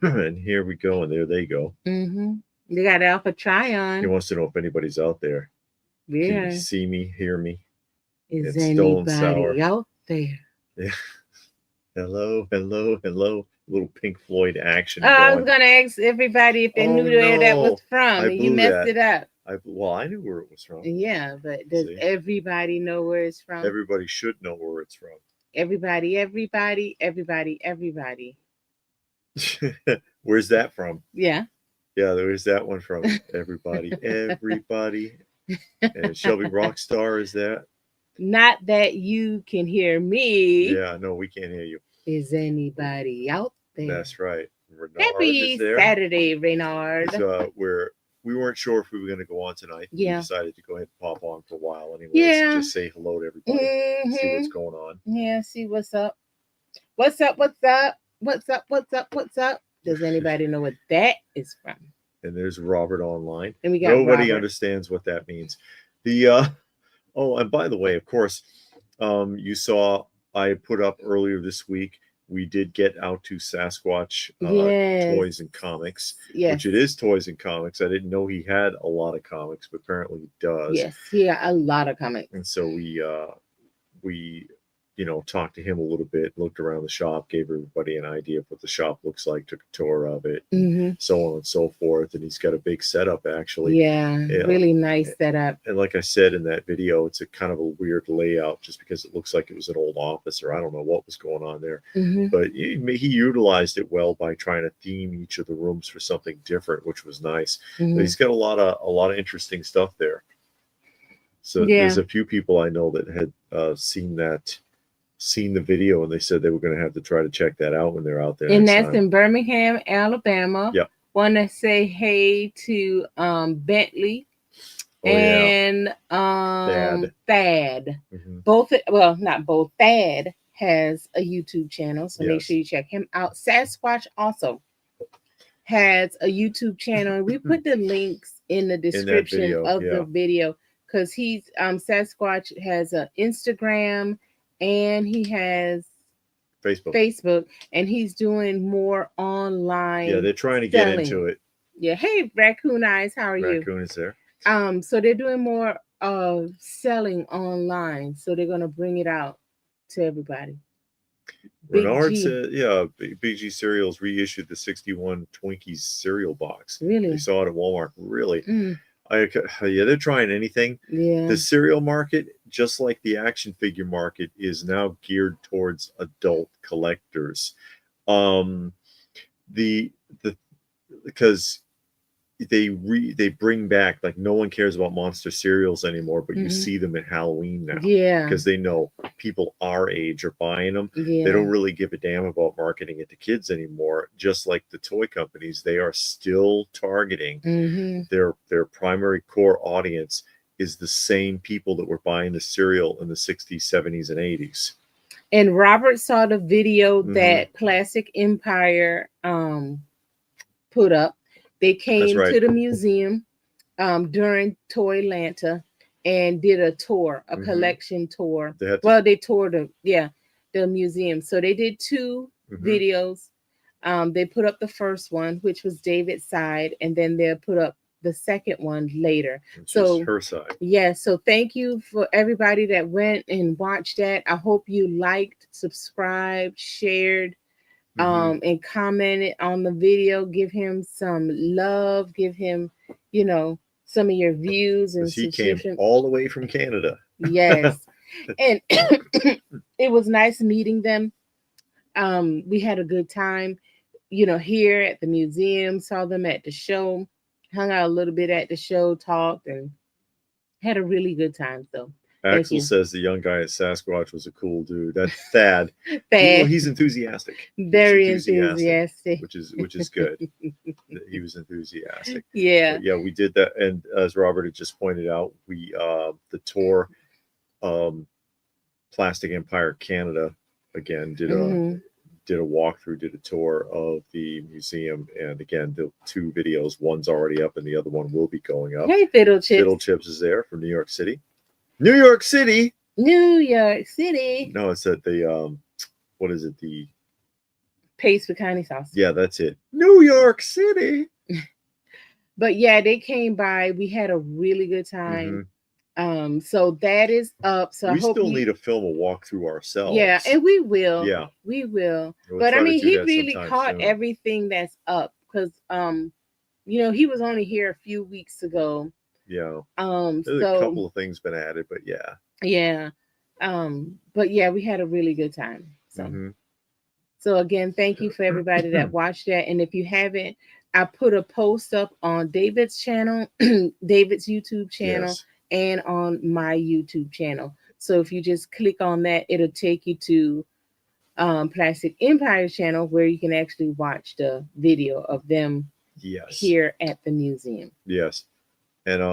And here we go, and there they go. They got Alpha He Trion. wants to know if anybody's out there. Can you Yeah. see me, hear me? Is It's Stone Sour. anybody out there? Yeah. Hello, hello, hello. Little Pink Floyd action Oh, I was going. gonna ask everybody if they Oh knew where that was no, from, I and you blew messed that. it up. Well, I knew where it was from. Yeah, but does See, everybody know where it's from? everybody should know where it's Everybody, everybody, everybody, everybody. from. Where's that from? Yeah. Yeah, there's that one from. Everybody, everybody. And Shelby Rockstar is that? Not that you can hear me. Yeah, no, we can't hear you. Is anybody out there? That's right. Renard is Happy there. Saturday, Reynard. We weren't sure if we were going to go on tonight. Yeah. We decided to go ahead and pop on for a while anyways. Yeah. And just say hello to everybody. See what's going on. Yeah, see what's up. What's up, what's up? What's up, what's up, what's up? Does anybody know what that is from? And there's Robert online. And we got Nobody Robert. understands what that means. The oh, and by the way, of course, you saw I put up earlier this week. We did get out to Sasquatch Yes. Toys and Comics, Yes. which it is Toys and Comics. I didn't know he had a lot of comics, but apparently he does. Yes, he got a lot of comics. And so we talked to him a little bit, looked around the shop, gave everybody an idea of what the shop looks like, took a tour of it, so on and so forth. And he's got a big setup, actually. Yeah, really nice setup. And like I said in that video, it's a kind of a weird layout just because it looks like it was an old office, or I don't know what was going on there. But he utilized it well by trying to theme each of the rooms for something different, which was nice. But he's got a lot of interesting stuff there. So there's a few people I know that had seen the video, and they said they were going to have to try to check that out when they're out there. And that's in Birmingham, Alabama. Yeah. Want to say hey to Bentley and Thad. Both, well, not both. Thad has a YouTube channel, so make sure you check him out. Sasquatch also has a YouTube channel, and we put the links in the description of the video, because he's Sasquatch has an Instagram and he has Facebook, and he's doing more online. Yeah, they're trying to get into it. Yeah. Hey, Raccoon Eyes, how are you? Raccoon is there. So they're doing more of selling online, so they're gonna bring it out to everybody. Renard said, yeah, BG Cereals reissued the 61 Twinkies cereal box. Really? They saw it at Walmart. Really? Yeah, they're trying anything. Yeah. The cereal market, just like the action figure market, is now geared towards adult collectors. Because they bring back, like, no one cares about monster cereals anymore, but you see them at Halloween now. Yeah. Because they know people our age are buying them. Yeah. They don't really give a damn about marketing it to kids anymore. Just like the toy companies, they are still targeting their primary core audience is the same people that were buying the cereal in the 60s, 70s, and 80s. And Robert saw the video that Plastic Empire put up. They came to the museum during Toylanta and did a tour, a collection tour. They toured the museum. So they did two videos. They put up the first one, which was David's side, and then they'll put up the second one later. So her side. Yeah. So thank you for everybody that went and watched that. I hope you liked, subscribed, shared, and commented on the video. Give him some love. Give him, some of your views and he came all the way from Canada. Yes. And it was nice meeting them. We had a good time, here at the museum, saw them at the show, hung out a little bit at the show, talked, and had a really good time. So Axel says the young guy at Sasquatch was a cool dude. That's Thad. Well, he's enthusiastic. Very enthusiastic. Which is good. He was enthusiastic. Yeah. But yeah, we did that, and as Robert had just pointed out, we the tour, Plastic Empire Canada again did a walkthrough, did a tour of the museum, and again the two videos. One's already up, and the other one will be going up. Hey, Fiddle Chips. Fiddle Chips is there from New York City. New York City. New York City. No, it's at the what is it? The Paste pecani sauce. Yeah, that's it. New York City. But yeah, they came by. We had a really good time. So that is up. So we I hope still need to film a walkthrough ourselves. Yeah, and we will. Yeah, we will. We'll but I mean, he really caught soon. everything that's up because you know, he was only here a few weeks ago. Yeah. There's a couple of things been added, but yeah. Yeah. But yeah, we had a really good time. So so again, thank you for everybody that watched that. And if you haven't, I put a post up on David's channel, David's YouTube channel, and on my YouTube channel. So if you just click on that, it'll take you to Plastic Empire channel where you can actually watch the video of them here at the museum. Yes. And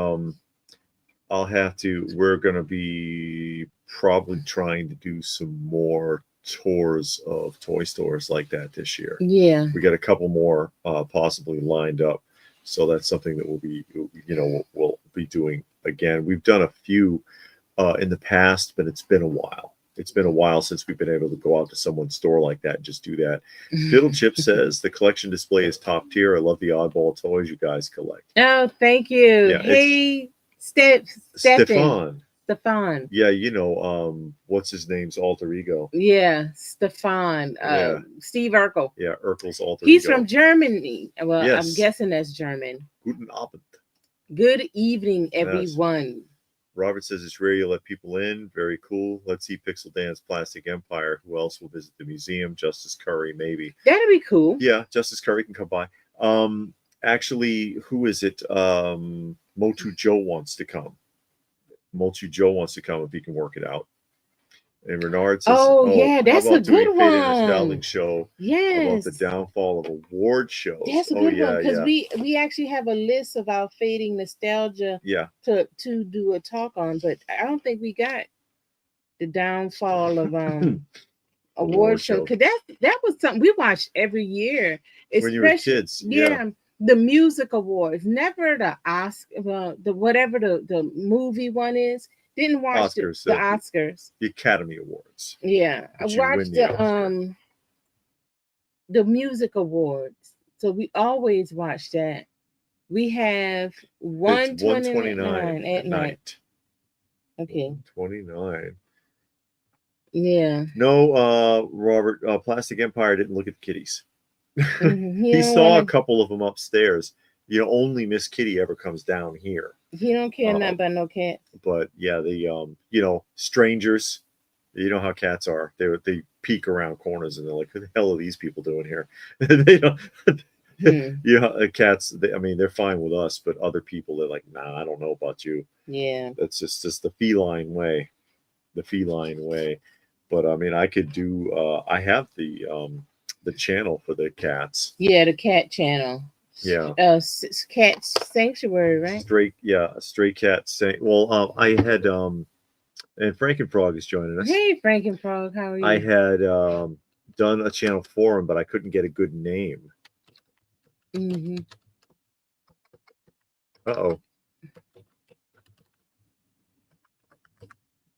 I'll have to, we're going to be probably trying to do some more tours of toy stores like that this year. Yeah. We got a couple more possibly lined up. So that's something that we'll be, you know, we'll be doing again. We've done a few in the past, but it's been a while. It's been a while since we've been able to go out to someone's store like that and just do that. Fiddle Chip says the collection display is top tier. I love the oddball toys you guys collect. Oh, thank you. Yeah, hey, Stefan. Yeah, you know, what's his name's alter ego? Yeah, Stefan. Steve Urkel. Yeah, Urkel's alter ego. He's from Germany. Well, yes. I'm guessing that's German. Guten Abend. Good evening, everyone. Yes. Robert says it's rare you let people in. Very cool. Let's see Pixel Dance Plastic Empire. Who else will visit the museum? Justice Curry, maybe. That'd be cool. Yeah, Justice Curry can come by. Actually, who is it? Motu Joe wants to come. Motu Joe wants to come if he can work it out. And Renard says, "Oh yeah, that's a good one." Styling show. Yes. About the downfall of award shows. That's a good one because we actually have a list of our fading nostalgia. Yeah. To do a talk on, but I don't think we got the downfall of award show because that was something we watched every year. When you were kids. Yeah. The music awards, never the Oscar, the whatever the movie one is. Didn't watch Oscars, the Oscars, the Academy Awards. Yeah, I watched the music awards. So we always watch that. We have 129 at night. Okay. 129. Yeah. No, Robert, Plastic Empire didn't look at the kitties. He saw a couple of them upstairs. You know, only Miss Kitty ever comes down here. He don't care nothing about no cat. But yeah, the you know, strangers. You know how cats are. They peek around corners and they're like, "What the hell are these people doing here?" They don't. You know, cats. I mean, they're fine with us, but other people, they're like, "Nah, I don't know about you." Yeah, that's just the feline way. The feline way. But I mean, I could do. I have the channel for the cats. Yeah, the cat channel. Yeah. Cat Sanctuary, right? Stray Cat. Well, I had and Frankenfrog is joining us. Hey, Frankenfrog, how are you? I had done a channel for him, but I couldn't get a good name. Uh-oh.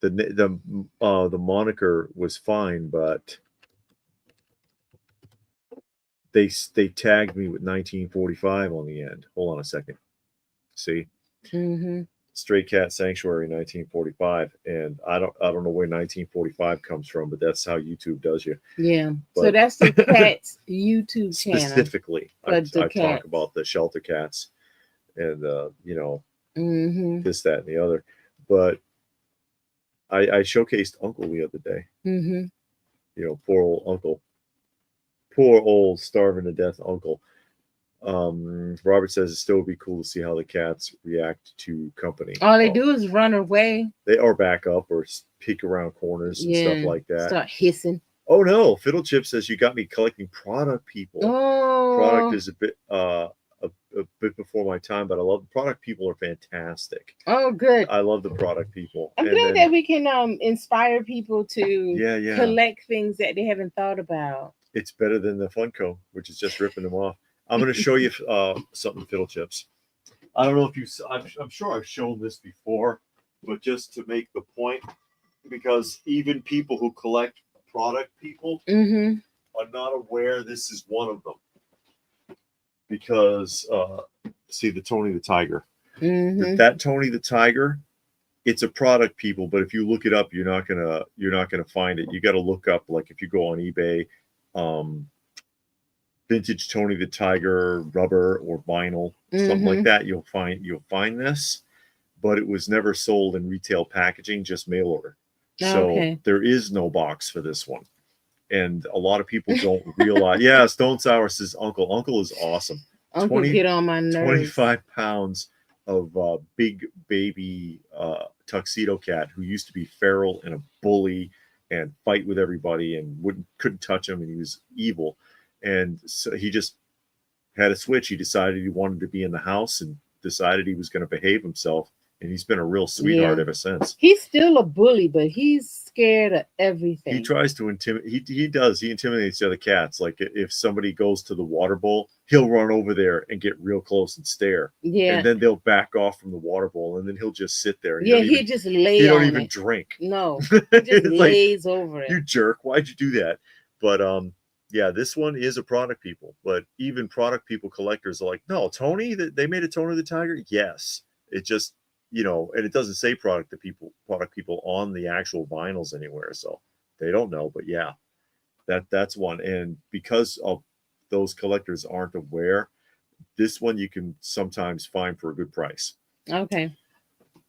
The moniker was fine, but they tagged me with 1945 on the end. Hold on a second. See? Stray Cat Sanctuary 1945, and I don't know where 1945 comes from, but that's how YouTube does you. Yeah. But so that's the cat's YouTube channel. Specifically, I talk about the shelter cats and you know, this, that, and the other. But I showcased Uncle the other day. You know, poor old Uncle. Poor old starving to death Uncle. Robert says it still would be cool to see how the cats react to company. All they do is run away. They or back up or peek around corners and stuff like that. Start hissing. Oh no, Fiddle Chip says you got me collecting product people. Oh, product is a bit before my time, but I love the product people are fantastic. Oh, good. I love the product people. I'm glad that we can inspire people to collect things that they haven't thought about. It's better than the Funko, which is just ripping them off. I'm going to show you something, Fiddle Chips. I don't know if you. I'm sure I've shown this before, but just to make the point, because even people who collect product people, are not aware, this is one of them. Because see the Tony the Tiger. That Tony the Tiger, it's a product, people, but if you look it up, you're not gonna find it. You got to look up, like if you go on eBay, vintage Tony the Tiger rubber or vinyl, something like that, you'll find this, but it was never sold in retail packaging, just mail order. So there is no box for this one. And a lot of people don't realize. Yeah, Stone Sour says Uncle. Uncle is awesome. Uncle get on my nerves. 25 pounds of big baby tuxedo cat who used to be feral and a bully and fight with everybody and couldn't touch him, and he was evil. And so he just had a switch. He decided he wanted to be in the house and decided he was going to behave himself. And he's been a real sweetheart ever since. He's still a bully, but he's scared of everything. He tries to intimidate. He intimidates the other cats. Like if somebody goes to the water bowl, he'll run over there and get real close and stare. Yeah. And then they'll back off from the water bowl, and then he'll just sit there. And he just lays. He don't even drink. No, he just lays over it. You jerk! Why'd you do that? But yeah, this one is a product people. But even product people collectors are like, no, Tony. They made a Tony the Tiger. Yes, it just. And it doesn't say product people on the actual vinyls anywhere, so they don't know. But yeah, that's one. And because of those collectors aren't aware, this one you can sometimes find for a good price. Okay.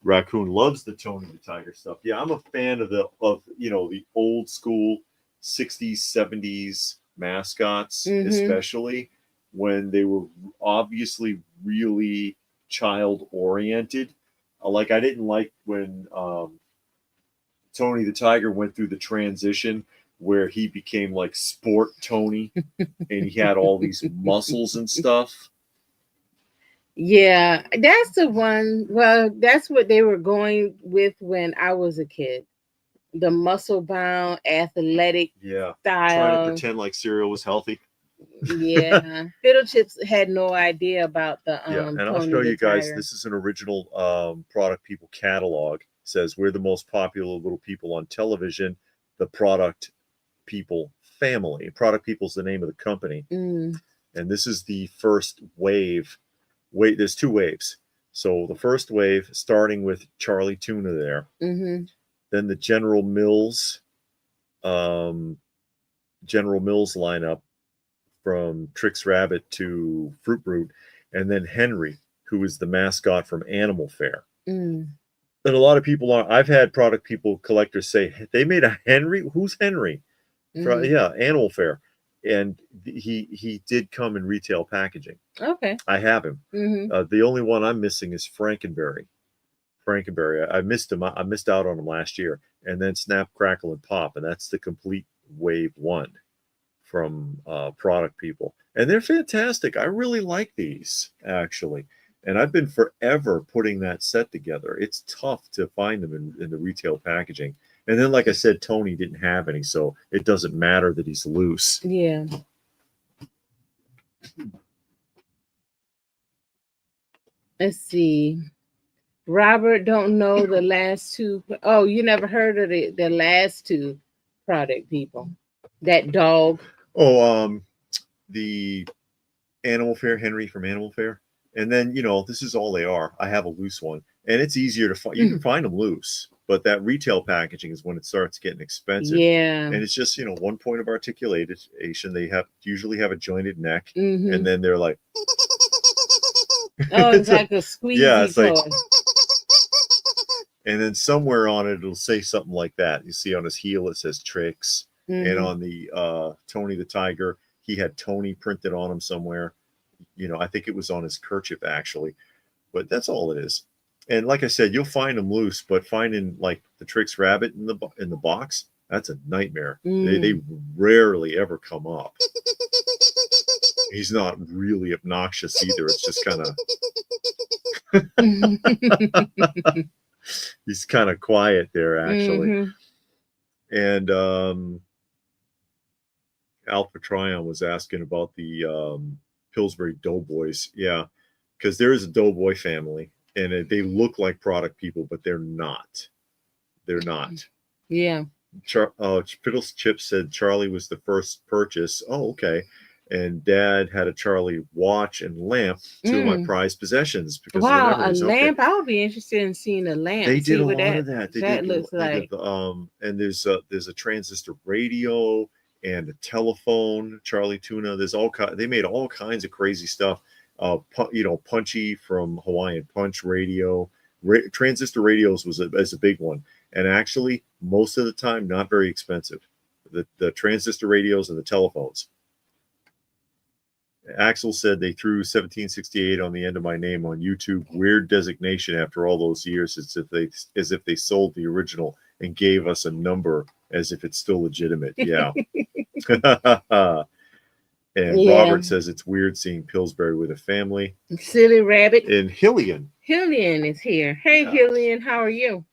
Raccoon loves the Tony the Tiger stuff. Yeah, I'm a fan of the old school 60s, 70s mascots, especially when they were obviously really child oriented. Like I didn't like when Tony the Tiger went through the transition where he became like Sport Tony and he had all these muscles and stuff. Yeah, that's the one. Well, that's what they were going with when I was a kid. The muscle bound, athletic style. Trying to pretend like cereal was healthy. Yeah, Fiddle Chips had no idea about the and I'll show you guys. This is an original product people catalog. It says we're the most popular little people on television. The product people family. Product people's the name of the company, and this is the first wave. Wait, there's two waves. So the first wave, starting with Charlie Tuna there, then the General Mills lineup. From Trix Rabbit to Fruit Brute, and then Henry, who is the mascot from Animal Fair. And a lot of people I've had product people collectors say, they made a Henry? Who's Henry? Yeah, Animal Fair. And he did come in retail packaging. Okay. I have him. The only one I'm missing is Frankenberry. I missed him. I missed out on him last year. And then Snap, Crackle, and Pop. And that's the complete wave one from product people, and they're fantastic. I really like these, actually, and I've been forever putting that set together. It's tough to find them in the retail packaging, and then like I said, Tony didn't have any, so it doesn't matter that he's loose. Yeah. Let's see. Robert don't know the last two. Oh, you never heard of the last two product people? That dog. Oh, the Animal Fair, Henry from Animal Fair. And then, this is all they are. I have a loose one. And it's easier to find. You can find them loose. But that retail packaging is when it starts getting expensive. Yeah. And it's just, 1 point of articulation. They usually have a jointed neck. And then they're like. Oh, it's like a squeezy it's toy. like. And then somewhere on it, it'll say something like that. You see on his heel, it says Tricks. And on the Tony the Tiger, he had Tony printed on him somewhere. I think it was on his kerchief, actually. But that's all it is. And like I said, you'll find them loose, but finding like the Trix Rabbit in the box, that's a nightmare. They rarely ever come up. He's not really obnoxious either. It's just kind of he's kind of quiet there, actually. And Alpha Tryon was asking about the Pillsbury Doughboys. Yeah, because there is a Doughboy family, and they look like product people, but they're not. They're not. Yeah. Piddles Chip said Charlie was the first purchase. Oh, okay. And Dad had a Charlie watch and lamp, two of my prized possessions because of the wow, a memories. lamp. I would be interested in seeing a lamp. They see did a what lot of that. They did. looks like. And there's a transistor radio and a telephone. Charlie Tuna. There's all kind. They made all kinds of crazy stuff. Punchy from Hawaiian Punch radio. Transistor radios was a big one, and actually most of the time not very expensive. The transistor radios and the telephones. Axel said they threw 1768 on the end of my name on YouTube. Weird designation after all those years, as if they sold the original and gave us a number as if it's still legitimate. Yeah. And Robert says it's weird seeing Pillsbury with a family. Silly rabbit. And Hillian. Hillian is here. Hey, Hillian, how are you?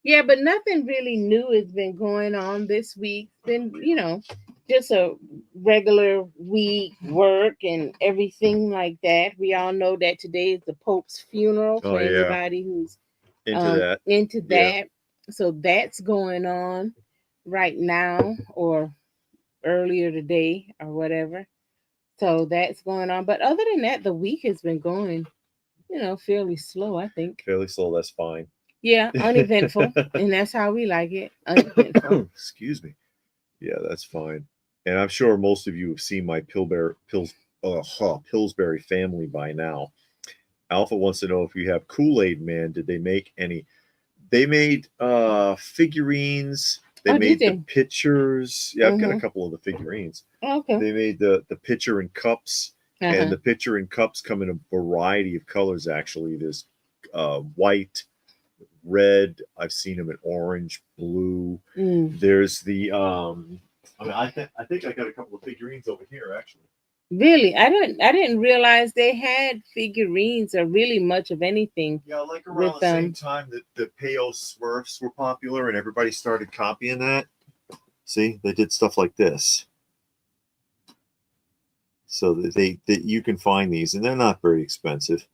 Yeah, but nothing really new has been going on this week. Been, just a regular week, work and everything like that. We all know that today is the Pope's funeral for anybody who's into that. Yeah. So that's going on right now or earlier today or whatever. So that's going on. But other than that, the week has been going, fairly slow, I think. Fairly slow, that's fine. Yeah, uneventful. And that's how we like it. Uneventful. Excuse me. Yeah, that's fine. And I'm sure most of you have seen my Pillsbury family by now. Alpha wants to know if you have Kool-Aid Man. Did they make any? They made figurines. They made the pitchers. Yeah, I've got a couple of the figurines. Okay. They made the pitcher and cups. And the pitcher and cups come in a variety of colors, actually. There's white, red. I've seen them in orange, blue. There's the I think I got a couple of figurines over here, actually. Really? I didn't realize they had figurines or really much of anything. Yeah, like around the same time that the Peo Smurfs were popular and everybody started copying that. See, they did stuff like this. So that you can find these, and they're not very expensive.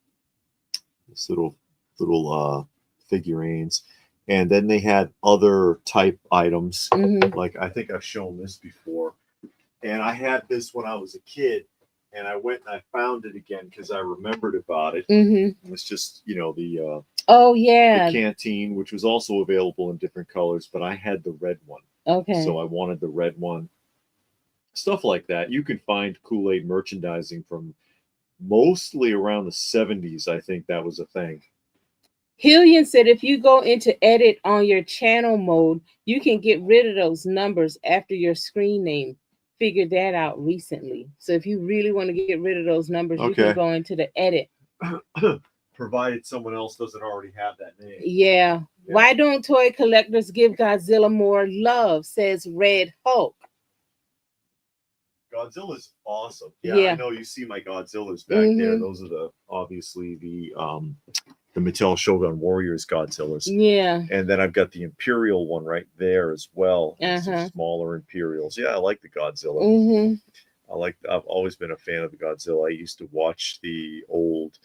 This little figurines. And then they had other type items. Like I think I've shown this before. And I had this when I was a kid, and I went and I found it again because I remembered about it. It was just, the canteen, which was also available in different colors, but I had the red one. Okay. So I wanted the red one. Stuff like that. You can find Kool-Aid merchandising from mostly around the 70s. I think that was a thing. Hillian said if you go into edit on your channel mode, you can get rid of those numbers after your screen name. Figured that out recently. So if you really want to get rid of those numbers, you can go into the edit. Provided someone else doesn't already have that name. Yeah. Why don't toy collectors give Godzilla more love, says Red Hulk. Godzilla's awesome. Yeah, I know you see my Godzillas back there. Those are obviously the Mattel Shogun Warriors Godzillas. Yeah. And then I've got the Imperial one right there as well. Some smaller Imperials. Yeah, I like the Godzilla. I've always been a fan of the Godzilla. I used to watch the old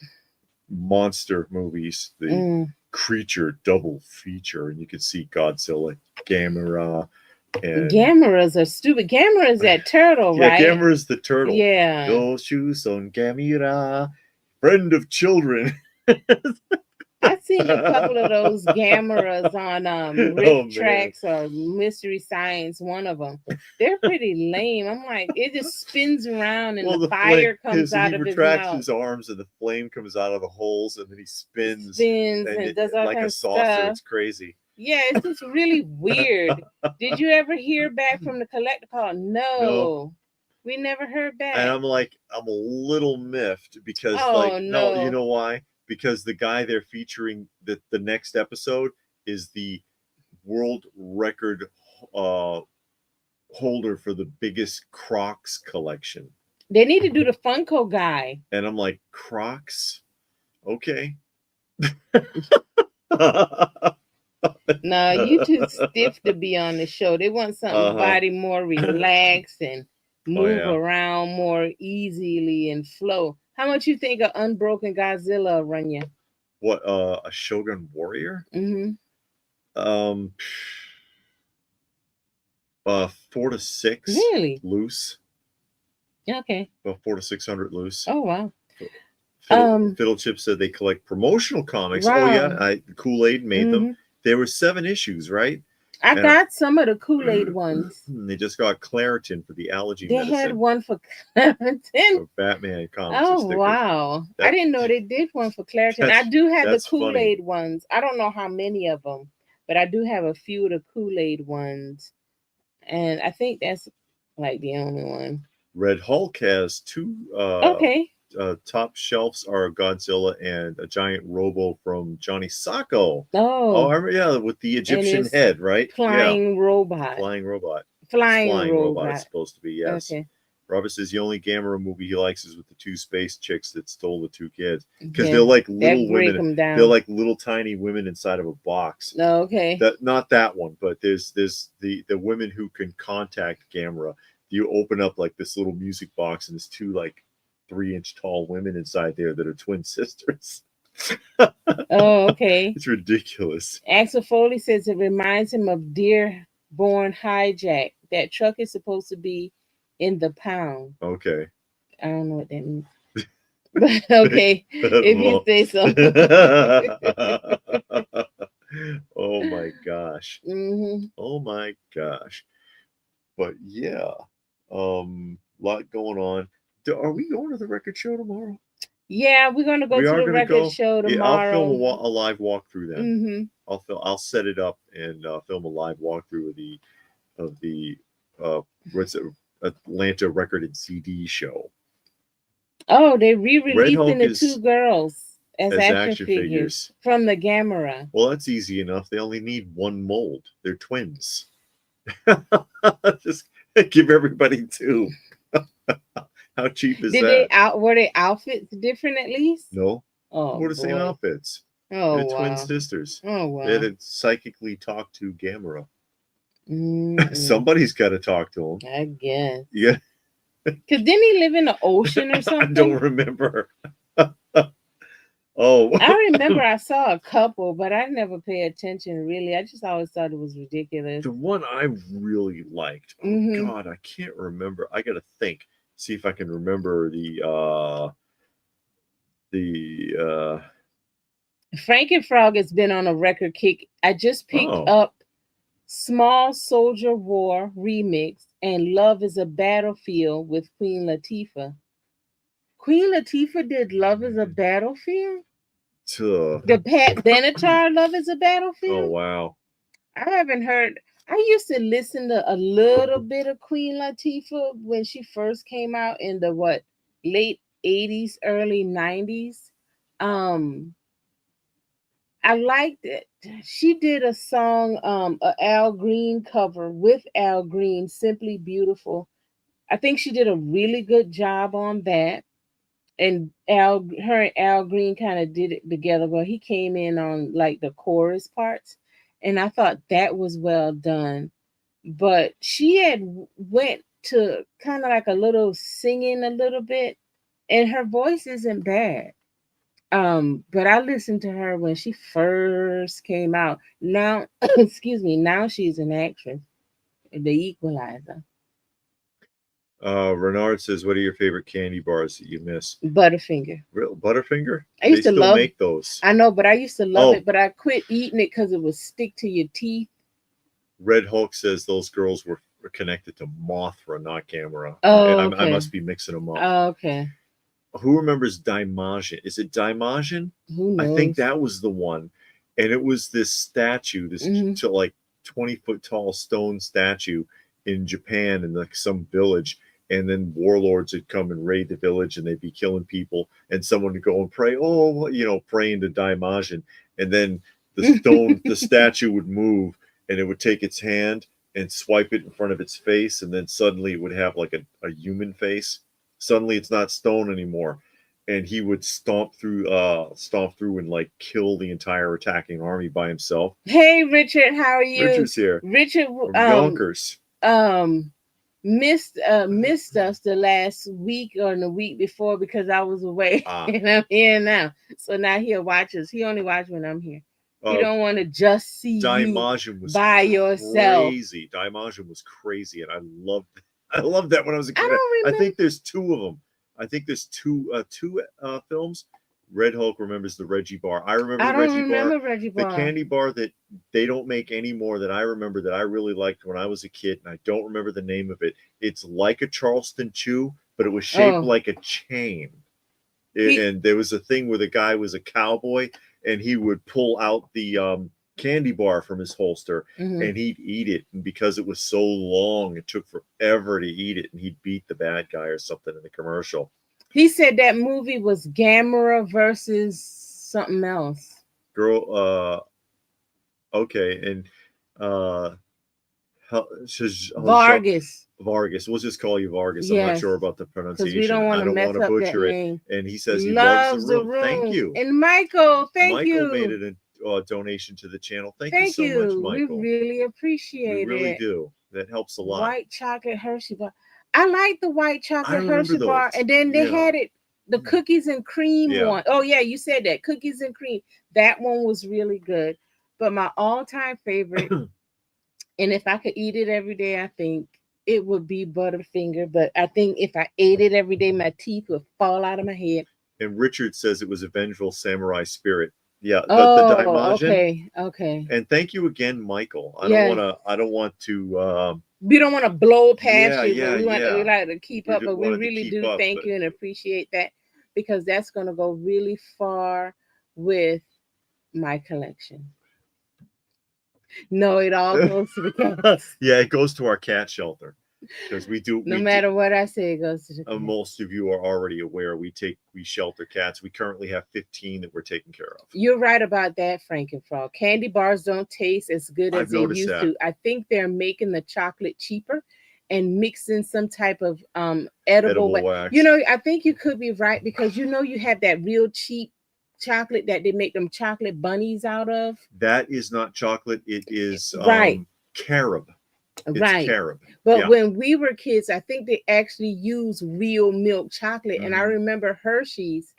monster movies, the Creature double feature, and you could see Godzilla, Gamera. And Gameras are stupid. Gamera's that turtle, right? Yeah, Gamera's the turtle. Yeah. Go shoes on Gamera, friend of children. I've seen a couple of those Gameras on Rick Tracks or Mystery Science, one of them. They're pretty lame. I'm like, it just spins around and the fire comes out of his mouth. He retracts his arms and the flame comes out of the holes and then he spins and does all like kind a of saucer. Stuff. It's crazy. Yeah, it's just really weird. Did you ever hear back from the collector call? No. We never heard back. And I'm a little miffed because no, you know why? Because the guy they're featuring the next episode is the world record holder for the biggest Crocs collection. They need to do the Funko guy. And I'm like, Crocs? Okay. No, you too stiff to be on the show. They want somebody more relaxed and move around more easily and flow. How much you think an Unbroken Godzilla run you? What, a Shogun Warrior? 4 to 6. Really? Loose. Okay. About 400 to 600 loose. Oh wow. Fiddle Chip said they collect promotional comics. Wow. Oh yeah, Kool-Aid made them. There were 7 issues, right? I got some of the Kool-Aid ones. They just got Claritin for the allergy medicine. They had one for Claritin. For Batman comics. Oh wow! I didn't know they did one for Claritin. I do have the Kool-Aid ones. I don't know how many of them, but I do have a few of the Kool-Aid ones, and I think that's like the only one. Red Hulk has 2. Top shelves are Godzilla and a giant robo from Johnny Sacco. Oh, I remember, with the Egyptian head, right? Flying robot. Flying robot. Flying robot. It's supposed to be, yes. Okay. Robert says the only Gamera movie he likes is with the 2 space chicks that stole the 2 kids, because they're like little women. They're like little tiny women inside of a box. Oh, okay. Not that one, but there's the women who can contact Gamera. You open up like this little music box, and there's 2 like 3-inch tall women inside there that are twin sisters. Oh, okay. It's ridiculous. Axel Foley says it reminds him of Dearborn Hijack. That truck is supposed to be in the pound. Okay. I don't know what that means. But okay, if you say so. Oh my gosh. Oh my gosh. But yeah, lot going on. Are we going to the record show tomorrow? Yeah, we're gonna go to the record show tomorrow. Yeah, I'll film a live walkthrough then. I'll set it up and film a live walkthrough of the what's it, Atlanta Record and CD show. Oh, they re-releasing the 2 girls as action figures from the Gamera. Well, that's easy enough. They only need 1 mold. They're twins. Just give everybody 2. How cheap is that? Were they outfits different at least? No. Oh, were the same outfits. Oh, they're twin sisters. Oh wow. They had to psychically talk to Gamera. Somebody's got to talk to him. I guess. Yeah. Because didn't he live in the ocean or something? I don't remember. Oh. I remember I saw a couple, but I never paid attention really. I just always thought it was ridiculous. The one I really liked. Oh God, I can't remember. I gotta think. See if I can remember the Frankenfrog has been on a record kick. I just picked up Small Soldier War remix and Love is a Battlefield with Queen Latifah. Queen Latifah did Love is a Battlefield? The Pat Benatar Love is a Battlefield? Oh, wow. I haven't heard. I used to listen to a little bit of Queen Latifah when she first came out in the late 80s, early 90s. I liked it. She did a song, an Al Green cover with Al Green, Simply Beautiful. I think she did a really good job on that. And her and Al Green kind of did it together. Well, he came in on like the chorus parts, and I thought that was well done. But she had went to kind of like a little singing a little bit, and her voice isn't bad. But I listened to her when she first came out. Now, excuse me, now she's an actress. The Equalizer. Renard says, what are your favorite candy bars that you miss? Butterfinger. Real Butterfinger? I used to love make those. I know, but I used to love it, but I quit eating it because it would stick to your teeth. Red Hulk says those girls were connected to Mothra, not Gamera. Oh, okay. I must be mixing them up. Oh, okay. Who remembers Daimajin? Is it Daimajin? Who knows? I think that was the one. And it was this statue, this like 20-foot tall stone statue in Japan in like some village. And then warlords would come and raid the village and they'd be killing people. And someone would go and pray, praying to Daimajin. And then the statue would move and it would take its hand and swipe it in front of its face. And then suddenly it would have like a human face. Suddenly it's not stone anymore. And he would stomp through and like kill the entire attacking army by himself. Hey, Richard, how are you? Richard's here. Richard, Yonkers. Missed us the last week or the week before because I was away and I'm here now. So now he'll watch us. He only watches when I'm here. You don't want to just see Daimajin was by yourself. Crazy. Daimajin was crazy, and I loved that when I was a kid. I don't remember. I think there's two of them. I think there's two films. Red Hulk remembers the Reggie bar. I remember Reggie bar. The candy bar that they don't make anymore that I remember that I really liked when I was a kid, and I don't remember the name of it. It's like a Charleston Chew, but it was shaped like a chain. And there was a thing where the guy was a cowboy, and he would pull out the candy bar from his holster, and he'd eat it. And because it was so long, it took forever to eat it, and he'd beat the bad guy or something in the commercial. He said that movie was Gamera versus something else. Girl, okay, and Vargas. We'll just call you Vargas. Yes. I'm not sure about the pronunciation. We don't want to mess up butcher that it. Name. And he says he loves the room. Thank you. And Michael, thank you. Michael made a donation to the channel. Thank you so much, Michael. We really appreciate it. We really do. That helps a lot. White chocolate Hershey bar. I like the white chocolate Hershey bar. And then they had it, the cookies and cream one. Oh, yeah, you said that. Cookies and cream. That one was really good. But my all-time favorite, and if I could eat it every day, I think it would be Butterfinger. But I think if I ate it every day, my teeth would fall out of my head. And Richard says it was a vengeful samurai spirit. Yeah, the Daimajin. Okay. And thank you again, Michael. I don't want to we don't want to blow past you, but we like to keep up. But we really do thank you and appreciate that, because that's going to go really far with my collection. No, it all goes to the cats. Yeah, it goes to our cat shelter. Because we do. No matter what I say, it goes to the cats. Most of you are already aware we shelter cats. We currently have 15 that we're taking care of. You're right about that, Frankenfrog. Candy bars don't taste as good as they used to. I think they're making the chocolate cheaper and mixing some type of edible wax. You know, I think you could be right, because you have that real cheap chocolate that they make them chocolate bunnies out of. That is not chocolate. It is carob. It's carob. But when we were kids, I think they actually used real milk chocolate. And I remember Hershey's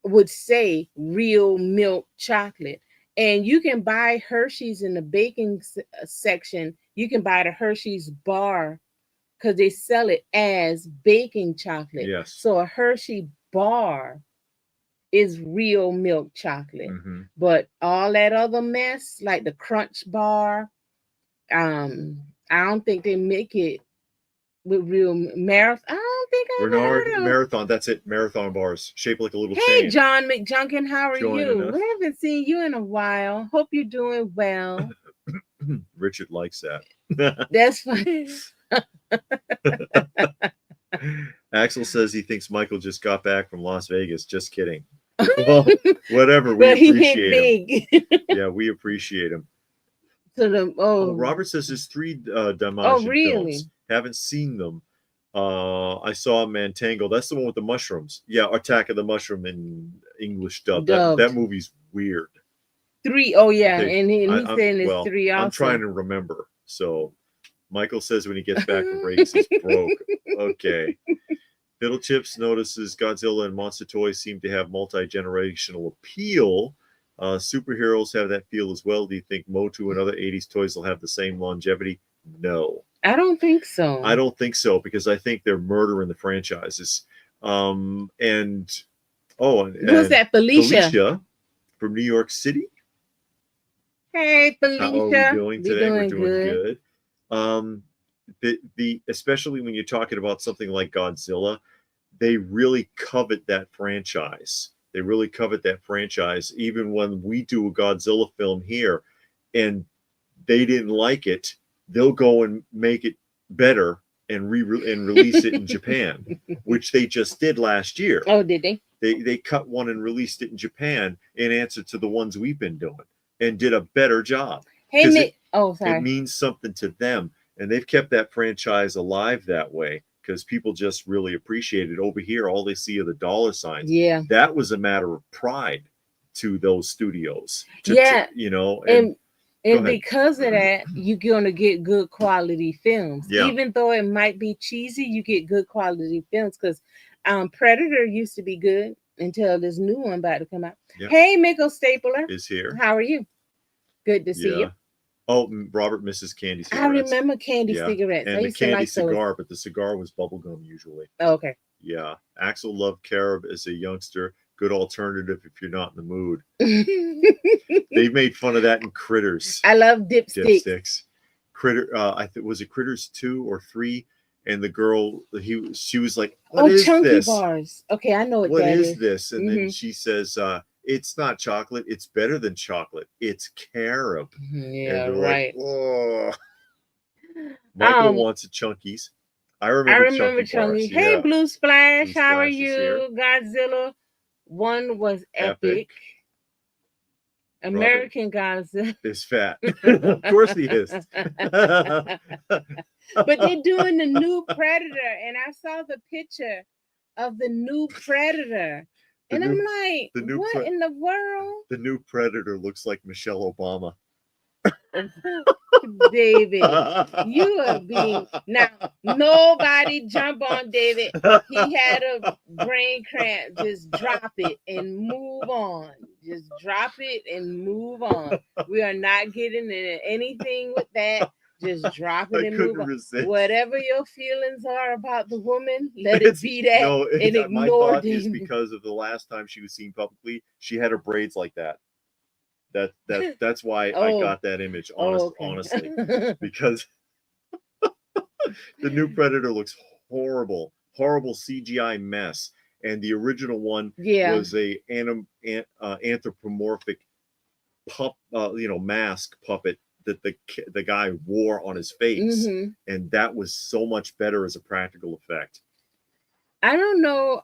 would say real milk chocolate. And you can buy Hershey's in the baking section. You can buy the Hershey's bar because they sell it as baking chocolate. Yes. So a Hershey bar is real milk chocolate. But all that other mess, like the Crunch bar, I don't think they make it with real Marathon. I don't think I've heard of Marathon. That's it. Marathon bars shaped like a little chain. Hey, John McJunkin, how are you? We haven't seen you in a while. Hope you're doing well. Richard likes that. That's funny. Axel says he thinks Michael just got back from Las Vegas. Just kidding. Well, whatever. We appreciate him. Yeah, we appreciate him. Robert says there's 3 Daimajin films. Haven't seen them. I saw Mantangle. That's the one with the mushrooms. Yeah, Attack of the Mushroom in English dub. That movie's weird. 3. Oh yeah, and he's saying it's 3 also. I'm trying to remember. So Michael says when he gets back from Vegas, he's broke. Okay. Fiddle Chips notices Godzilla and Monster Toys seem to have multi-generational appeal. Superheroes have that feel as well. Do you think Motu and other 80s toys will have the same longevity? No. I don't think so. I don't think so, because I think they're murdering the franchises. Who's that? Felicia from New York City. Hey, Felicia. How are we doing today? We're doing good. Especially when you're talking about something like Godzilla, they really covet that franchise. Even when we do a Godzilla film here and they didn't like it, they'll go and make it better and release it in Japan, which they just did last year. Oh, did they? They cut one and released it in Japan in answer to the ones we've been doing, and did a better job. Sorry. It means something to them, and they've kept that franchise alive that way, because people just really appreciate it. Over here, all they see are the dollar signs. Yeah. That was a matter of pride to those studios. And because of that, you're going to get good quality films. Yeah. Even though it might be cheesy, you get good quality films, because Predator used to be good until this new one about to come out. Yeah. Hey, Michael Stapler is here. How are you? Good to see you. Oh, Robert misses candy cigarettes. I remember candy cigarettes. And the candy cigar, but the cigar was bubblegum usually. Oh, okay. Yeah. Axel loved carob as a youngster. Good alternative if you're not in the mood. They made fun of that in Critters. I love dipsticks. Critter, was it Critters 2 or 3? And the girl, she was like, "What is chunky this? Bars. Okay, I know what is this." And then she says, "It's not chocolate. It's better than chocolate. It's carob." Yeah, and right. Like, oh. Michael wants a Chunkies. I remember Chunky. Hey, yeah. Blue Splash, how are you? Godzilla 1 was epic. American Godzilla is fat. Of course he is. But they're doing the new Predator, and I saw the picture of the new Predator. I'm like, what in the world? The new Predator looks like Michelle Obama. David, you are being now. Nobody jump on David. He had a brain cramp. Just drop it and move on. Just drop it and move on. We are not getting into anything with that. Just drop it and move on. Resist. Whatever your feelings are about the woman, let it be that. No, and ignore my thought is because of the last time she was seen publicly, she had her braids like that. That's why I got that image, honestly, because the new Predator looks horrible CGI mess, and the original one was a anthropomorphic mask puppet that the guy wore on his face, and that was so much better as a practical effect. I don't know.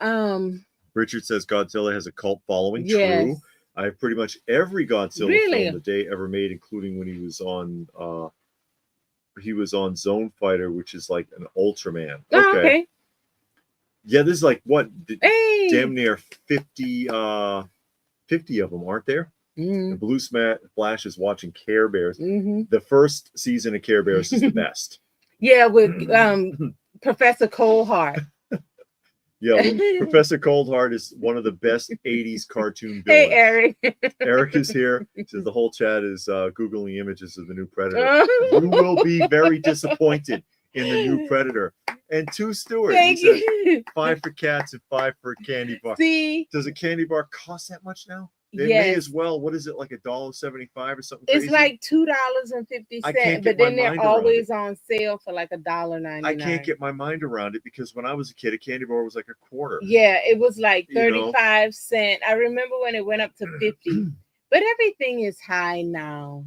Richard says Godzilla has a cult following. Yes. True. I have pretty much every Godzilla film that they ever made, including when he was on Zone Fighter, which is like an Ultraman. Okay. Yeah, this is like what? Damn near 50 of them, aren't there? The Blue Flash is watching Care Bears. The first season of Care Bears is the best. Yeah, with Professor Coldheart. Yeah, Professor Coldheart is one of the best 80s cartoon villains. Hey, Eric. Eric is here. He says the whole chat is Googling images of the new Predator. You will be very disappointed in the new Predator. And 2 Stewart. Thank you. 5 for cats and 5 for a candy bar. See? Does a candy bar cost that much now? They may as well. What is it, like $1.75 or something crazy? It's like $2.50, but then they're always on sale for like $1.99. I can't get my mind around it because when I was a kid, a candy bar was like a quarter. Yeah, it was like 35 cents. I remember when it went up to 50. But everything is high now.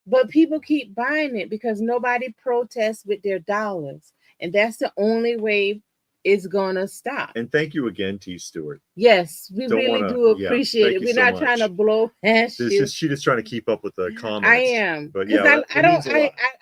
But people keep buying it because nobody protests with their dollars. And that's the only way it's gonna stop. And thank you again, T. Stewart. Yes, we really do appreciate it. We're not trying to blow past you. She's just trying to keep up with the comments. I am, but yeah, I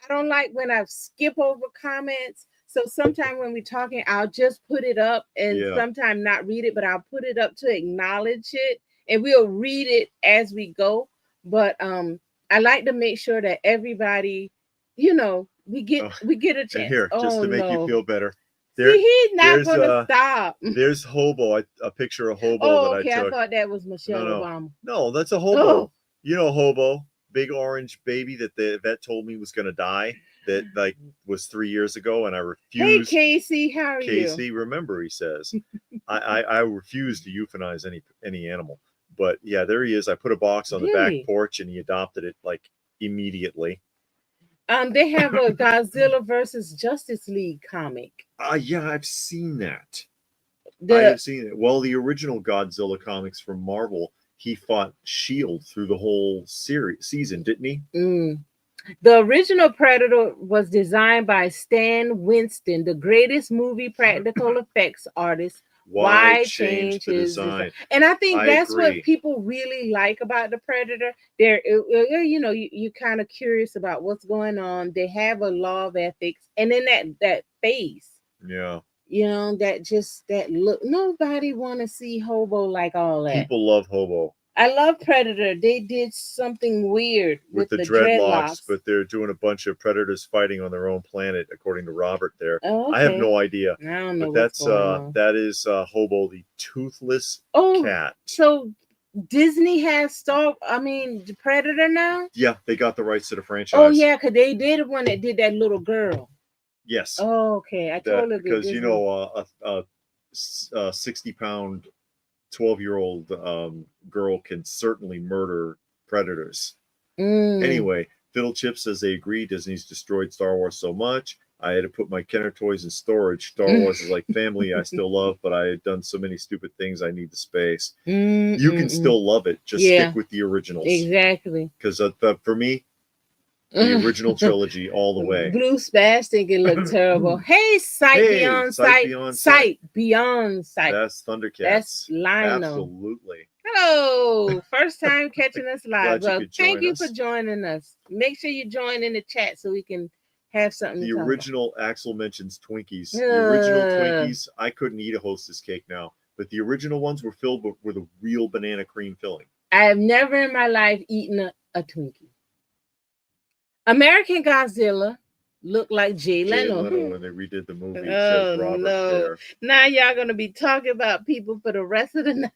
don't like when I skip over comments. So sometimes when we're talking, I'll just put it up and sometimes not read it, but I'll put it up to acknowledge it, and we'll read it as we go. But I like to make sure that everybody, we get a chance. And here, just to make you feel better. He's not gonna stop. There's Hobo, a picture of Hobo that I took. I thought that was Michelle Obama. No, that's a Hobo. Oh. You know Hobo, big orange baby that the vet told me was gonna die. That was 3 years ago, and I refused. Hey Casey, how are you? Casey, remember, he says, I refuse to euthanize any animal. But yeah, there he is. I put a box on the back porch, and he adopted it like immediately. They have a Godzilla versus Justice League comic. Yeah, I've seen that. I have seen it. Well, the original Godzilla comics from Marvel, he fought S.H.I.E.L.D. through the whole season, didn't he? The original Predator was designed by Stan Winston, the greatest movie practical effects artist. Why change his design? And I think that's what people really like about the Predator. You're kind of curious about what's going on. They have a law of ethics, and then that face. Yeah. That look. Nobody want to see Hobo like all that. People love Hobo. I love Predator. They did something weird with the dreadlocks, but they're doing a bunch of predators fighting on their own planet, according to Robert there. Oh, okay. I have no idea. I don't know. But that is Hobo, the toothless cat. So Disney has Predator now. Yeah, they got the rights to the franchise. Oh yeah, because they did one that did that little girl. Yes. Oh, okay. I totally agree. Because a 60-pound 12-year-old girl can certainly murder predators. Anyway, Fiddle Chip says they agree. Disney's destroyed Star Wars so much. I had to put my Kenner toys in storage. Star Wars is like family I still love, but I had done so many stupid things I need the space. You can still love it. Just stick with the originals. Exactly. Because for me, the original trilogy all the way. Blue Spastic, it looked terrible. Hey, Sight Beyond Sight. Sight Beyond Sight. That's Thundercats. That's Lionel. Absolutely. Hello. First time catching us live. Well, thank you for joining us. Make sure you join in the chat so we can have something the to talk original about. Axel mentions Twinkies. The original Twinkies, I couldn't eat a Hostess cake now, but the original ones were filled with a real banana cream filling. I have never in my life eaten a Twinkie. American Godzilla looked like Jay Leno when they redid the movie. Says Robert there. Now y'all gonna be talking about people for the rest of the night.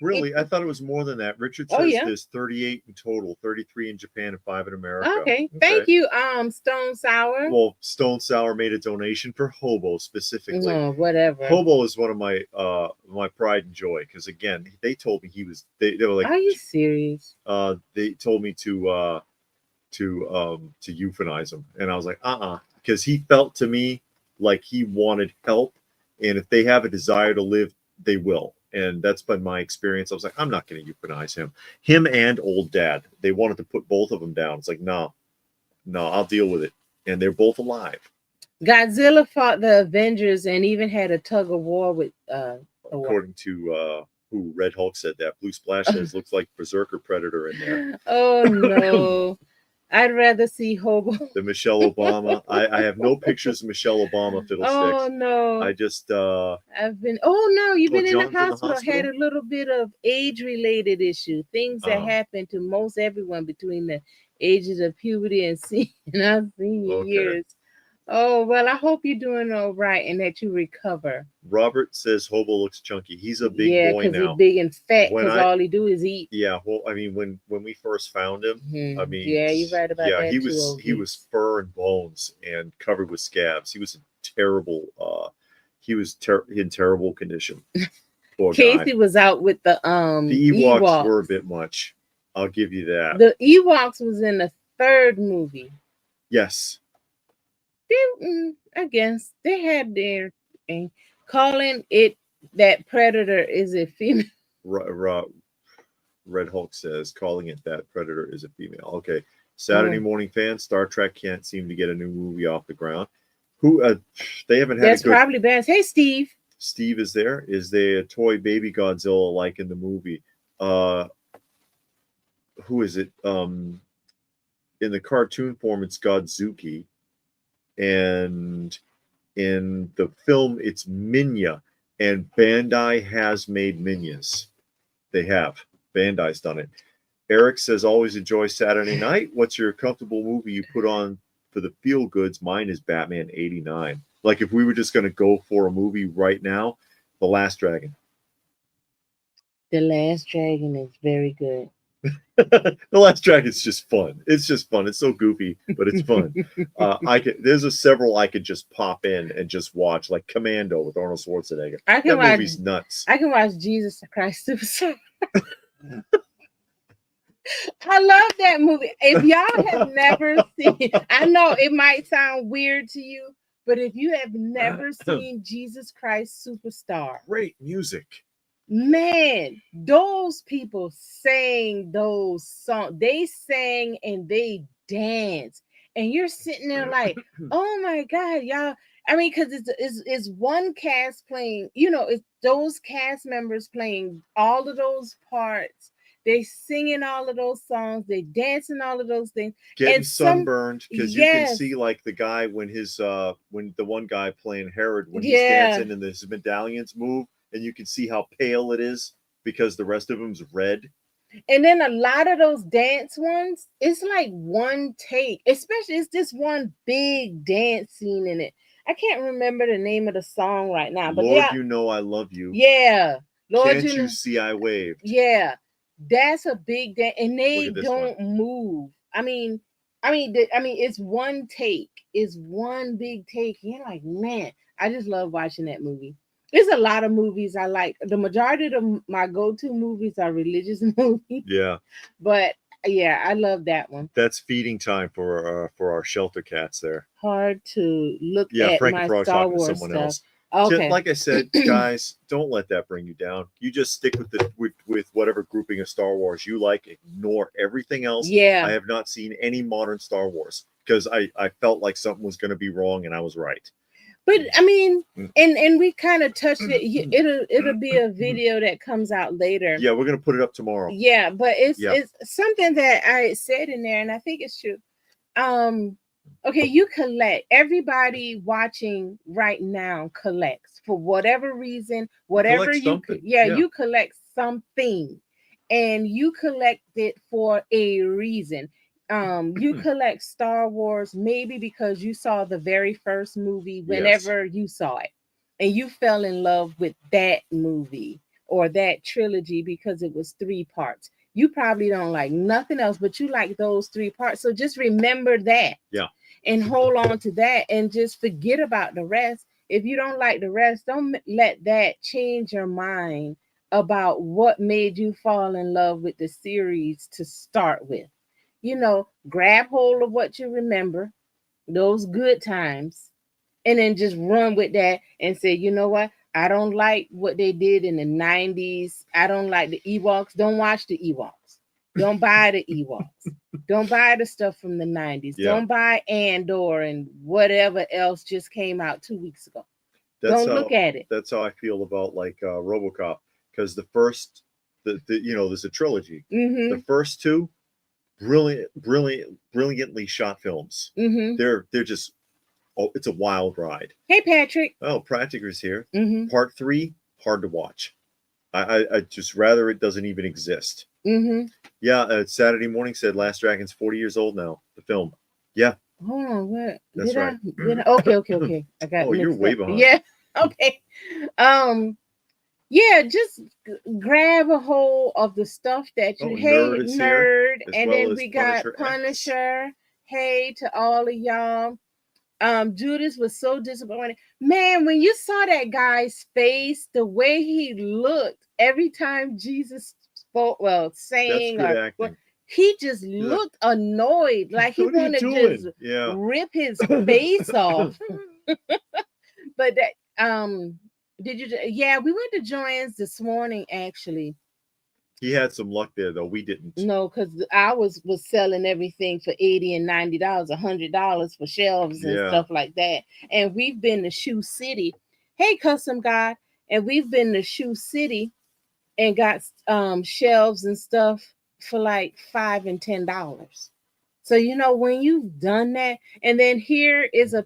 Really? I thought it was more than that. Richard says there's 38 in total, 33 in Japan and 5 in America. Okay. Thank you, Stone Sour. Well, Stone Sour made a donation for Hobo specifically. No, whatever. Hobo is one of my my pride and joy because again, they told me he was. They were like, are you serious? They told me to euthanize him, and I was like, because he felt to me like he wanted help, and if they have a desire to live, they will. And that's been my experience. I was like, I'm not going to euthanize him and old dad. They wanted to put both of them down. It's like, no, I'll deal with it. And they're both alive. Godzilla fought the Avengers and even had a tug of war with according to who Red Hulk said that. Blue Splash says looks like Berserker Predator in there. Oh no. I'd rather see Hobo. The Michelle Obama. I have no pictures of Michelle Obama fiddlesticks. Oh no. I just I've been you've been in the hospital. Had a little bit of age related issue. Things that happen to most everyone between the ages of puberty and senior years. Oh, well, I hope you're doing all right and that you recover. Robert says Hobo looks chunky. He's a big boy now. Yeah, because he's big and fat because all he do is eat. Yeah, well, I mean, when we first found him, I mean... Yeah, you're right about that. Yeah, he was fur and bones and covered with scabs. He was terrible. He was in terrible condition. Poor Casey guy. Was out with the Ewoks were a bit much. I'll give you that. The Ewoks was in the third movie. Yes. I guess they had their thing. Calling it that Predator is a female. Red Hulk says calling it that Predator is a female. Okay. Saturday morning fans, Star Trek can't seem to get a new movie off the ground. Who they haven't had. That's probably best. Hey, Steve. Steve is there. Is there a toy baby Godzilla like in the movie? Who is it? In the cartoon form, it's Godzuki. And in the film, it's Minya. And Bandai has made Minyas. They have. Bandai's done it. Eric says, always enjoy Saturday night. What's your comfortable movie you put on for the feel goods? Mine is Batman 89. Like if we were just going to go for a movie right now, The Last Dragon. The Last Dragon is very good. The Last Dragon's just fun. It's just fun. It's so goofy, but it's fun. There's several I could just pop in and just watch, like Commando with Arnold Schwarzenegger. That movie's nuts. I can watch Jesus Christ Superstar. I love that movie. If y'all have never seen, I know it might sound weird to you, but if you have never seen Jesus Christ Superstar, great music. Man, those people sang those songs. They sang and they danced. And you're sitting there like, oh my God, y'all. I mean, because it's one cast playing, it's those cast members playing all of those parts. They singing all of those songs. They dancing all of those things. Getting sunburned because you can see like the guy when the one guy playing Herod, when he's dancing and his medallions move. And you can see how pale it is because the rest of them's red. And then a lot of those dance ones, it's like one take. Especially, it's just one big dance scene in it. I can't remember the name of the song right now. But Lord, you know I love you. Yeah. Lord, can't you see I waved? Yeah. That's a big day, and they don't move. I mean, it's one take. It's one big take. You're like, man, I just love watching that movie. There's a lot of movies I like. The majority of my go-to movies are religious movies. Yeah. But yeah, I love that one. That's feeding time for our shelter cats there. Hard to look at my Star Wars stuff. Else. Okay. Like I said, guys, don't let that bring you down. You just stick with whatever grouping of Star Wars you like. Ignore everything else. Yeah. I have not seen any modern Star Wars because I felt like something was going to be wrong and I was right. But I mean, and we kind of touched it. It'll be a video that comes out later. Yeah, we're gonna put it up tomorrow. Yeah, but it's something that I said in there, and I think it's true. Okay, you collect. Everybody watching right now collects for whatever reason, whatever you collect something, and you collect it for a reason. You collect Star Wars maybe because you saw the very first movie whenever you saw it, and you fell in love with that movie or that trilogy because it was 3 parts. You probably don't like nothing else, but you like those 3 parts. So just remember that. Yeah. And hold on to that and just forget about the rest. If you don't like the rest, don't let that change your mind about what made you fall in love with the series to start with. You know, grab hold of what you remember, those good times, and then just run with that and say, you know what? I don't like what they did in the 90s. I don't like the Ewoks. Don't watch the Ewoks. Don't buy the Ewoks. Don't buy the stuff from the 90s. Yeah. Don't buy Andor and whatever else just came out 2 weeks ago. Don't look at it. That's how I feel about like RoboCop, because the first, there's a trilogy. Mm-hmm. The first 2, brilliantly shot films. Mm-hmm. They're just, it's a wild ride. Hey, Patrick. Oh, Patrick is here. Mm-hmm. Part 3, hard to watch. I just rather it doesn't even exist. Mm-hmm. Yeah, Saturday Morning said Last Dragon's 40 years old now. The film. Yeah. Hold on, what? That's right. Okay. I got. Oh, you're way behind. Yeah. Okay. Yeah, just grab a hold of the stuff that you nerd, and then we got Punisher. Hey to all of y'all. Judas was so disappointed. Man, when you saw that guy's face, the way he looked every time Jesus spoke, saying, he just looked annoyed, like he wanted to just rip his face off. But that, did you? Yeah, we went to Joann's this morning. Actually, he had some luck there, though. We didn't. No, because I was selling everything for $80 and $90, $100 for shelves and stuff like that. And we've been to Shoe City. Hey, custom guy, and we've been to Shoe City and got shelves and stuff for like $5 and $10. So when you've done that, and then here is in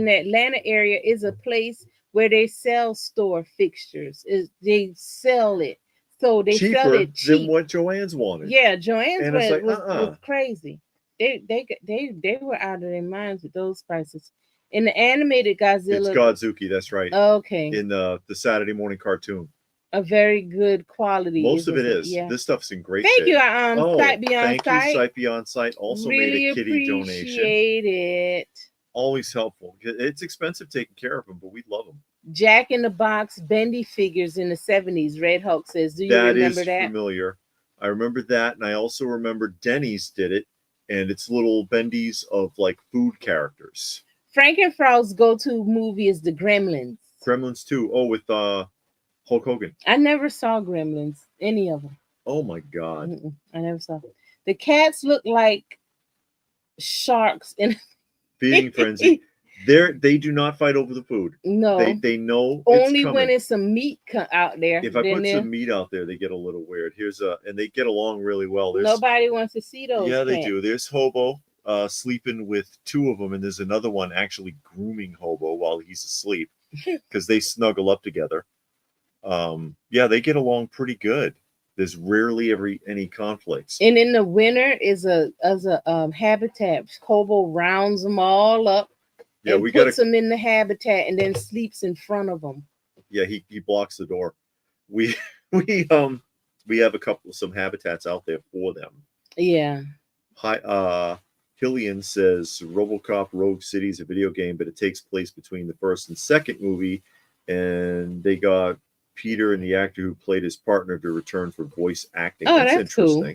the Atlanta area is a place where they sell store fixtures. They sell it. So they sell it cheap than what Joann's wanted. Yeah, Joann's was crazy. They were out of their minds with those prices. In the animated Godzilla, it's Godzuki, that's right. Okay. In the Saturday morning cartoon. A very good quality. Most of it is. Yeah. This stuff's in great shape. You, Sight Beyond Sight. Thank you, Sight Beyond Sight. Also really made a kitty donation. Appreciate it. Always helpful. It's expensive taking care of them, but we love them. Jack in the Box bendy figures in the 70s. Red Hulk says, do you remember that? That is familiar. I remember that, and I also remember Denny's did it, and it's little bendies of like food characters. Frankenfrau's go-to movie is the Gremlins. Gremlins 2. Oh, with Hulk Hogan. I never saw Gremlins, any of them. Oh my God. I never saw them. The cats look like sharks in feeding frenzy. They do not fight over the food. No, they know only when it's some meat out there. If I put some meat out there, they get a little weird. And they get along really well. Nobody wants to see those. Yeah, they do. There's Hobo sleeping with 2 of them, and there's another one actually grooming Hobo while he's asleep because they snuggle up together. Yeah, they get along pretty good. There's rarely any conflicts. And in the winter is a habitat. Hobo rounds them all up. Yeah, we puts them in the habitat and then sleeps in front of them. Yeah, he blocks the door. We we have some habitats out there for them. Yeah. Hi, Killian says RoboCop Rogue City is a video game, but it takes place between the first and second movie, and they got Peter and the actor who played his partner to return for voice acting. Oh, that's interesting. Cool.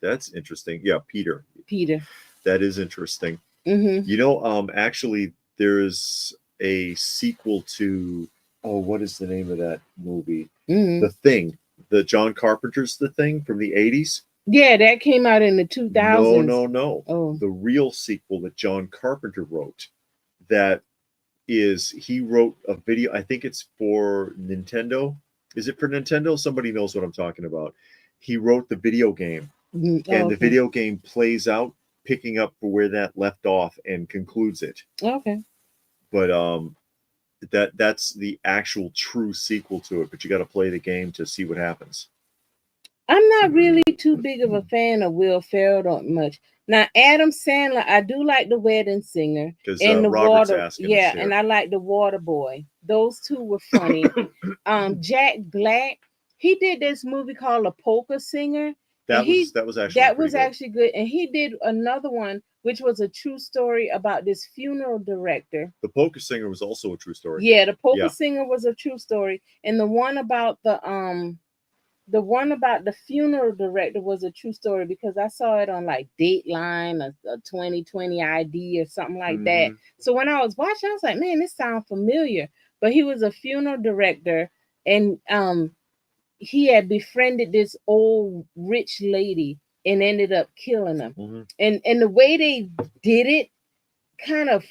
That's interesting. Yeah, Peter. Peter. That is interesting. Mm-hmm. You know, actually, there's a sequel to, oh, what is the name of that movie? Mm-hmm. The Thing. The John Carpenter's The Thing from the 80s. Yeah, that came out in the 2000s. No. Oh. The real sequel that John Carpenter wrote. That is, he wrote a video. I think it's for Nintendo. Is it for Nintendo? Somebody knows what I'm talking about. He wrote the video game. And the video game plays out, picking up for where that left off and concludes it. Okay. But that's the actual true sequel to it. But you got to play the game to see what happens. I'm not really too big of a fan of Will Ferrell much. Now, Adam Sandler, I do like The Wedding Singer and the Robert's Water. Yeah, and I like The Water Boy. Those two were funny. Jack Black, he did this movie called A Polka Singer. That was actually good. And he did another one, which was a true story about this funeral director. The Polka Singer was also a true story. Yeah, the Polka Singer was a true story, and the one about the funeral director was a true story because I saw it on like Dateline, a 2020 ID or something like that. So when I was watching, I was like, man, this sounds familiar. But he was a funeral director, and he had befriended this old rich lady and ended up killing him. And the way they did it, kind of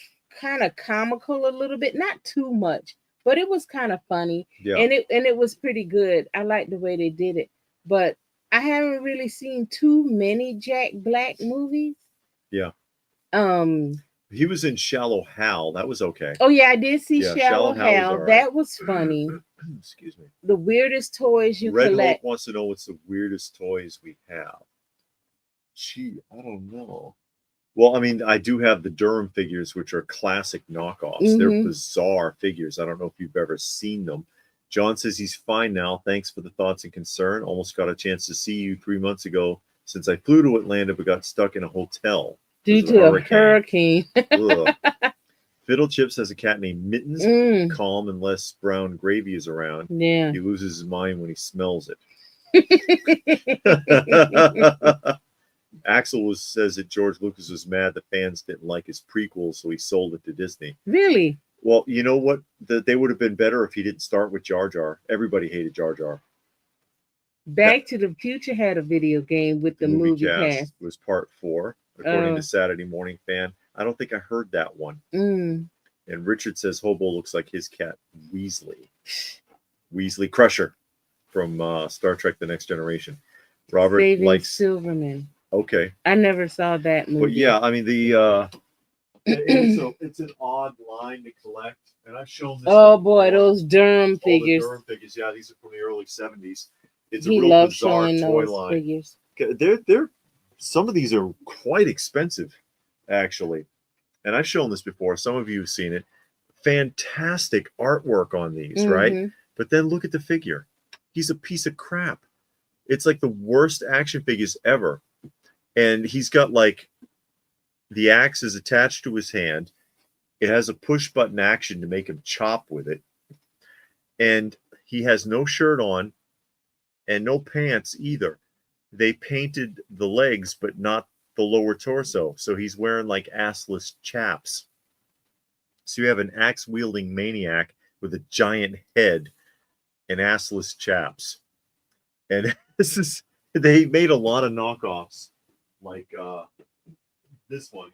comical a little bit, not too much, but it was kind of funny. And it was pretty good. I liked the way they did it, but I haven't really seen too many Jack Black movies. He was in Shallow Hal. That was okay. Oh yeah, I did see Shallow Hal. Right. That was funny. Excuse me. The weirdest toys you collect. Red Hope wants to know what's the weirdest toys we have. Gee, I don't know. Well, I mean, I do have the Durham figures, which are classic knockoffs. They're bizarre figures. I don't know if you've ever seen them. John says he's fine now. Thanks for the thoughts and concern. Almost got a chance to see you 3 months ago since I flew to Atlanta but got stuck in a hotel due to a hurricane. Fiddle Chips has a cat named Mittens. Calm unless brown gravy is around. Yeah. He loses his mind when he smells it. Axel says that George Lucas was mad the fans didn't like his prequel, so he sold it to Disney. Really? Well, you know what? They would have been better if he didn't start with Jar Jar. Everybody hated Jar Jar. Back to the Future had a video game with the movie cast. It was part 4, according to Saturday Morning Fan. I don't think I heard that one. And Richard says Hobo looks like his cat, Weasley. Weasley Crusher from Star Trek The Next Generation. Robert Saving likes Silverman. Okay. I never saw that movie. But yeah, I mean it's an odd line to collect, and I've shown this. Oh boy, those Durham figures. The Durham figures, yeah, these are from the early 70s. It's he a real loves bizarre showing toy those line. Figures. They're some of these are quite expensive, actually, and I've shown this before. Some of you have seen it. Fantastic artwork on these, right? But then look at the figure. He's a piece of crap. It's like the worst action figures ever. And he's got like the axe is attached to his hand. It has a push button action to make him chop with it. And he has no shirt on and no pants either. They painted the legs, but not the lower torso. So he's wearing like assless chaps. So you have an axe wielding maniac with a giant head and assless chaps. And they made a lot of knockoffs. Like this one.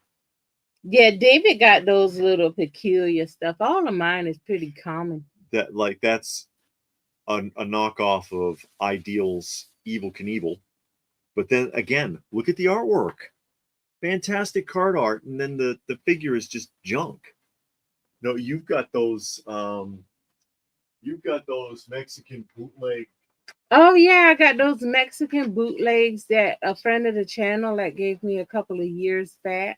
Yeah, David got those little peculiar stuff. All of mine is pretty common. That's a knockoff of Ideal's Evel Knievel. But then again, look at the artwork. Fantastic card art, and then the figure is just junk. No, you've got those Mexican bootleg. Oh yeah, I got those Mexican bootlegs that a friend of the channel that gave me a couple of years back.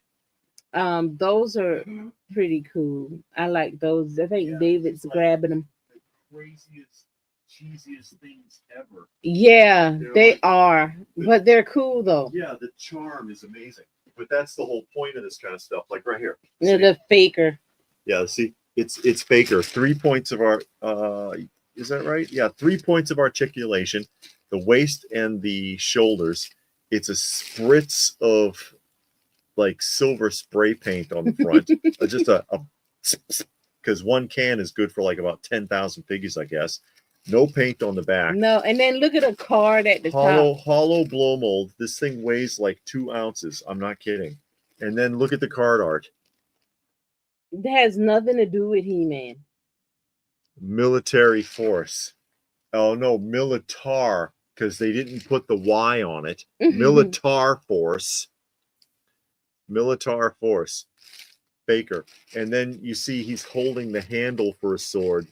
Those are pretty cool. I like those. I think David's grabbing them. The craziest cheesiest things ever. Yeah, they are, but they're cool though. Yeah, the charm is amazing. But that's the whole point of this kind of stuff. Like right here. The faker. Yeah, see, it's faker. 3 points of our is that right? Yeah, 3 points of articulation, the waist and the shoulders. It's a spritz of like silver spray paint on the front. Just a because one can is good for like about 10,000 figures, I guess. No paint on the back. No, and then look at a card at the top. Hollow blow mold. This thing weighs like 2 ounces. I'm not kidding. And then look at the card art. It has nothing to do with He-Man. Military force. Oh no, militar, because they didn't put the Y on it. Militar force. Militar force. Baker. And then you see he's holding the handle for a sword,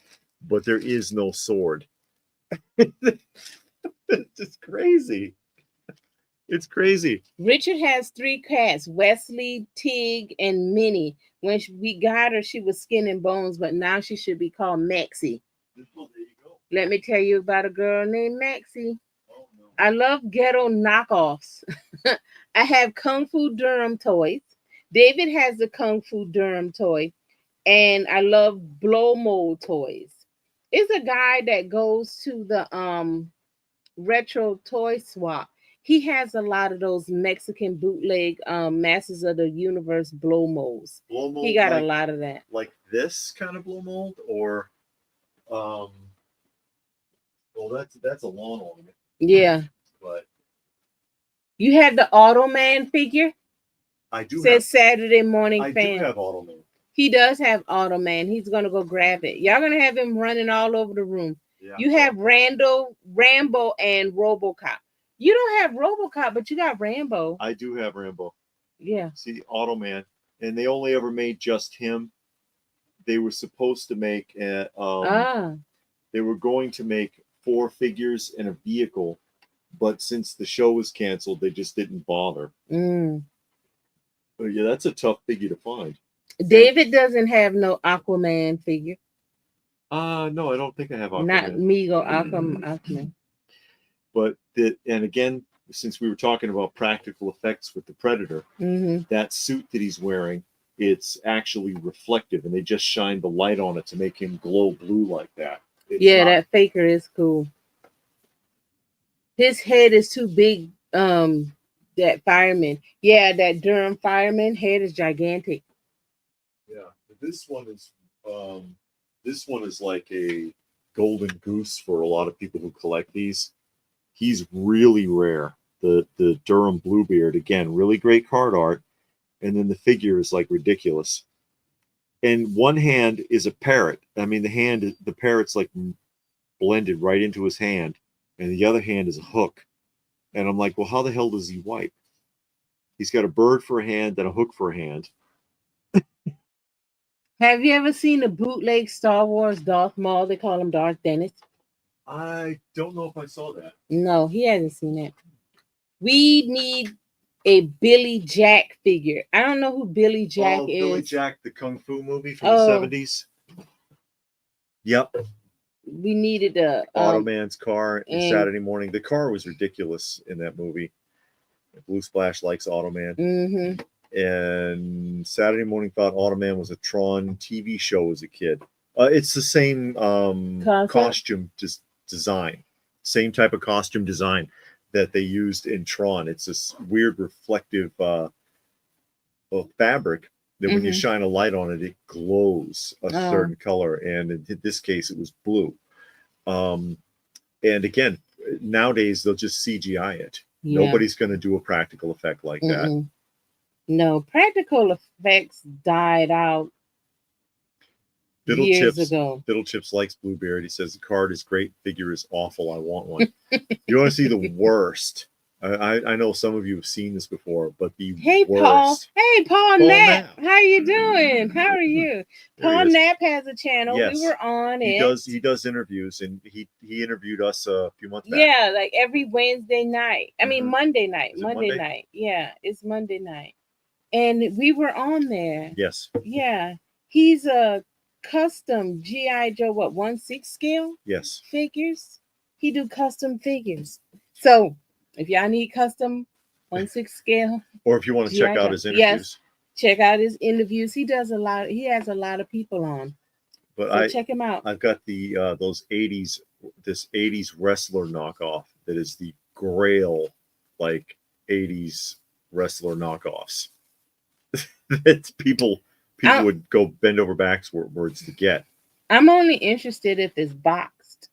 but there is no sword. It's just crazy. It's crazy. Richard has 3 cats, Wesley, Tig, and Minnie. When we got her, she was skin and bones, but now she should be called Maxie. Well, there you go. Let me tell you about a girl named Maxie. Oh, no. I love ghetto knockoffs. I have Kung Fu Durham toys. David has the Kung Fu Durham toy. And I love blow mold toys. It's a guy that goes to the retro toy swap. He has a lot of those Mexican bootleg Masters of the Universe blow molds. Blow mold, he got a lot of that. Like this kind of blow mold, or well, that's a lawn ornament. Yeah. But you had the Automan figure? I do. Says Saturday Morning Fan. I do have Automan. He does have Automan. He's gonna go grab it. Y'all gonna have him running all over the room. Yeah, you have Rambo, and RoboCop. You don't have RoboCop, but you got Rambo. I do have Rambo. Yeah. See, Automan, and they only ever made just him. They were supposed to make they were going to make 4 figures and a vehicle, but since the show was canceled, they just didn't bother. But yeah, that's a tough figure to find. David doesn't have no Aquaman figure. No, I don't think I have Aquaman. Not Mego Aquaman. But and again, since we were talking about practical effects with the Predator, that suit that he's wearing, it's actually reflective, and they just shine the light on it to make him glow blue like that. That faker is cool. His head is too big. That fireman, that Durham fireman head is gigantic. Yeah, this one is like a golden goose for a lot of people who collect these. He's really rare. The Durham Bluebeard, again, really great card art, and then the figure is like ridiculous. And one hand is a parrot. I mean, the parrot's like blended right into his hand, and the other hand is a hook. And I'm like, well, how the hell does he wipe? He's got a bird for a hand and a hook for a hand. Have you ever seen the bootleg Star Wars Darth Maul? They call him Darth Dennis. I don't know if I saw that. No, he hasn't seen that. We need a Billy Jack figure. I don't know who Billy Jack is. Billy Jack, the Kung Fu movie from the 70s. Yep. We needed a Automan's car in Saturday Morning. The car was ridiculous in that movie. Blue Splash likes Automan. And Saturday Morning thought Automan was a Tron TV show as a kid. It's the same costume design, same type of costume design that they used in Tron. It's this weird reflective fabric that when you shine a light on it, it glows a certain color. And in this case, it was blue. And again, nowadays, they'll just CGI it. Yeah. Nobody's going to do a practical effect like that. No, practical effects died out years ago. Little Chips likes Bluebeard. He says the card is great, figure is awful. I want one. You want to see the worst? I know some of you have seen this before, but the worst. Paul Knapp. How you doing? How are you? Paul Knapp has a channel. Yes. We were on it. He does interviews, and he interviewed us a few months back. Yeah, like every Wednesday night. I mean Monday night. Monday night. Yeah, it's Monday night. And we were on there. Yes. Yeah. He's a custom GI Joe 1/6 scale Yes. figures. He do custom figures. So if y'all need custom 1/6 scale, or if you want to check out his interviews, yes, check out his interviews. He does a lot. He has a lot of people on. But so check him out. I've got the those 80s, this 80s wrestler knockoff that is the grail, like 80s wrestler knockoffs that people would go bend over backwards to get. I'm only interested if it's boxed.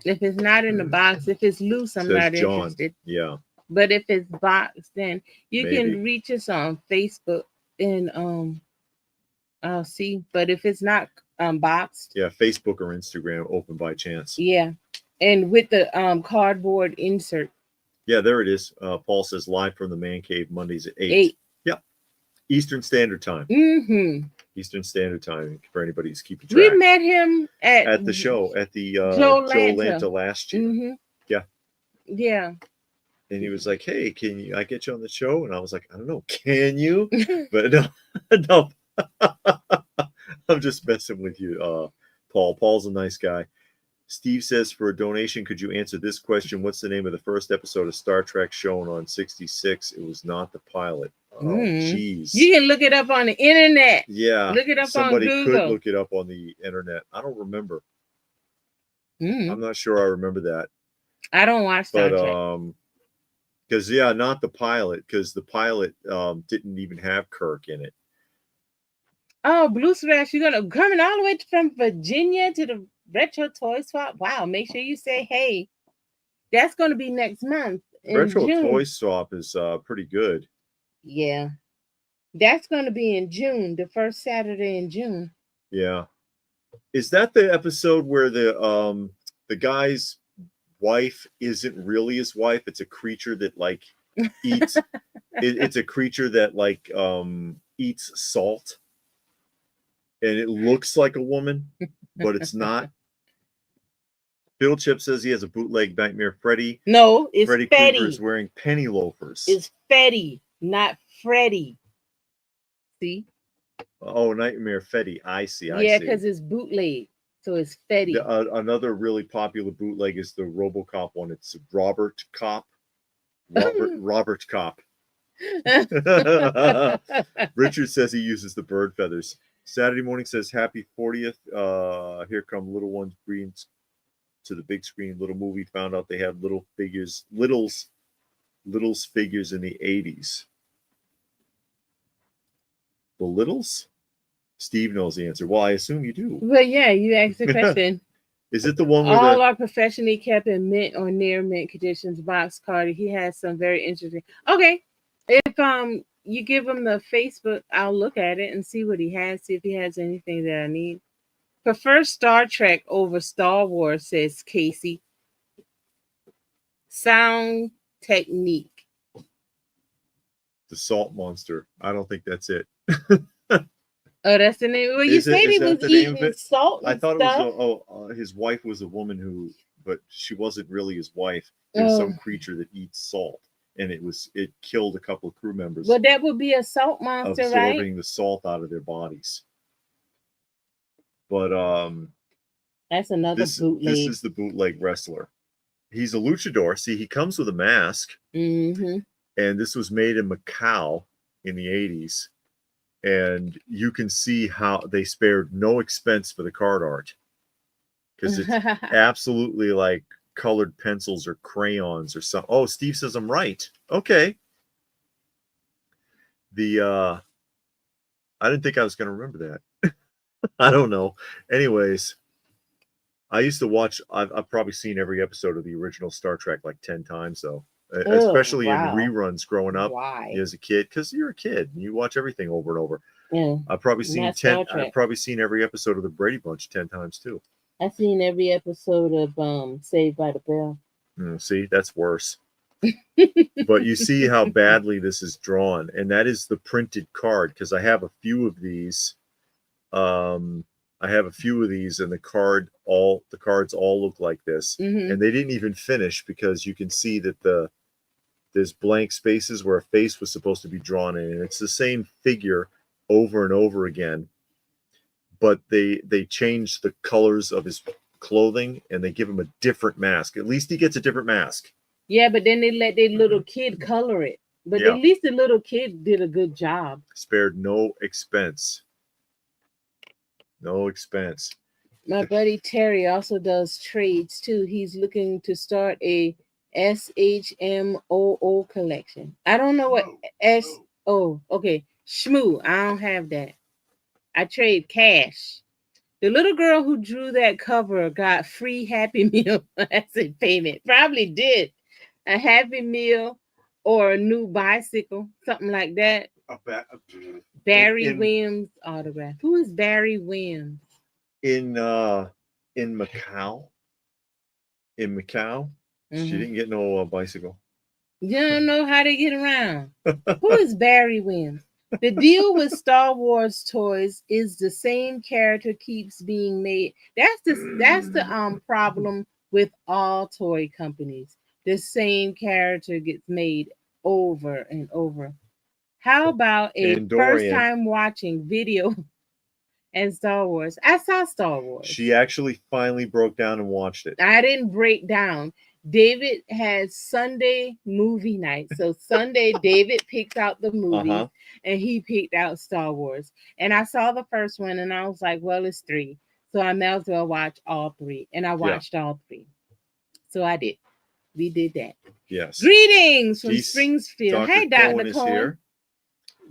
If it's not in the box, if it's loose, I'm not interested. Yeah. But if it's boxed, then you can reach us on Facebook and I'll see. But if it's not boxed, yeah, Facebook or Instagram, open by chance. Yeah, and with the cardboard insert. Yeah, there it is. Paul says live from the man cave Mondays at 8. Yeah, Eastern Standard Time. Mm-hmm. Eastern Standard Time for anybody who's keeping track. We met him at the show at the Joe Lanta last year. Mm-hmm. Yeah. Yeah. And he was like, "Hey, can I get you on the show?" And I was like, "I don't know, can you?" But no. I'm just messing with you, Paul. Paul's a nice guy. Steve says, for a donation, could you answer this question? What's the name of the first episode of Star Trek shown on 66? It was not the pilot. Oh, jeez. You can look it up on the internet. Yeah. Look it up Somebody on Google. could look it up on the internet. I don't remember. I'm not sure I remember that. I don't watch Star Trek. Because, not the pilot, because the pilot didn't even have Kirk in it. Oh, Blue Splash, you're going to coming all the way from Virginia to the Retro Toy Swap. Wow, make sure you say, hey, that's going to be next month. Retro June. Toy Swap is pretty good. Yeah. That's going to be in June, the first Saturday in June. Yeah. Is that the episode where the guy's wife isn't really his wife? It's a creature that like eats it's a creature that like eats salt. And it looks like a woman, but it's not. Bill Chip says he has a bootleg Nightmare Freddy. No, it's Freddy Krueger is wearing penny loafers. It's Freddy, not Freddy. See? Oh, Nightmare Freddy. I see. Yeah, because it's bootleg. So it's Freddy. Another really popular bootleg is the RoboCop one. It's Robert Cop. Robert Cop. Richard says he uses the bird feathers. Saturday Morning says happy 40th. Here come little ones bringing to the big screen. Little movie. Found out they had little figures, littles figures in the 80s. The Littles? Steve knows the answer. Well, I assume you do. Well, yeah, you asked the question. Is it the one where all are professionally kept in mint or near mint conditions? Box Carter. He has some very interesting. Okay, if you give him the Facebook, I'll look at it and see what he has. See if he has anything that I need. Prefer Star Trek over Star Wars, says Casey. Sound technique. The Salt Monster. I don't think that's it. Oh, that's the name. Well, you said he was eating salt. I thought stuff. It was his wife was a woman but she wasn't really his wife. It was some creature that eats salt, and it killed a couple of crew members. Well, that would be a salt monster, absorbing the salt out of their bodies. But that's another bootleg. This is the bootleg wrestler. He's a luchador. See, he comes with a mask. Mm-hmm. And this was made in Macau in the 80s. And you can see how they spared no expense for the card art. Because it's absolutely like colored pencils or crayons or something. Oh, Steve says I'm right. Okay. I didn't think I was going to remember that. I don't know. Anyways, I used to watch, I've probably seen every episode of the original Star Trek like 10 times, though. Especially in reruns growing up as a kid, because you're a kid and you watch everything over and over. Yeah. I've probably seen every episode of the Brady Bunch 10 times too. I've seen every episode of Saved by the Bell. See, that's worse. But you see how badly this is drawn, and that is the printed card, because I have a few of these. And the cards all look like this. Mm-hmm. And they didn't even finish, because you can see that there's blank spaces where a face was supposed to be drawn in, and it's the same figure over and over again. but they change the colors of his clothing and they give him a different mask. At least he gets a different mask. Yeah, but then they let their little kid color it. But at least the little kid did a good job. Spared no expense. No expense. My buddy Terry also does trades too. He's looking to start a SHMOO collection. I don't know what okay. Shmoo. I don't have that. I trade cash. The little girl who drew that cover got free Happy Meal as a payment. Probably did. A Happy Meal or a new bicycle, something like that. Barry Williams autograph. Who is Barry Williams? In Macau. In Macau, she didn't get no bicycle. You don't know how to get around. Who is Barry Williams? The deal with Star Wars toys is the same character keeps being made. That's the problem with all toy companies. The same character gets made over and over. How about a first time watching video and Star Wars? I saw Star Wars. She actually finally broke down and watched it. I didn't break down. David has Sunday movie night. So Sunday, David picks out the movies and he picked out Star Wars. And I saw the first one and I was like, well, it's 3. So I may as well watch all 3. And I watched all 3. So I did. We did that. Yes. Greetings from Springfield. Hey, Dr. Cohen. Here.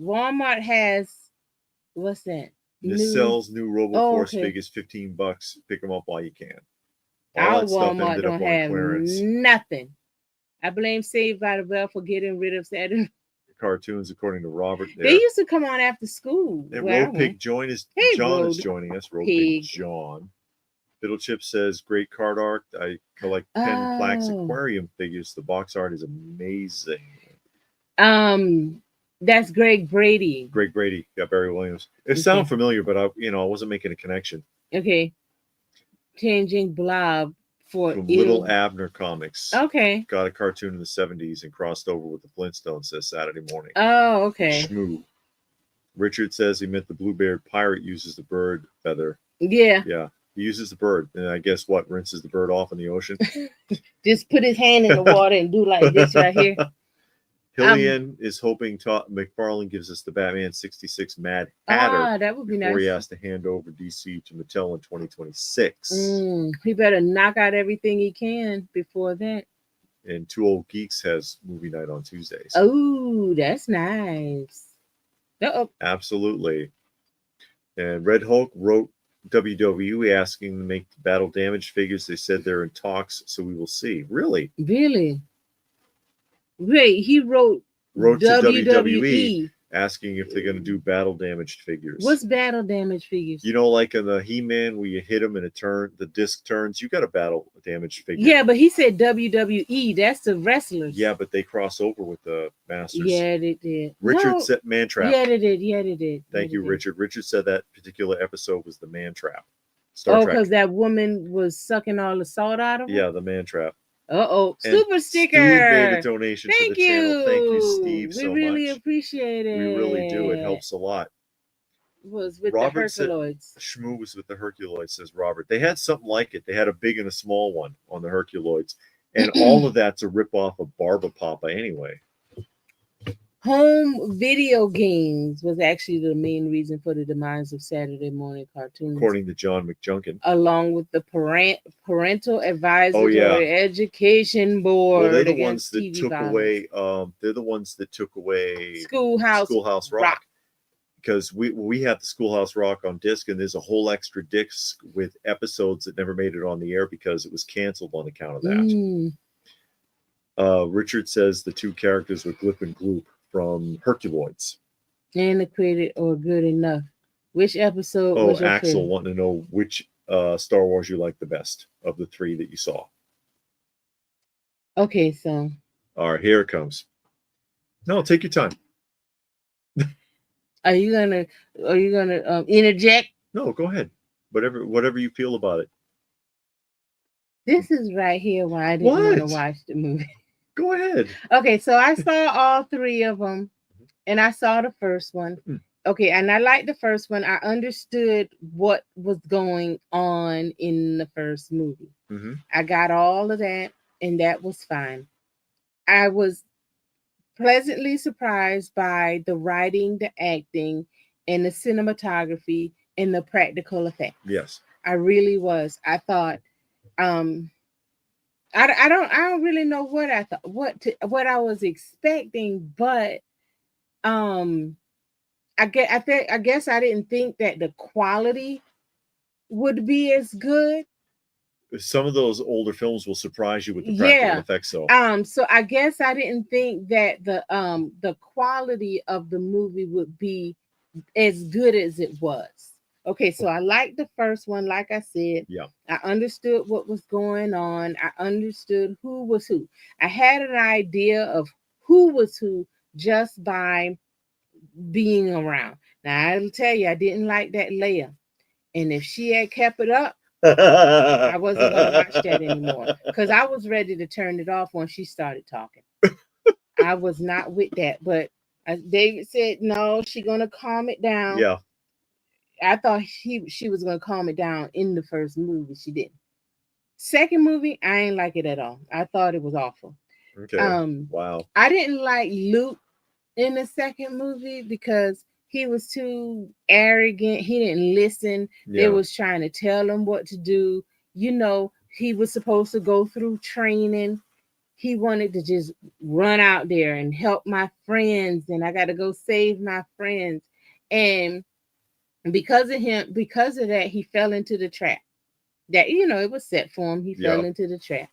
Walmart has, what's that? Sells new RoboForce figures, $15. Pick them up while you can. Our Walmart don't have nothing. I blame Saved by the Bell for getting rid of Saturday cartoons, according to Robert. They used to come on after school. And Road Pig John is joining us. Road Pig John. Fiddle Chip says, great card art. I collect pen plaques aquarium figures. The box art is amazing. That's Greg Brady. Greg Brady. Yeah, Barry Williams. It sounded familiar, but I wasn't making a connection. Okay. Changing Blob from Little Abner Comics. Okay. Got a cartoon in the 70s and crossed over with the Flintstones, says Saturday morning. Oh, okay. Shmoo. Richard says he meant the blue-beard pirate uses the bird feather. Yeah. Yeah. He uses the bird. And I guess what? Rinses the bird off in the ocean? Just put his hand in the water and do like this right here. Hillian is hoping McFarlane gives us the Batman 66 Mad Hatter. That would be nice. Before he has to hand over DC to Mattel in 2026. He better knock out everything he can before that. And Two Old Geeks has movie night on Tuesdays. Oh, that's nice. Absolutely. And Red Hulk wrote WWE asking to make battle damage figures. They said they're in talks, so we will see. Really? Really? Wait, he wrote to WWE asking if they're going to do battle damaged figures. What's battle damage figures? You know, like in the He-Man where you hit him and the disc turns, you got a battle damaged figure. Yeah, but he said WWE. That's the wrestlers. Yeah, but they cross over with the Masters. Yeah, they did. Richard said Man Trap. Yeah, they did. Thank you, Richard. Richard said that particular episode was the Man Trap. Star Trek. Because that woman was sucking all the salt out of him? Yeah, the Man Trap. Super sticker. Steve made a donation to the channel. Thank you, Steve, so much. We really appreciate it. We really do. It helps a lot. Was with Robert the Herculoids. Shmoo was with the Herculoids, says Robert. They had something like it. They had a big and a small one on the Herculoids. And all of that's a ripoff of Barbapapa anyway. Home video games was actually the main reason for the demise of Saturday morning cartoons, according to John McJunkin, along with the Parental Advisory Education Board. Well, they're the ones that took away. They're the ones that took away Schoolhouse Rock. Because we had the Schoolhouse Rock on disc, and there's a whole extra disc with episodes that never made it on the air because it was canceled on account of that. Richard says the two characters were Glip and Gloop from Herculoids. Antiquated or good enough? Which episode was your Axel favorite? wanting to know which Star Wars you like the best of the 3 that you saw. Okay, so. All right, here it comes. No, take your time. Are you gonna interject? No, go ahead. Whatever you feel about it. This is right here why I didn't want to watch the movie. Go ahead. Okay, so I saw all 3 of them, and I saw the first one, Okay, and I liked the first one. I understood what was going on in the first movie. I got all of that, and that was fine. I was pleasantly surprised by the writing, the acting, and the cinematography and the practical effects. Yes, I really was. I thought, I don't really know what I thought, what I was expecting, but I guess I didn't think that the quality would be as good. some of those older films will surprise you with the practical effects, though. So I guess I didn't think that the quality of the movie would be as good as it was. Okay, so I liked the first one, like I said. Yeah. I understood what was going on. I understood who was who. I had an idea of who was who just by being around. Now I'll tell you, I didn't like that Leia. And if she had kept it up, I wasn't going to watch that anymore because I was ready to turn it off when she started talking. I was not with that, but David said no, she's going to calm it down. Yeah, I thought she was going to calm it down in the first movie. She didn't. Second movie, I ain't like it at all. I thought it was awful. Okay. Wow. I didn't like Luke in the second movie because he was too arrogant. He didn't listen. Yeah. They was trying to tell him what to do. You know, he was supposed to go through training. He wanted to just run out there and help my friends, and I got to go save my friends. And because of him, because of that, he fell into the trap. That, you know, it was set for him. He fell into the trap.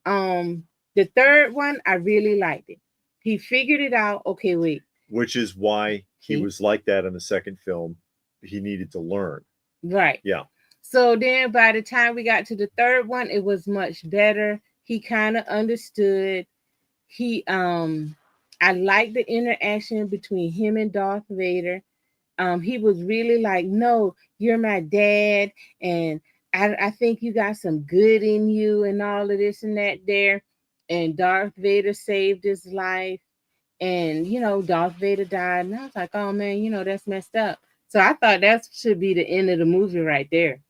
The third one, I really liked it. He figured it out. Okay, wait. Which is why he was like that in the second film. He needed to learn. Right. Yeah. So then by the time we got to the third one, it was much better. He kind of understood. I liked the interaction between him and Darth Vader. He was really like, no, you're my dad, and I think you got some good in you and all of this and that there. And Darth Vader saved his life. And, you know, Darth Vader died. And I was like, oh, man, you know, that's messed up. So I thought that should be the end of the movie right there.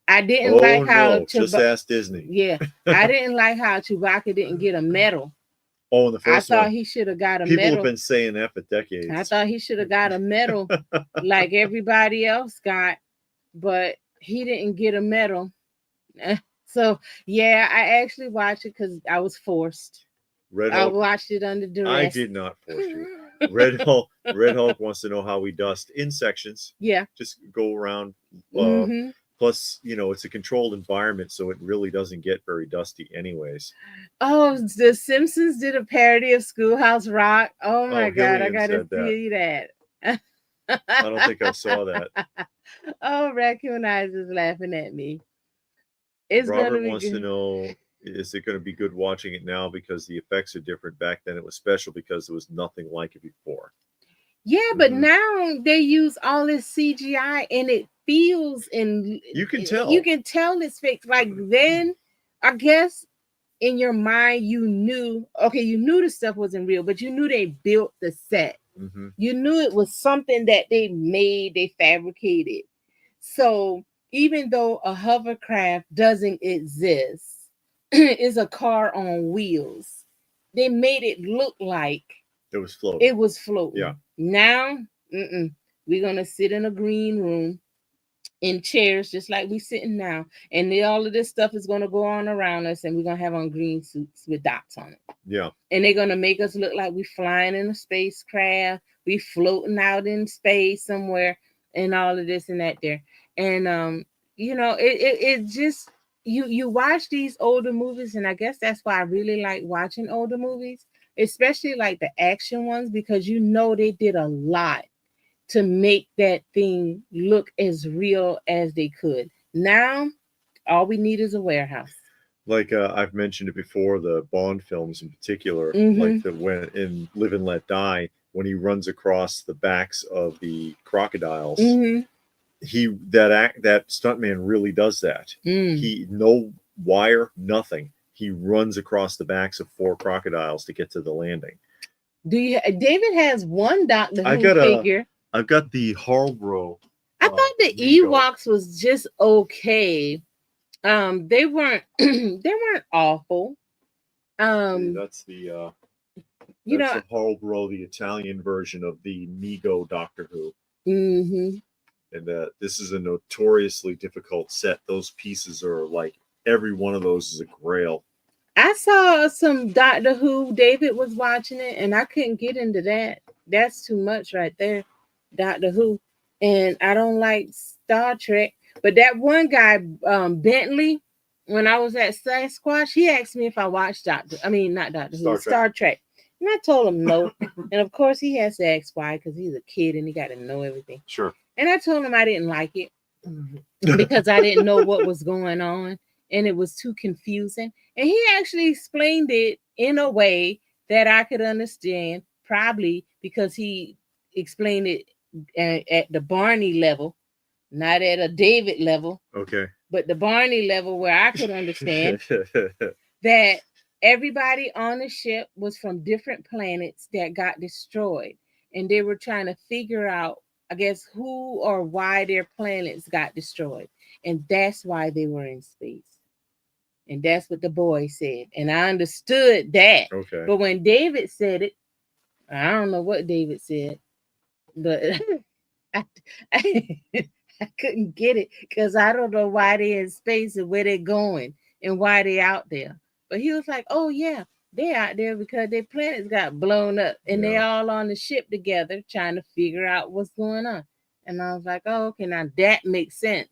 I didn't like how... just ask Disney. Yeah. I didn't like how Chewbacca didn't get a medal. Oh, in the first one. I thought he should have got a medal. People have been saying that for decades. I thought he should have got a medal like everybody else got, but he didn't get a medal. So, yeah, I actually watched it because I was forced. I watched it under duress. I did not force you. Red Hulk wants to know how we dust in sections. Yeah. Just go around. Plus, you know, it's a controlled environment, so it really doesn't get very dusty anyways. Oh, The Simpsons did a parody of Schoolhouse Rock. Oh, my God. I got to see that. I don't think I saw that. Oh, Raccoon Eyes is laughing at me. Robert wants to know, is it going to be good watching it now because the effects are different? Back then it was special because there was nothing like it before. Yeah, but now they use all this CGI and it feels, and you can tell it's fake. Like then, I guess in your mind you knew the stuff wasn't real, but you knew they built the set. You knew it was something that they made, they fabricated. So even though a hovercraft doesn't exist, it's a car on wheels. They made it look like it was floating. Yeah. Now, we're gonna sit in a green room in chairs just like we sitting now, and all of this stuff is gonna go on around us, and we're gonna have on green suits with dots on it. Yeah. And they're gonna make us look like we're flying in a spacecraft, we floating out in space somewhere, and all of this and that there. And you know, it just you watch these older movies, and I guess that's why I really like watching older movies, especially like the action ones, because you know they did a lot to make that thing look as real as they could. Now, all we need is a warehouse. Like I've mentioned it before, the Bond films in particular, like when in Live and Let Die, when he runs across the backs of the crocodiles, that stuntman really does that. He no wire, nothing. He runs across the backs of 4 crocodiles to get to the landing. David has one Doctor Who figure. I've got the Harborough. I thought the Ewoks was just okay. They weren't awful. That's the the Harborough, the Italian version of the Nego Doctor Who. Mm-hmm. And this is a notoriously difficult set. Those pieces are like, every one of those is a grail. I saw some Doctor Who. David was watching it, and I couldn't get into that. That's too much right there, Doctor Who. And I don't like Star Trek. But that one guy, Bentley, when I was at Sasquatch, he asked me if I watched not Doctor Who, Star Trek. And I told him no. And of course, he has to ask why, because he's a kid and he got to know everything. Sure. And I told him I didn't like it because I didn't know what was going on. And it was too confusing. And he actually explained it in a way that I could understand, probably because he explained it at the Barney level, not at a David level. Okay. But the Barney level where I could understand that everybody on the ship was from different planets that got destroyed. And they were trying to figure out, I guess, who or why their planets got destroyed. And that's why they were in space. And that's what the boy said. And I understood that. Okay. But when David said it, I don't know what David said, but I couldn't get it because I don't know why they're in space and where they're going and why they're out there. But he was like, oh, yeah, they're out there because their planets got blown up and they're all on the ship together trying to figure out what's going on. And I was like, oh, okay, now that makes sense.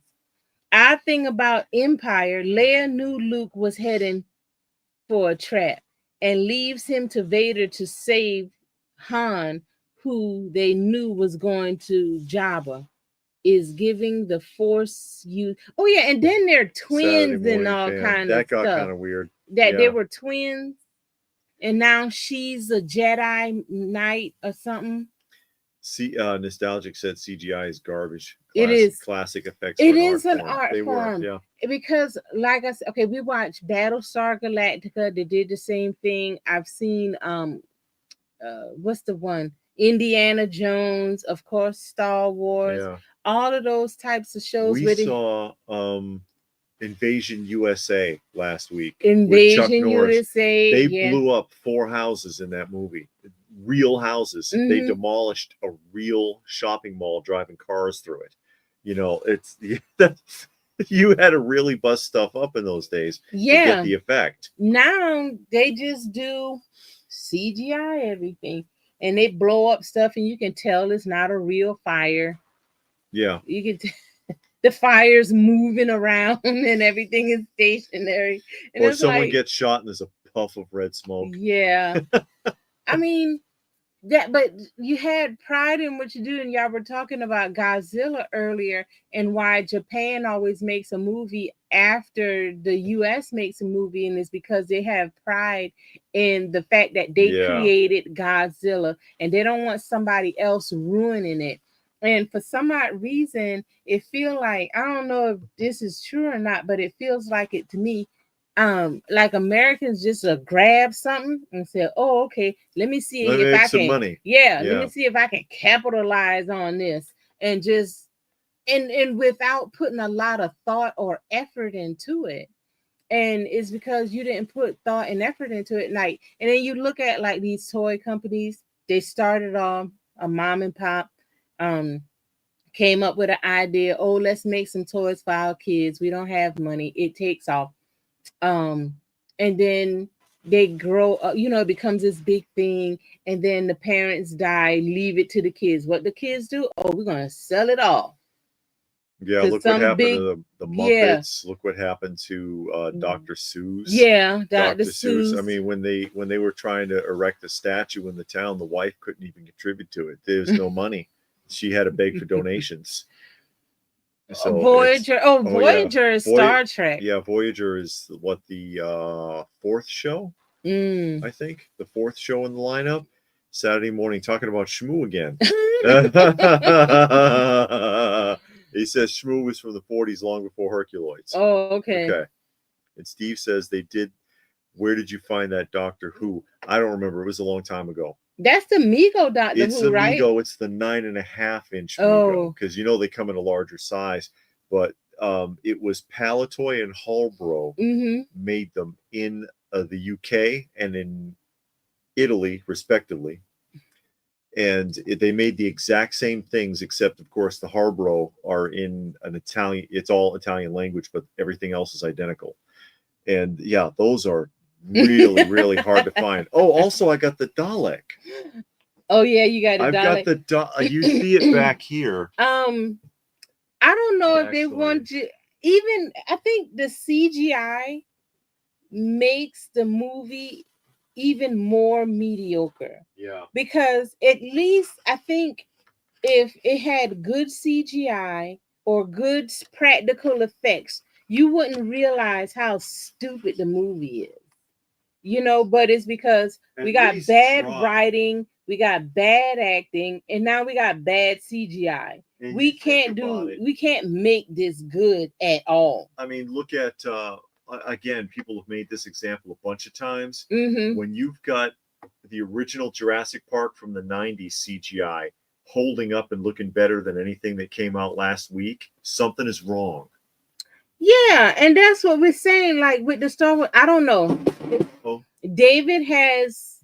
Our thing about Empire, Leia knew Luke was heading for a trap and leaves him to Vader to save Han, who they knew was going to Jabba, is giving the Force use. Oh, yeah, and then they're twins and all kind of stuff. That got kind of weird. That they were twins, and now she's a Jedi Knight or something. Nostalgic said CGI is garbage. It is classic effects. It is an art form. Yeah. Because, like I said, okay, we watched Battlestar Galactica. They did the same thing. I've seen what's the one? Indiana Jones, of course, Star Wars. Yeah. All of those types of shows. We saw Invasion USA last week. Invasion USA. They blew up 4 houses in that movie. Real houses. Mm-hmm. They demolished a real shopping mall, driving cars through it. You know, you had to really bust stuff up in those days to get the effect. Now they just do CGI everything, and they blow up stuff, and you can tell it's not a real fire. Yeah, you can. The fire's moving around and everything is stationary. And or someone gets shot and there's a puff of red smoke. Yeah. I mean, but you had pride in what you do, and y'all were talking about Godzilla earlier and why Japan always makes a movie after the US makes a movie, and it's because they have pride in the fact that they created Godzilla and they don't want somebody else ruining it. And for some odd reason, it feels like, I don't know if this is true or not, but it feels like it to me. Like Americans just grab something and say, "Oh, okay, let me see if I can." Money. Yeah, let me see if I can capitalize on this, and just and without putting a lot of thought or effort into it. And it's because you didn't put thought and effort into it. Like, and then you look at like these toy companies. They started off a mom and pop. Came up with an idea. Oh, let's make some toys for our kids. We don't have money. It takes off. And then they grow up, it becomes this big thing. And then the parents die, leave it to the kids. What the kids do? Oh, we're going to sell it all. Yeah, look what happened to the Muppets. Look what happened to Dr. Seuss. Yeah, Dr. Seuss. I mean, when they were trying to erect a statue in the town, the wife couldn't even contribute to it. There was no money. She had to beg for donations. So Voyager. Voyager is Star Trek. Yeah, Voyager is what, the 4th show? I think the 4th show in the lineup. Saturday morning, talking about Shmoo again. He says Shmoo was from the 40s, long before Herculoids. Oh, okay. Okay. And Steve says they did. Where did you find that Doctor Who? I don't remember. It was a long time ago. That's the Mego Doctor It's Who, the right? Mego. It's the 9.5-inch Mego, because they come in a larger size. But it was Palitoy and Halbro made them in the UK and in Italy, respectively. And they made the exact same things, except, of course, the Harbro are in an Italian. It's all Italian language, but everything else is identical. And yeah, those are really, really hard to find. Oh, also, I got the Dalek. Oh yeah, you got I've got the you see it back here. I don't know if they want to. Even I think the CGI makes the movie even more mediocre. Yeah. Because at least I think if it had good CGI or good practical effects, you wouldn't realize how stupid the movie is. But it's because we got bad writing, we got bad acting, and now we got bad CGI. And we can't make this good at all. I mean, look at again, people have made this example a bunch of times. When you've got the original Jurassic Park from the 90s CGI holding up and looking better than anything that came out last week, something is wrong. Yeah, and that's what we're saying. Like with the Star Wars, I don't know. David has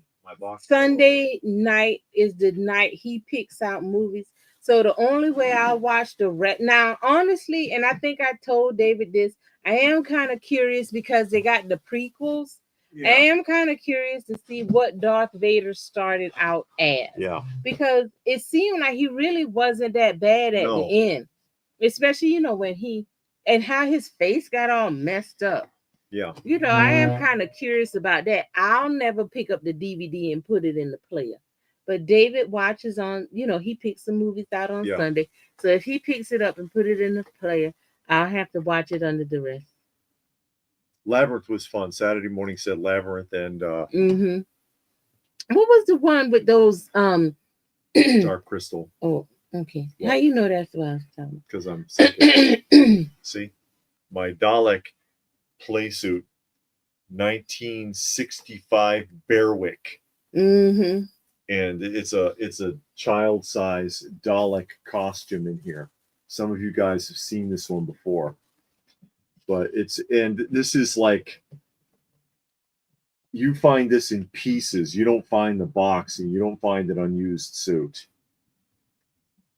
Sunday night is the night he picks out movies. So the only way I watch now, honestly, and I think I told David this, I am kind of curious because they got the prequels. Yeah. I am kind of curious to see what Darth Vader started out as. Yeah. Because it seemed like he really wasn't that bad at the end. Especially, when and how his face got all messed up. Yeah. I am kind of curious about that. I'll never pick up the DVD and put it in the player. But David watches on, he picks the movies out on Sunday. So if he picks it up and put it in the player, I'll have to watch it under duress. Labyrinth was fun. Saturday morning said Labyrinth and what was the one with those Dark Crystal? Oh, okay. What? How you know that's what I was talking? Because I'm psychic. See? My Dalek playsuit, 1965 Berwick. And it's a child size Dalek costume in here. Some of you guys have seen this one before. But this is like, you find this in pieces. You don't find the box, and you don't find an unused suit.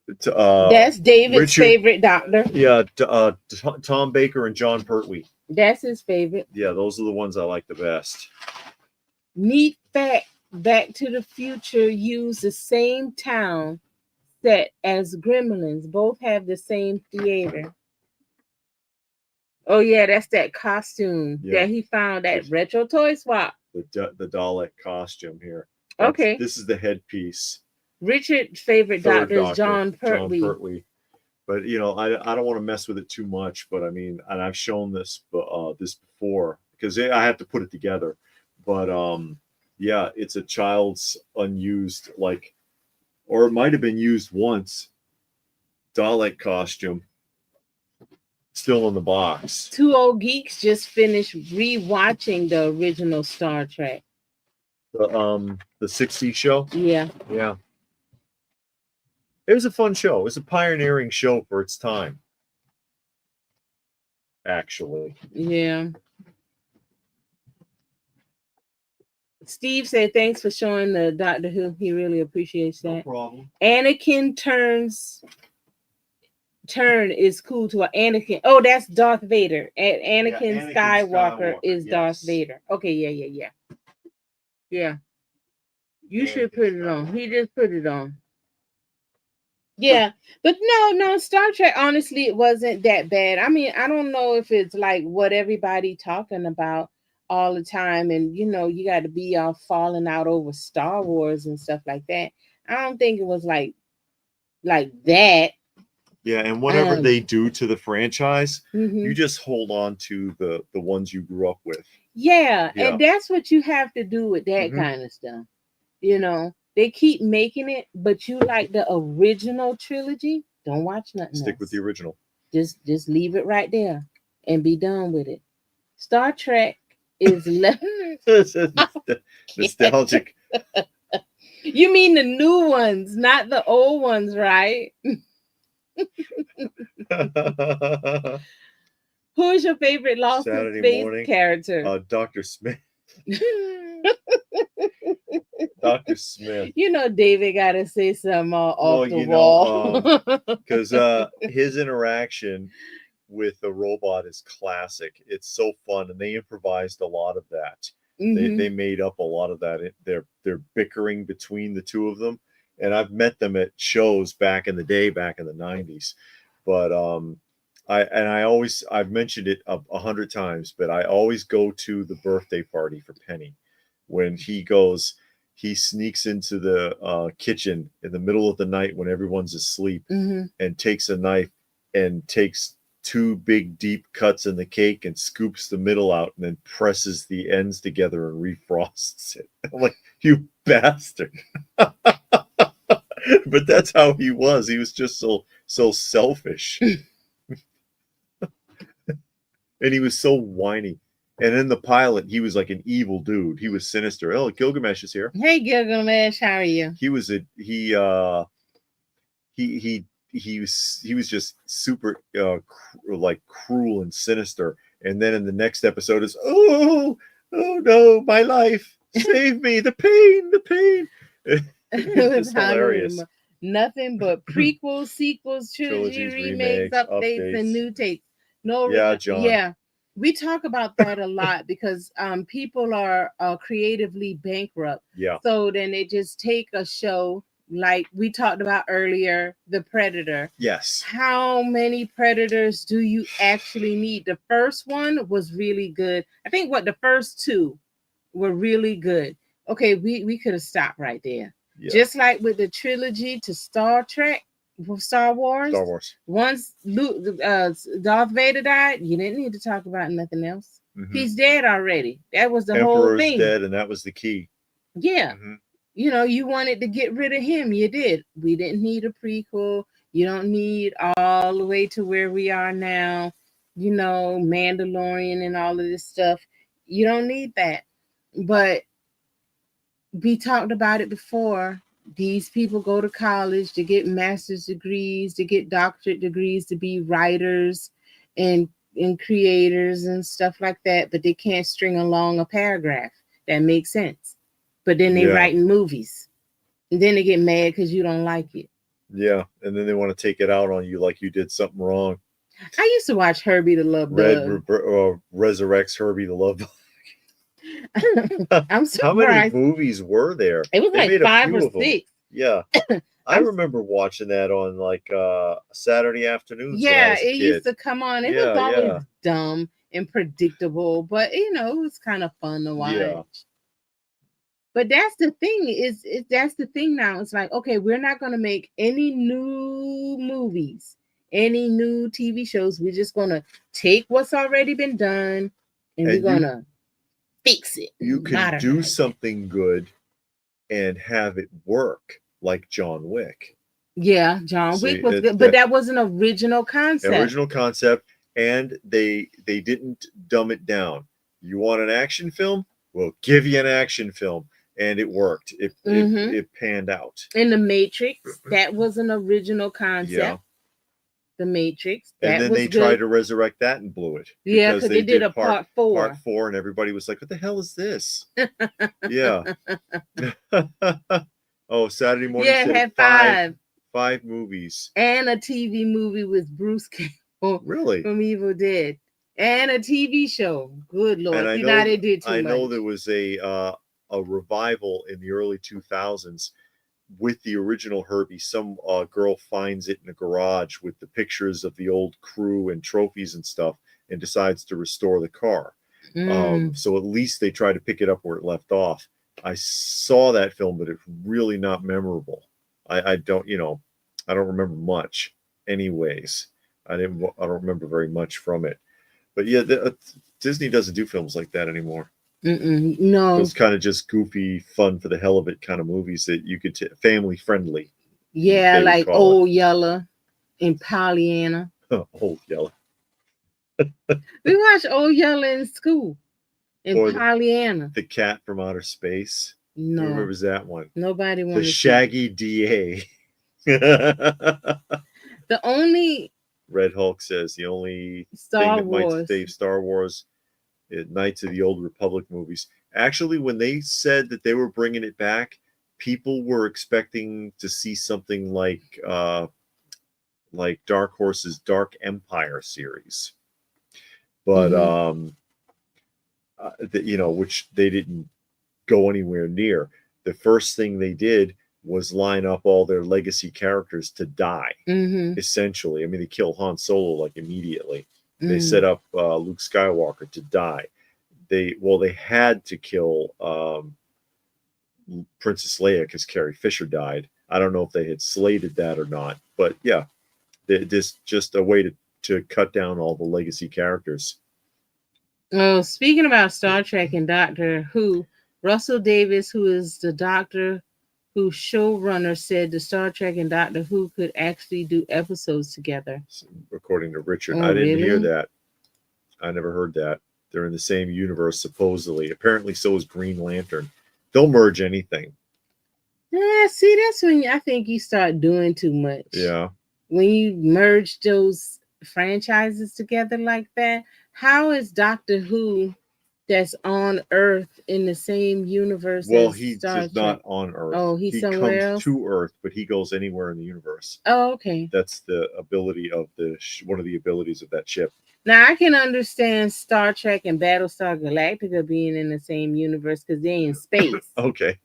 That's David's favorite Doctor. Yeah, Tom Baker and John Pertwee. That's his favorite. Yeah, those are the ones I like the best. Neat fact: Back to the Future used the same town set as Gremlins. Both have the same theater. Oh yeah, that's that costume that he found at Retro Toy Swap. The Dalek costume here. Okay. This is the headpiece. Richard's favorite Doctor is John Pertwee. But I don't want to mess with it too much. But I mean, and I've shown this before because I have to put it together. But yeah, it's a child's unused, or it might have been used once, Dalek costume. Still in the box. Two old geeks just finished rewatching the original Star Trek. The 60s show? Yeah. Yeah. It was a fun show. It was a pioneering show for its time. Actually. Yeah. Steve said thanks for showing the Doctor Who. He really appreciates that. No problem. Anakin turn is cool to Anakin. Oh, that's Darth Vader. Anakin Skywalker is Darth Vader. Okay, yeah. You should put it on. He just put it on. Yeah, but no, Star Trek, honestly, it wasn't that bad. I mean, I don't know if it's like what everybody talking about all the time, and you got to be all falling out over Star Wars and stuff like that. I don't think it was like that. Yeah, and whatever they do to the franchise, you just hold on to the ones you grew up with. Yeah, and that's what you have to do with that kind of stuff. They keep making it, but you like the original trilogy, don't watch nothing Stick else. with the original. Just leave it right there and be done with it. Star Trek is nostalgic. You mean the new ones, not the old ones, right? Who is your favorite Lost in Space character? Dr. Smith. Dr. Smith. You know, David got to say something off the wall. Because his interaction with the robot is classic. It's so fun, and they improvised a lot of that. They made up a lot of that. They're bickering between the two of them, and I've met them at shows back in the day, back in the 90s. But I've mentioned it 100 times, but I always go to the birthday party for Penny when he sneaks into the kitchen in the middle of the night when everyone's asleep and takes a knife and takes 2 big deep cuts in the cake and scoops the middle out and then presses the ends together and refrosts it. I'm like, you bastard. But that's how he was. He was just so selfish. And he was so whiny. And in the pilot, he was like an evil dude. He was sinister. Oh, Gilgamesh is here. Hey, Gilgamesh, how are you? He was just super like cruel and sinister. And then in the next episode is, oh no, my life, save me, the pain. It's hilarious. Nothing but prequels, sequels, trilogy, remakes, updates, and new takes. No, John. Yeah, we talk about that a lot because people are creatively bankrupt. Yeah. So then they just take a show like we talked about earlier, The Predator. Yes. How many Predators do you actually need? The first one was really good. I think the first 2 were really good. Okay, we could have stopped right there. Yeah. Just like with the trilogy to Star Wars. Once Darth Vader died, you didn't need to talk about nothing else. He's dead already. That was the whole thing. Dead, and that was the key. Yeah. You know, you wanted to get rid of him. You did. We didn't need a prequel. You don't need all the way to where we are now. You know, Mandalorian and all of this stuff. You don't need that. But we talked about it before. These people go to college to get master's degrees, to get doctorate degrees, to be writers and creators and stuff like that, but they can't string along a paragraph that makes sense. But then they writing movies, and then they get mad because you don't like it. Yeah, and then they want to take it out on you like you did something wrong. I used to watch Herbie the Love Bug. Resurrects Herbie the Love Bug. I'm surprised. How many movies were there? It was like 5 or 6. Yeah. I remember watching that on like Saturday afternoons. Yeah, it used to come on. It was always dumb and predictable, but you know, it was kind of fun to watch. Yeah. But that's the thing, that's the thing now. It's like, okay, we're not going to make any new movies, any new TV shows. We're just going to take what's already been done and we're going to fix it. You can do something good and have it work, like John Wick. Yeah, John Wick was good, but that was an original concept. And they didn't dumb it down. You want an action film? We'll give you an action film. And it worked. It panned out. In The Matrix, that was an original concept. Yeah. The Matrix. And then they tried to resurrect that and blew it. Yeah, because they did a part 4. Part 4, and everybody was like, what the hell is this? Yeah. Oh, Saturday morning. Yeah, it had 5 movies. And a TV movie with Bruce Campbell. Really? From Evil Dead. And a TV show. Good Lord. And they did too much. I know there was a revival in the early 2000s with the original Herbie. Some girl finds it in a garage with the pictures of the old crew and trophies and stuff and decides to restore the car. So at least they try to pick it up where it left off. I saw that film, but it's really not memorable. I don't remember much anyways. I don't remember very much from it. But yeah, Disney doesn't do films like that anymore. No, those kind of just goofy, fun for the hell of it kind of movies that you could family friendly. Yeah, like Old Yeller and Pollyanna. Old Yeller. We watched Old Yeller in school. And Pollyanna. The Cat from Outer Space. No. Who remembers that one? Nobody wanted the Shaggy DA. The only Red Hulk says the only Star thing that Wars. might save Star Wars, Knights of the Old Republic movies. Actually, when they said that they were bringing it back, people were expecting to see something like Dark Horse's Dark Empire series, but which they didn't go anywhere near. The first thing they did was line up all their legacy characters to die. Essentially, I mean, they kill Han Solo like immediately. They set up Luke Skywalker to die. They had to kill Princess Leia because Carrie Fisher died. I don't know if they had slated that or not, but yeah, this just a way to cut down all the legacy characters. Oh, speaking about Star Trek and Doctor Who, Russell Davis, who is the Doctor Who showrunner, said the Star Trek and Doctor Who could actually do episodes together. According to Richard, oh, I didn't really? hear that. I never heard that. They're in the same universe, supposedly. Apparently, so is Green Lantern. They'll merge anything. Yeah, see, that's when I think you start doing too much. Yeah. When you merge those franchises together like that, how is Doctor Who that's on Earth in the same universe? Well, as he's Star not on Earth. Oh, he somewhere else? To Earth, but he goes anywhere in the universe. Oh, okay. That's the ability of one of the abilities of that ship. Now, I can understand Star Trek and Battlestar Galactica being in the same universe because they're in space. Okay.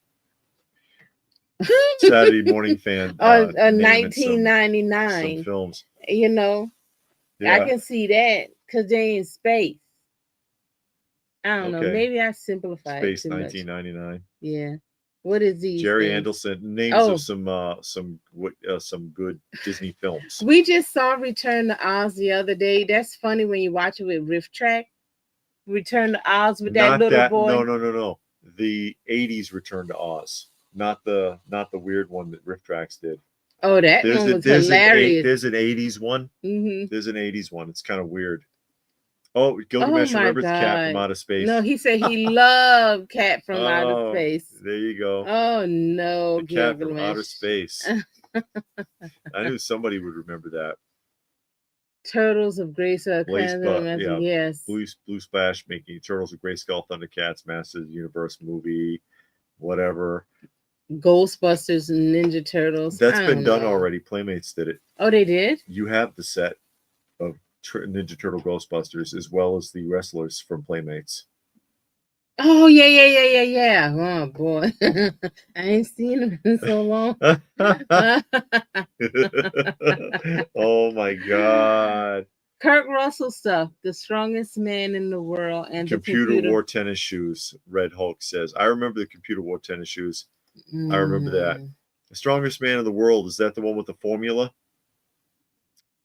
Saturday Morning Fan. 1999. Some films. You know, yeah. I can see that because they in space. I don't know. Maybe I simplified Space it too 1999. Much. Yeah. What is these? Jerry things? Anderson names of some good Disney films. We just saw Return to Oz the other day. That's funny when you watch it with Riff Track. Return to Oz with that little boy. No. The 80s Return to Oz, not the weird one that Riff Tracks did. Oh, that one was hilarious. There's an 80s one. There's an 80s one. It's kind of weird. Oh, Gilgamesh remembers Cat from Outer Space. No, he said he loved Cat from Outer Space. There you go. Oh, no. The Cat from Outer Space. I knew somebody would remember that. Turtles of Grayskull. Yes. Blue Splash making Turtles of Grayskull, Thundercats, Masters of the Universe movie, whatever. Ghostbusters and Ninja Turtles. That's been done already. Playmates did it. Oh, they did? You have the set of Ninja Turtle Ghostbusters as well as the wrestlers from Playmates. Oh, yeah. Oh, boy. I ain't seen them in so long. Oh, my God. Kurt Russell stuff. The strongest man in the world. And computer wore tennis shoes, Red Hulk says. I remember the computer wore tennis shoes. I remember that. The strongest man in the world. Is that the one with the formula?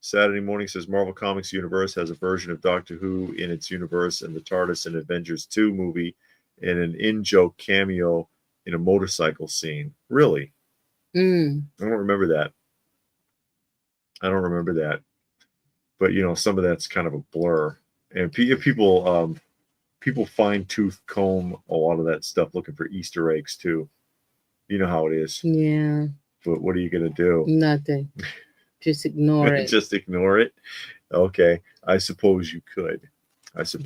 Saturday Morning says Marvel Comics Universe has a version of Doctor Who in its universe and the TARDIS in Avengers 2 movie and an in-joke cameo in a motorcycle scene. Really? I don't remember that. But, some of that's kind of a blur. And people fine-tooth comb a lot of that stuff looking for Easter eggs, too. You know how it is. Yeah. But what are you going to do? Nothing. Just ignore it. Just ignore it? Okay. I suppose you could.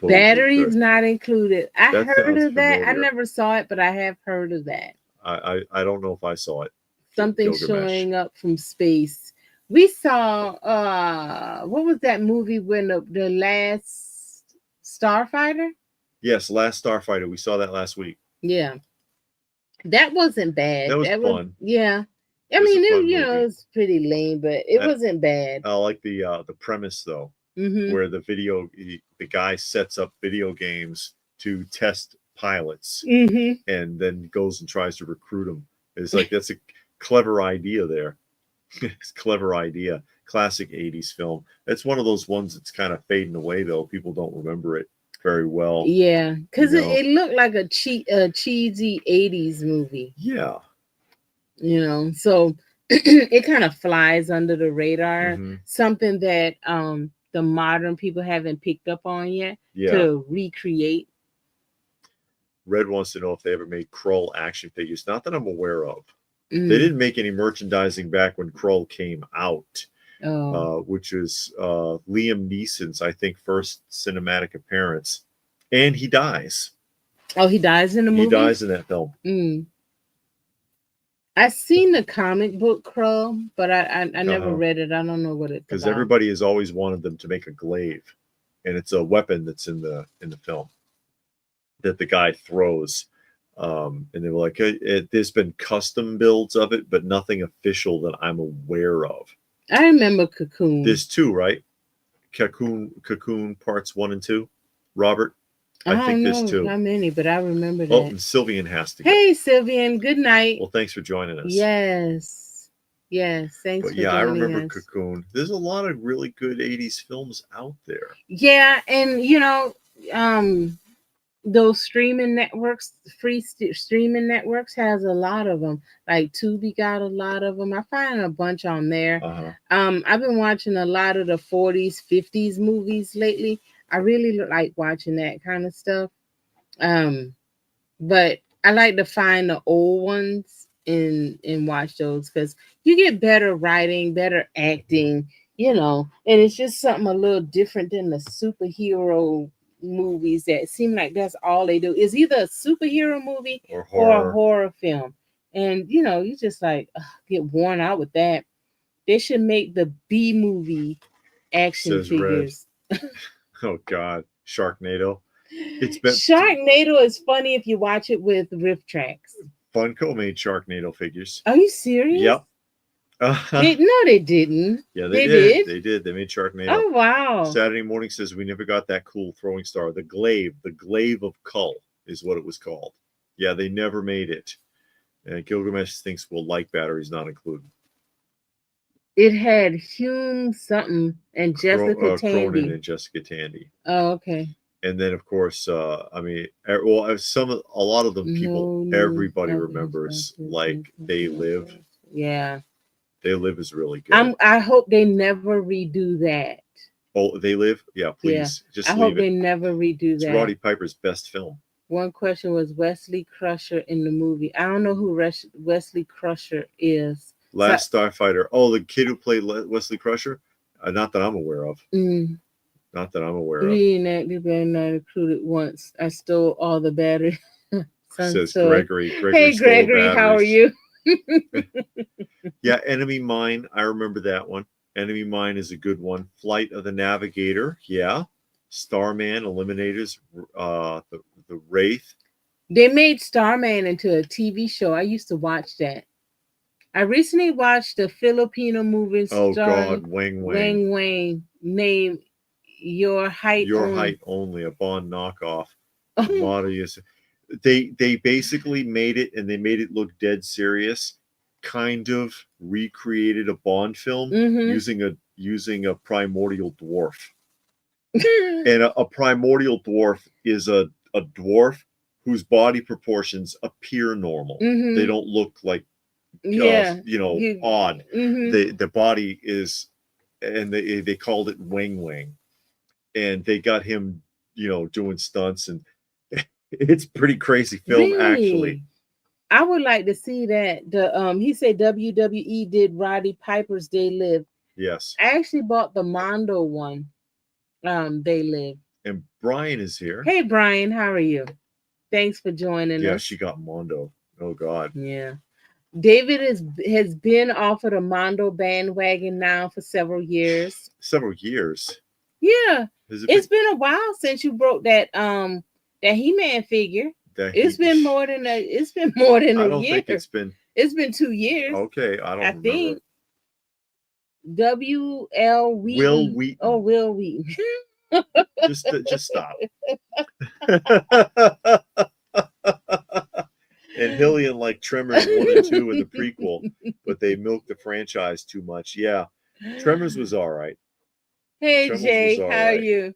Batteries not included. I heard of that. I never saw it, but I have heard of that. I don't know if I saw it. Something showing up from space. We saw what was that movie when the last Starfighter? Yes, Last Starfighter. We saw that last week. Yeah. That wasn't bad. That was fun. Yeah. I mean, it was pretty lame, but it wasn't bad. I like the premise though, where the guy sets up video games to test pilots, and then goes and tries to recruit them. It's like that's a clever idea there. It's a clever idea. Classic 80s film. It's one of those ones that's kind of fading away though. People don't remember it very well. Yeah, because it looked like a cheesy 80s movie. Yeah. So it kind of flies under the radar. Something that the modern people haven't picked up on yet to recreate. Red wants to know if they ever made Krull action figures. Not that I'm aware of. Mm. They didn't make any merchandising back when Krull came out, which is Liam Neeson's, I think, first cinematic appearance. And he dies. Oh, he dies in the movie? He dies in that film. Mm. I've seen the comic book Krull, but I never read it. I don't know what it's about. Because everybody has always wanted them to make a glaive. And it's a weapon that's in the film that the guy throws. And they were like, there's been custom builds of it, but nothing official that I'm aware of. I remember Cocoon. There's 2, right? Cocoon parts 1 and 2. Robert? I think there's 2. How many, but I remember that. Oh, and Sylvian has to go. Hey, Sylvian. Good night. Well, thanks for joining us. Yes. Yes. Thanks for joining us. I remember Cocoon. There's a lot of really good 80s films out there. Yeah. And, those streaming networks, free streaming networks, has a lot of them. Like Tubi got a lot of them. I find a bunch on there. I've been watching a lot of the 40s, 50s movies lately. I really like watching that kind of stuff. But I like to find the old ones and watch those because you get better writing, better acting, and it's just something a little different than the superhero movies that seem like that's all they do. Is either a superhero movie or a horror film. And, you just like get worn out with that. They should make the B movie action figures. Oh God, Sharknado. Sharknado is funny if you watch it with riff tracks. Funko made Sharknado figures. Are you serious? Yep. No, they didn't. Yeah, they did. They did. They made Sharknado. Oh wow. Saturday Morning says we never got that cool throwing star. The glaive of Kull is what it was called. Yeah, they never made it. And Gilgamesh thinks we'll like batteries not included. It had Hume something and Jessica Tandy. Cronin and Jessica Tandy. Oh, okay. And then, of course, a lot of them everybody remembers, like They Live. Yeah. They Live is really good. I hope they never redo that. Oh, They Live? Yeah, please. Yeah. Just I hope they never redo that. It's Roddy Piper's best film. One question was Wesley Crusher in the movie. I don't know who Wesley Crusher is. Last Starfighter. Oh, the kid who played Wesley Crusher? Not that I'm aware of. Not that I'm aware of. Reenacted but not included once. I stole all the batteries. Says Gregory. Hey, Gregory, how are you? Yeah, Enemy Mine. I remember that one. Enemy Mine is a good one. Flight of the Navigator. Yeah. Starman, Eliminators, the Wraith. They made Starman into a TV show. I used to watch that. I recently watched a Filipino movie starring Wang Wang named Your Height Only, a Bond knockoff. They basically made it, and they made it look dead serious. Kind of recreated a Bond film using a primordial dwarf. And a primordial dwarf is a dwarf whose body proportions appear normal. They don't look like odd. The body is, and they called it Wang, and they got him doing stunts, and it's pretty crazy film. Really? Actually, I would like to see that. He said WWE did Roddy Piper's They Live. Yes, I actually bought the Mondo one. They Live. And Brian is here. Hey Brian, how are you? Thanks for joining us. Yeah, she got Mondo. Oh God. Yeah. David has been off of the Mondo bandwagon now for several years. Several years? Yeah. It's been a while since you broke that He-Man figure. It's been more than a year. I don't think it's been 2 years. Okay, I remember. Think W.L. Wheaton. Will Wheaton. Oh, Will Wheaton. just stop. And Hillian like Tremors 1 and 2 in the prequel, but they milked the franchise too much. Yeah, Tremors was all right. Hey Tremors Jay, how are you?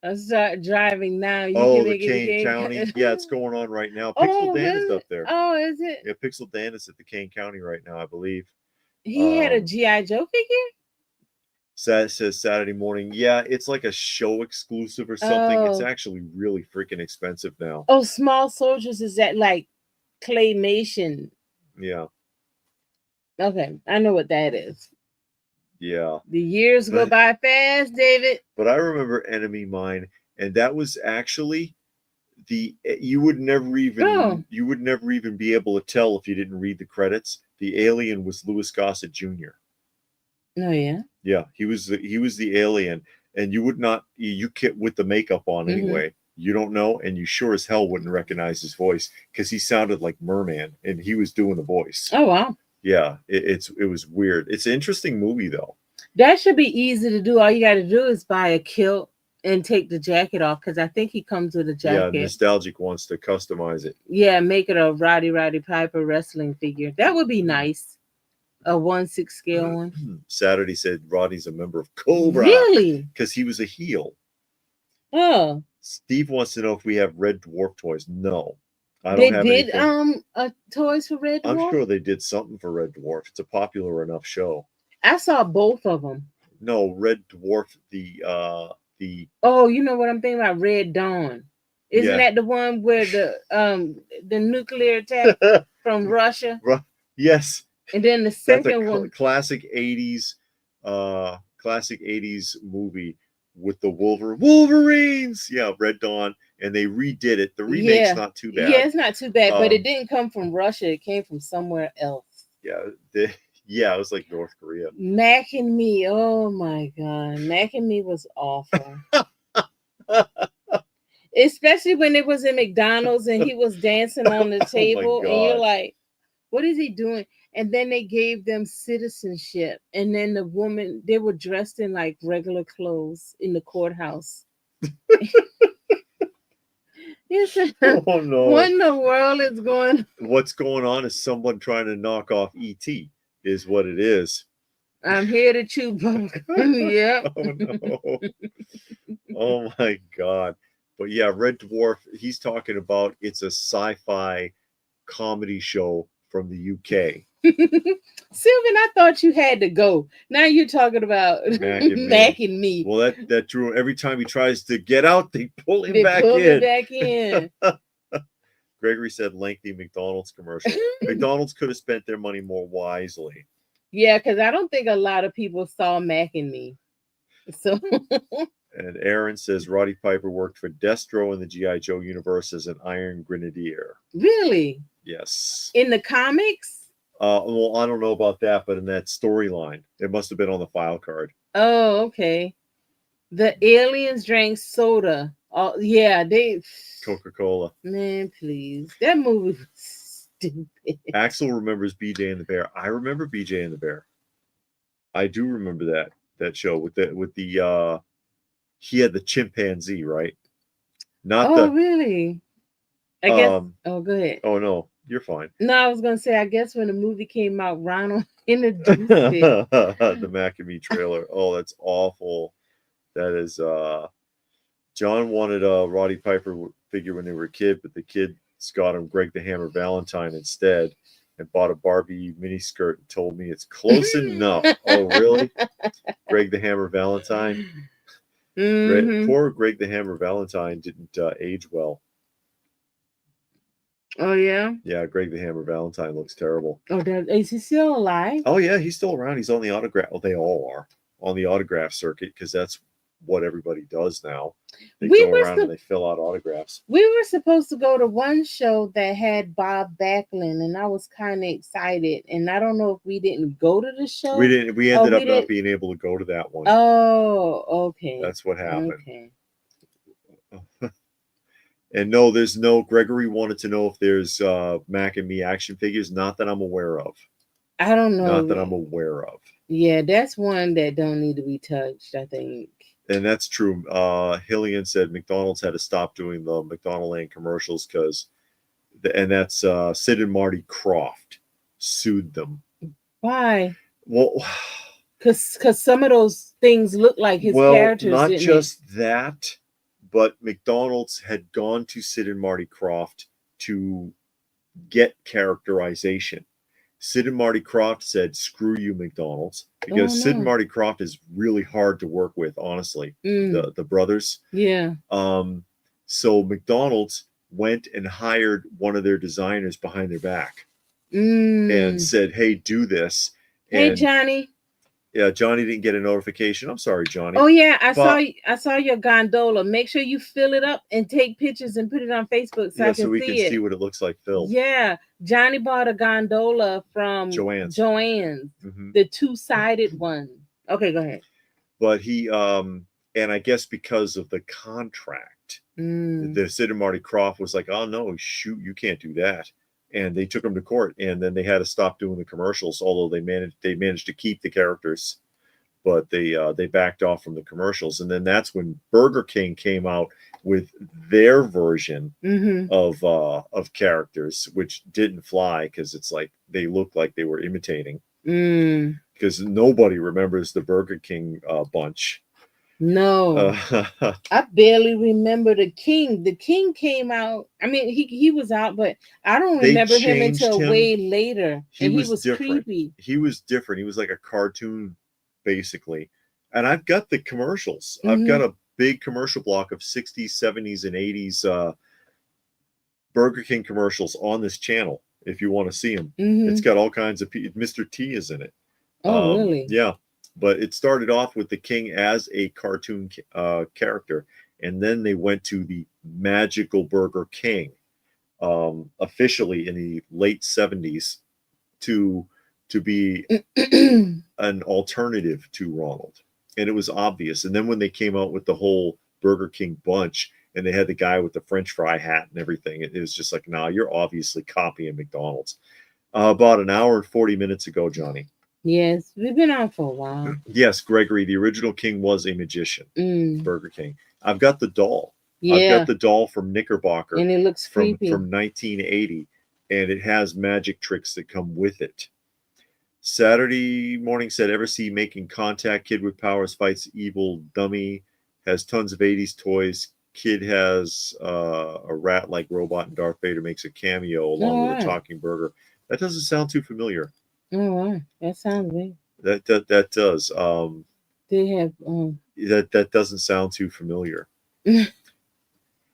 I'll start driving now. The Kane County. Yeah, it's going on right now. Pixel Dan is up there. Oh, is it? Yeah, Pixel Dan is at the Kane County right now, I believe. He had a G.I. Joe figure? Says Saturday morning. Yeah, it's like a show exclusive or something. It's actually really freaking expensive now. Oh, Small Soldiers, is that like claymation? Yeah. Okay, I know what that is. Yeah. The years go by fast, David. But I remember Enemy Mine, and that was actually you would never even be able to tell if you didn't read the credits. The alien was Louis Gossett Jr. Oh yeah. Yeah, he was the alien, and you would not with the makeup on anyway. You don't know, and you sure as hell wouldn't recognize his voice because he sounded like Merman, and he was doing the voice. Oh wow. Yeah, it was weird. It's an interesting movie though. That should be easy to do. All you got to do is buy a kilt and take the jacket off, because I think he comes with a jacket. Yeah, Nostalgic wants to customize it. Yeah, make it a Roddy Piper wrestling figure. That would be nice. A 1/6 scale one. Saturday said Roddy's a member of Cobra. Really? Because he was a heel. Oh. Steve wants to know if we have Red Dwarf toys. No. I don't have anything. They did toys for Red Dwarf? I'm sure they did something for Red Dwarf. It's a popular enough show. I saw both of them. No, Red Dwarf, the Oh, you know what I'm thinking about? Red Dawn. Isn't that the one where the nuclear attack from Russia? Yes. And then the second one, classic 80s movie with the Wolverines. Yeah, Red Dawn, and they redid it. The remake's not too bad. Yeah, it's not too bad, but it didn't come from Russia. It came from somewhere else. Yeah, it was like North Korea. Mac and Me. Oh my God. Mac and Me was awful. Especially when it was in McDonald's and he was dancing on the table and you're like, what is he doing? And then they gave them citizenship. And then the woman, they were dressed in like regular clothes in the courthouse. Oh no. What in the world is going on? What's going on is someone trying to knock off E.T. is what it is. I'm here to chew bubblegum. Yeah. Oh no. Oh my God. But yeah, Red Dwarf, he's talking about it's a sci-fi comedy show from the UK. Sylvan, I thought you had to go. Now you're talking about Mac and Me. Well, that Drew, every time he tries to get out, they pull him back in. Gregory said lengthy McDonald's commercial. McDonald's could have spent their money more wisely. Yeah, because I don't think a lot of people saw Mac and Me. So and Aaron says Roddy Piper worked for Destro in the G.I. Joe universe as an Iron Grenadier. Really? Yes. In the comics? Well, I don't know about that, but in that storyline, it must have been on the file card. Oh, okay. The aliens drank soda. Oh, yeah, they Coca-Cola. Man, please. That movie was stupid. Axel remembers BJ and the Bear. I remember BJ and the Bear. I do remember that show with the he had the chimpanzee, right? Really? I guess. Go ahead. Oh no, you're fine. No, I was gonna say. I guess when the movie came out, Ronald introduced it. The Mac and Me trailer. Oh, that's awful. That is. John wanted a Roddy Piper figure when they were a kid, but the kids got him Greg the Hammer Valentine instead, and bought a Barbie miniskirt and told me it's close enough. Oh, really? Greg the Hammer Valentine. Poor Greg the Hammer Valentine didn't age well. Oh yeah. Yeah, Greg the Hammer Valentine looks terrible. Oh, is he still alive? Oh yeah, he's still around. He's on the autograph. Well, they all are on the autograph circuit because that's what everybody does now. They go around and they fill out autographs. We were supposed to go to one show that had Bob Backlund, and I was kind of excited. And I don't know if we didn't go to the show. We didn't. We ended up not being able to go to that one. Oh, okay. That's what happened. Okay. And no, there's no. Gregory wanted to know if there's Mac and Me action figures. Not that I'm aware of. I don't know. Not that I'm aware of. Yeah, that's one that don't need to be touched, I think. And that's true. Hillian said McDonald's had to stop doing the McDonaldland commercials because, and that's Sid and Marty Krofft sued them. Why? Well, because some of those things look like his characters. Not just that, but McDonald's had gone to Sid and Marty Krofft to get characterization. Sid and Marty Krofft said, "Screw you, McDonald's," because Sid and Marty Krofft is really hard to work with, honestly. The brothers. Yeah. So McDonald's went and hired one of their designers behind their back and said, "Hey, do this." Hey, and, Johnny. Yeah, Johnny didn't get a notification. I'm sorry, Johnny. Oh yeah, I saw your gondola. Make sure you fill it up and take pictures and put it on Facebook so we can see what it looks like filled. Yeah, Johnny bought a gondola from Joanne's, the two-sided one. Okay, go ahead. But he and I guess because of the contract, the Sid and Marty Krofft was like, "Oh no, shoot, you can't do that." And they took him to court, and then they had to stop doing the commercials. Although they managed to keep the characters, but they backed off from the commercials. And then that's when Burger King came out with their version of characters, which didn't fly because it's like they looked like they were imitating. Because nobody remembers the Burger King bunch. No, I barely remember the King. The King came out. I mean, he was out, but I don't remember him until way later. He was different. Creepy. He was different. He was like a cartoon, basically. And I've got the commercials. I've got a big commercial block of 60s, 70s, and 80s Burger King commercials on this channel. If you want to see them, it's got all kinds of Mr. T is in it. Oh, really? Yeah. But it started off with the King as a cartoon character, and then they went to the Magical Burger King officially in the late 70s to be an alternative to Ronald. And it was obvious. And then when they came out with the whole Burger King bunch, and they had the guy with the French fry hat and everything, it was just like, nah, you're obviously copying McDonald's. About an hour and 40 minutes ago, Johnny. Yes, we've been on for a while. Yes, Gregory, the original King was a magician. Burger King. I've got the doll. Yeah. I've got the doll from Knickerbocker. And it looks creepy. From 1980. And it has magic tricks that come with it. Saturday Morning said, "Ever see Making Contact? Kid with powers fights evil dummy. Has tons of 80s toys. Kid has a rat-like robot, and Darth Vader makes a cameo along with a talking burger." That doesn't sound too familiar. Oh, that sounds weird. That does. They have that doesn't sound too familiar.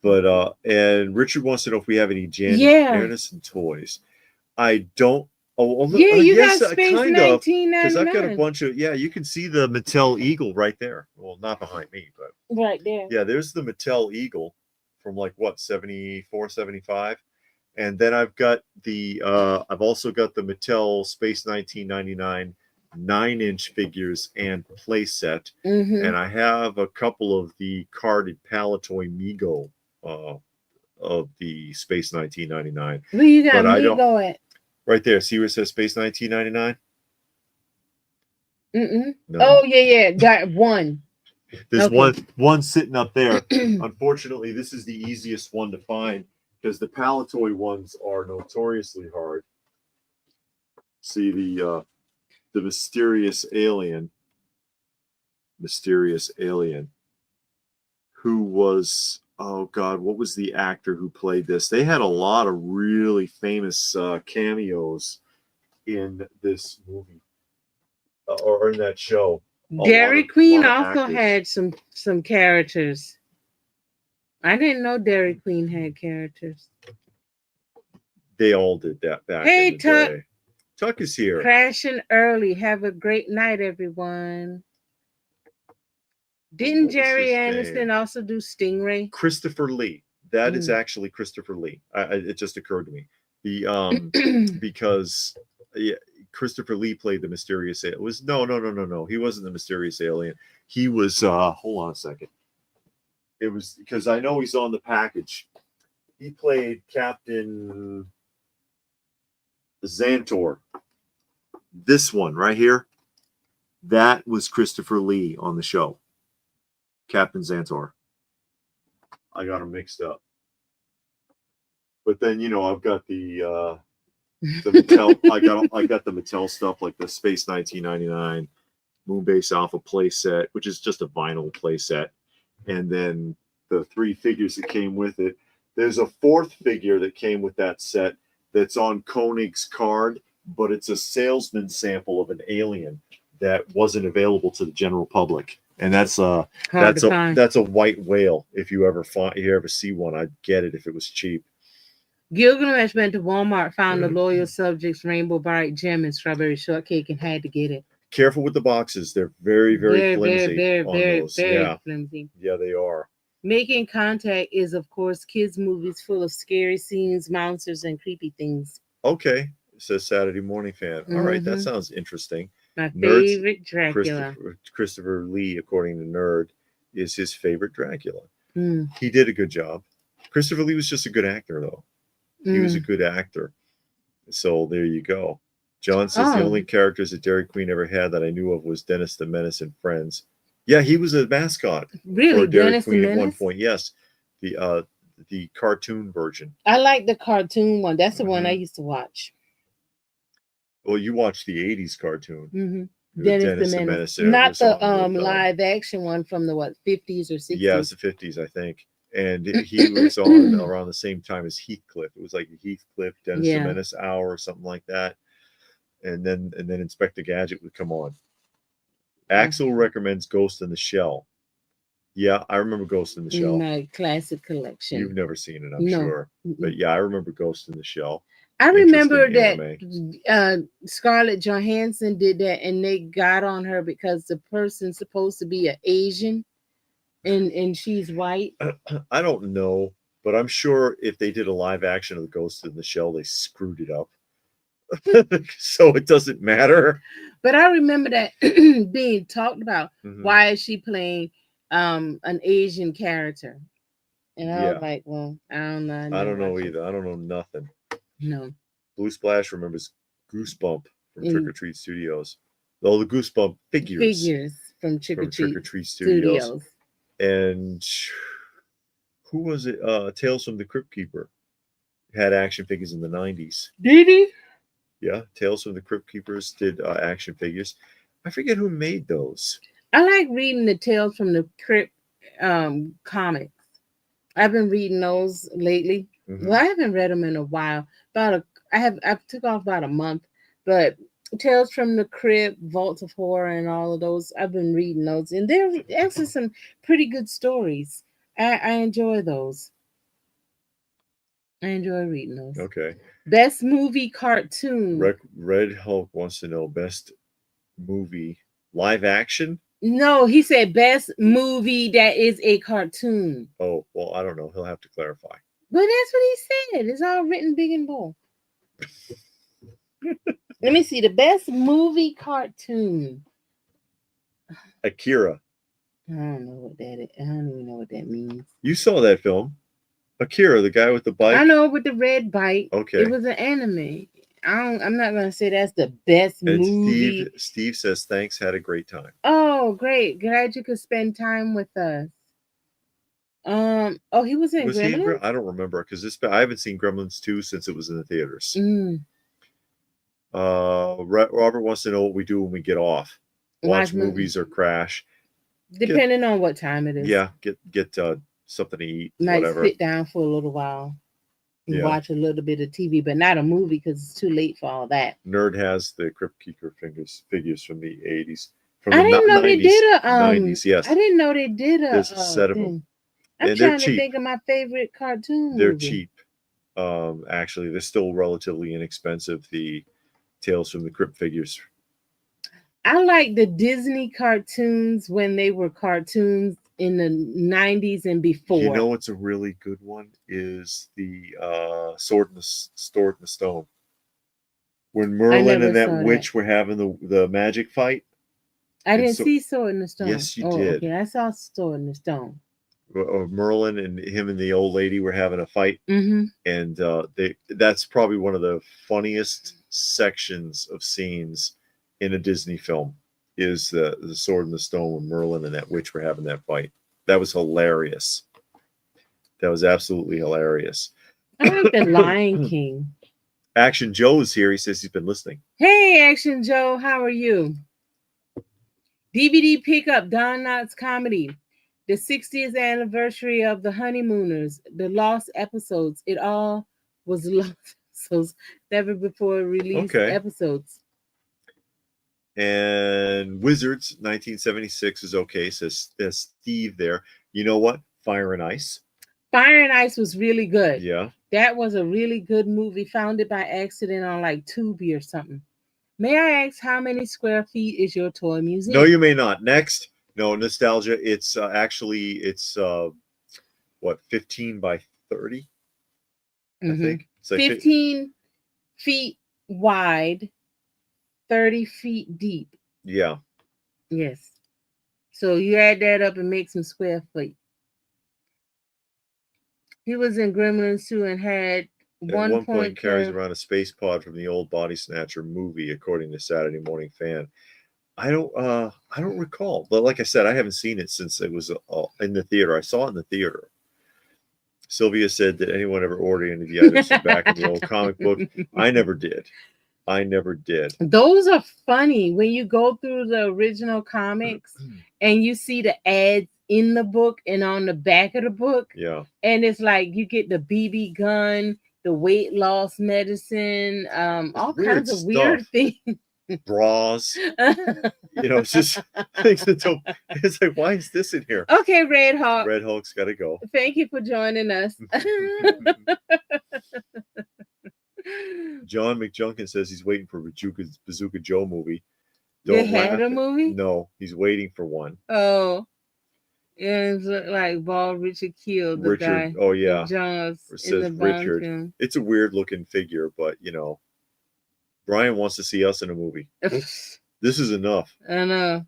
But and Richard wants to know if we have any Janet Anderson toys. I don't. Oh, yeah, you got Space 1999. Because I've got a bunch of you can see the Mattel Eagle right there. Well, not behind me, but right there. Yeah, there's the Mattel Eagle from like what 74, 75. And then I've got the I've also got the Mattel Space 1999 9-inch figures and play set. And I have a couple of the carded Palitoy Mego of the Space 1999. Where you got Mego at? Right there. See where it says Space 1999? No. Oh yeah, got one. There's one sitting up there. Unfortunately, this is the easiest one to find, because the Palitoy ones are notoriously hard. See the mysterious alien, who was, oh God, what was the actor who played this? They had a lot of really famous cameos in this movie or in that show. Dairy Queen also had some characters. I didn't know Dairy Queen had characters. They all did that back in the day. Tuck is here. Crashing early. Have a great night, everyone. Didn't Jerry Anderson also do Stingray? Christopher Lee. That is actually Christopher Lee. It just occurred to me. Because Christopher Lee played the mysterious alien. No. He wasn't the mysterious alien. He was hold on a second. It was because I know he's on the package. He played Captain Xantor. This one right here, that was Christopher Lee on the show. Captain Xantor. I got him mixed up. But then I've got the Mattel. I got the Mattel stuff like the Space 1999 Moonbase Alpha playset, which is just a vinyl playset, and then the 3 figures that came with it. There's a 4th figure that came with that set that's on Koenig's card, but it's a salesman sample of an alien that wasn't available to the general public. And that's a white whale. If you ever see one, I'd get it if it was cheap. Gilgamesh went to Walmart, found the loyal subject's rainbow bright gem and strawberry shortcake, and had to get it. Careful with the boxes; they're very flimsy. Very flimsy. Yeah, they are. Making Contact is, of course, kids' movies full of scary scenes, monsters, and creepy things. Okay, says Saturday Morning Fan. All right, that sounds interesting. My favorite Dracula. Christopher Lee, according to Nerd, is his favorite Dracula. He did a good job. Christopher Lee was just a good actor, though. He was a good actor. So there you go. John says the only characters that Dairy Queen ever had that I knew of was Dennis the Menace and Friends. Yeah, he was a mascot. Really, for Dairy Queen at one point. Yes, the cartoon version. I like the cartoon one. That's the one I used to watch. Well, you watched the '80s cartoon. Dennis the Menace. Not the live action one from the 50s or 60s. Yeah, it's the 50s, I think. And he was on around the same time as Heathcliff. It was like Heathcliff, Dennis the Menace hour or something like that. And then Inspector Gadget would come on. Axel recommends Ghost in the Shell. Yeah, I remember Ghost in the Shell. My classic collection. You've never seen it, I'm sure. But yeah, I remember Ghost in the Shell. I remember that Scarlett Johansson did that, and they got on her because the person's supposed to be an Asian. And she's white. I don't know, but I'm sure if they did a live action of the Ghost in the Shell, they screwed it up. So it doesn't matter. But I remember that being talked about. Why is she playing an Asian character? And I was like, well, I don't know. I don't know either. I don't know nothing. No. Blue Splash remembers Goosebump from Trick or Treat Studios. Oh, the Goosebump figures from Trick or Treat Studios. And who was it? Tales from the Crypt Keeper had action figures in the 90s. Did he? Yeah, Tales from the Crypt Keepers did action figures. I forget who made those. I like reading the Tales from the Crypt comics. I've been reading those lately. Well, I haven't read them in a while. I took off about a month, but Tales from the Crypt, Vaults of Horror, and all of those. I've been reading those, and they're actually some pretty good stories. I enjoy those. I enjoy reading those. Okay. Best movie cartoon. Red Hulk wants to know best movie live action. No, he said best movie that is a cartoon. Oh, well, I don't know. He'll have to clarify. But that's what he said. It's all written big and bold. Let me see. The best movie cartoon. Akira. I don't know what that is. I don't even know what that means. You saw that film. Akira, the guy with the bike. I know, with the red bike. Okay. It was an anime. I'm not going to say that's the best movie. Steve says, thanks. Had a great time. Oh, great. Glad you could spend time with us. He was in Gremlins? I don't remember because I haven't seen Gremlins 2 since it was in the theaters. Robert wants to know what we do when we get off. Watch movies or crash. Depending on what time it is. Yeah, get something to eat. Might whatever. sit down for a little while and watch a little bit of TV, but not a movie because it's too late for all that. Nerd has the Crypt Keeper figures from the 80s. I didn't know they did a 90s, yes. I didn't know they did a. There's a set of them. I'm trying to think of my favorite cartoon movie. They're cheap. Actually, they're still relatively inexpensive. The Tales from the Crypt figures. I like the Disney cartoons when they were cartoons in the 90s and before. You know what's a really good one is the Sword in the Stone. When Merlin and that witch were having the magic fight. I didn't see Sword in the Stone. Yes, you did. Okay, I saw Sword in the Stone. Merlin and him and the old lady were having a fight, and that's probably one of the funniest sections of scenes in a Disney film is the Sword in the Stone when Merlin and that witch were having that fight. That was hilarious. That was absolutely hilarious. I like the Lion King. Action Joe is here. He says he's been listening. Hey, Action Joe, how are you? DVD pickup, Don Knotts comedy. The 60th anniversary of The Honeymooners, the lost episodes. It all was lost. episodes, never before released episodes. And Wizards 1976 is okay, says Steve there. You know what? Fire and Ice. Fire and Ice was really good. Yeah. That was a really good movie. Found it by accident on like Tubi or something. May I ask how many square feet is your toy museum? No, you may not. Next. No, nostalgia. It's actually, it's what, 15 by 30? I think. It's like 15 feet wide, 30 feet deep. Yeah. Yes. So you add that up and make some square feet. He was in Gremlins 2 and had at one point carries around a space pod from the old Body Snatcher movie, according to Saturday Morning Fan. I don't recall, but like I said, I haven't seen it since it was in the theater. I saw it in the theater. Sylvia said, did anyone ever order any of the items from back in the old comic book? I never did. Those are funny when you go through the original comics and you see the ads in the book and on the back of the book. Yeah. And it's like you get the BB gun, the weight loss medicine, all kinds of weird things. Bras. It's just things that don't. It's like, why is this in here? Okay, Red Hawk. Red Hawk's got to go. Thank you for joining us. John McJunkin says he's waiting for Bazooka Joe movie. They had a movie? No, he's waiting for one. Oh. And it's like Bald Richard killed the guy. Oh yeah. John's it says Richard. Film. It's a weird looking figure, but Brian wants to see us in a movie. This is enough. I know.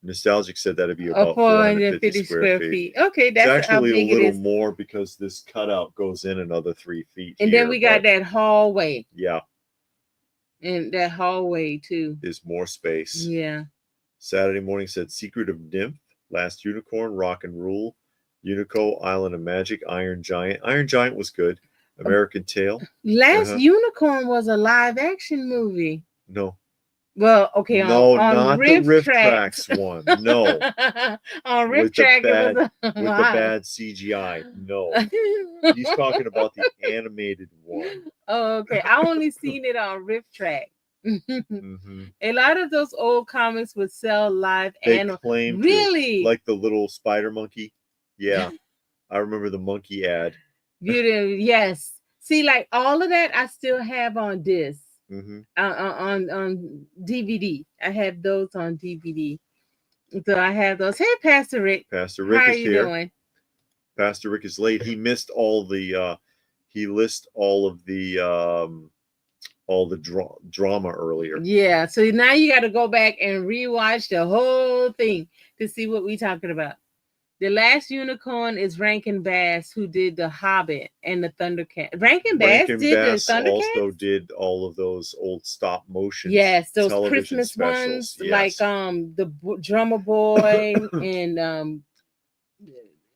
Nostalgic said that'd be about 450 square feet. Okay, that's it's actually a little more because this cutout goes in another 3 feet. And then we got that hallway. Yeah. And that hallway too. Is more space. Yeah. Saturday Morning said Secret of Nymph, Last Unicorn, Rock and Rule, Unico, Island of Magic, Iron Giant. Iron Giant was good. American Tail. Last Unicorn was a live action movie. No. Well, okay. No, on not Riff the Riff Tracks one. No. On Riff Track, it was with the bad CGI. No. He's talking about the animated one. Oh, okay. I only seen it on Riff Track. A lot of those old comics would sell live animals. Really? Like the little spider monkey. Yeah. I remember the monkey ad. You did, yes. See, like all of that I still have on disc. On DVD. I have those on DVD. So I have those. Hey, Pastor Rick. Pastor Rick How is are you here. Doing? Pastor Rick is late. He missed all the he lists all of the drama earlier. Yeah. So now you got to go back and rewatch the whole thing to see what we're talking about. The Last Unicorn is Rankin Bass, who did The Hobbit and the Thundercats. Rankin Bass did the Thundercats? Also did all of those old stop motion. Yes, those Christmas specials. Ones, like the Drummer Boy and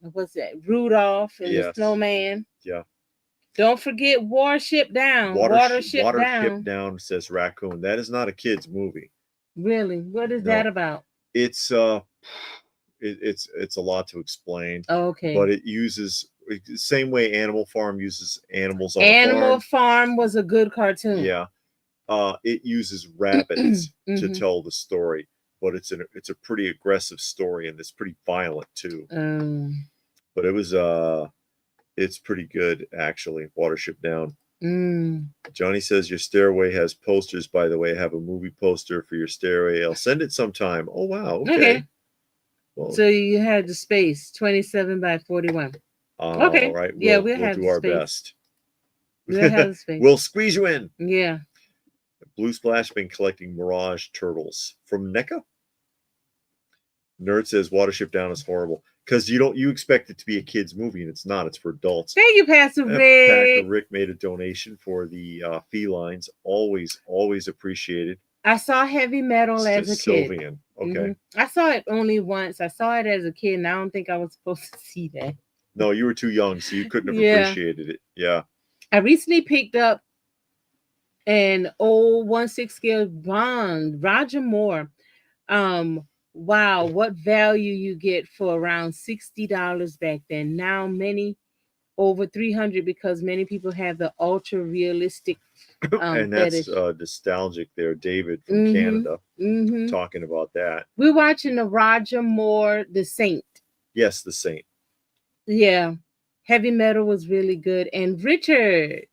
what's that? Rudolph and the Snowman. Yeah. Don't forget Warship Down. Watership Down, says Raccoon. That is not a kid's movie. Really? What is that about? It's it's a lot to explain. Oh, okay. But it uses the same way Animal Farm uses animals on Animal Farm was a good cartoon. Yeah. It uses rabbits to tell the story, but it's a pretty aggressive story and it's pretty violent too. But it was it's pretty good actually. Watership Down. Johnny says your stairway has posters. By the way, I have a movie poster for your stairway. I'll send it sometime. Oh wow. Okay. Well, so you had the space 27 by 41. Okay. All right. We'll do our best. We'll have the space. We'll squeeze you in. Yeah. Blue Splash been collecting Mirage turtles from NECA. Nerd says Watership Down is horrible because you expect it to be a kid's movie and it's not. It's for adults. Thank you, Pastor Rick. Pastor Rick made a donation for the felines. Always appreciated. I saw Heavy Metal as a kid. Sylvian. Okay. I saw it only once. I saw it as a kid, and I don't think I was supposed to see that. No, you were too young, so you couldn't have appreciated it. Yeah. I recently picked up an old 1/6 scale Bond, Roger Moore. Wow, what value you get for around $60 back then. Now many over 300 because many people have the ultra realistic and that's fetish. nostalgic there. David from Canada talking about that. We're watching the Roger Moore, The Saint. Yes, The Saint. Yeah. Heavy Metal was really good. And Richard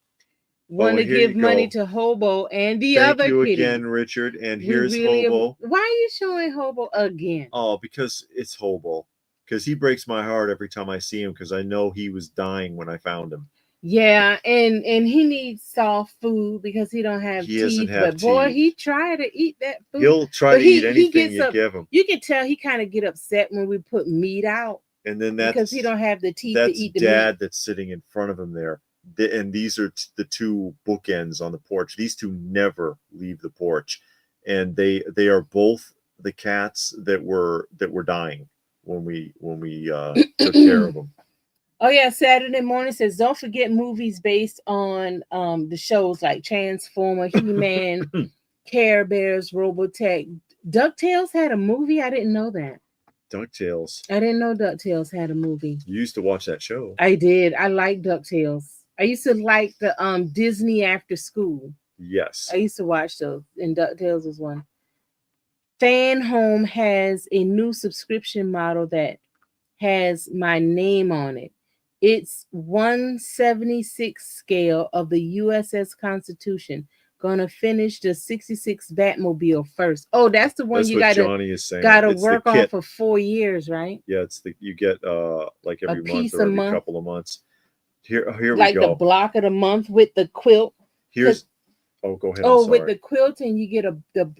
want to give money to Hobo and the Thank other you kitty. again, Richard. And here's Hobo. Why are you showing Hobo again? Oh, because it's Hobo. Because he breaks my heart every time I see him, because I know he was dying when I found him. Yeah, and he needs soft food because he don't have teeth. But boy, he tried to eat that food. He'll try to eat anything you give him. You can tell he kind of get upset when we put meat out. And then because he don't have the teeth to eat the meat. That's Dad that's sitting in front of him there. And these are the two bookends on the porch. These two never leave the porch, and they are both the cats that were dying when we took care of them. Oh yeah, Saturday Morning says don't forget movies based on the shows like Transformer, He-Man, Care Bears, Robotech. DuckTales had a movie. I didn't know that. DuckTales. I didn't know DuckTales had a movie. You used to watch that show. I did. I like DuckTales. I used to like the Disney After School. Yes. I used to watch those, and DuckTales was one. Fan Home has a new subscription model that has my name on it. It's 176 scale of the USS Constitution. Gonna finish the 66 Batmobile first. Oh, that's the one. That's you gotta work on for 4 years, right? Yeah, you get like every month or every couple of months. Here we go. Like the block of the month with the quilt. Here's go ahead. Oh, with the quilting, you get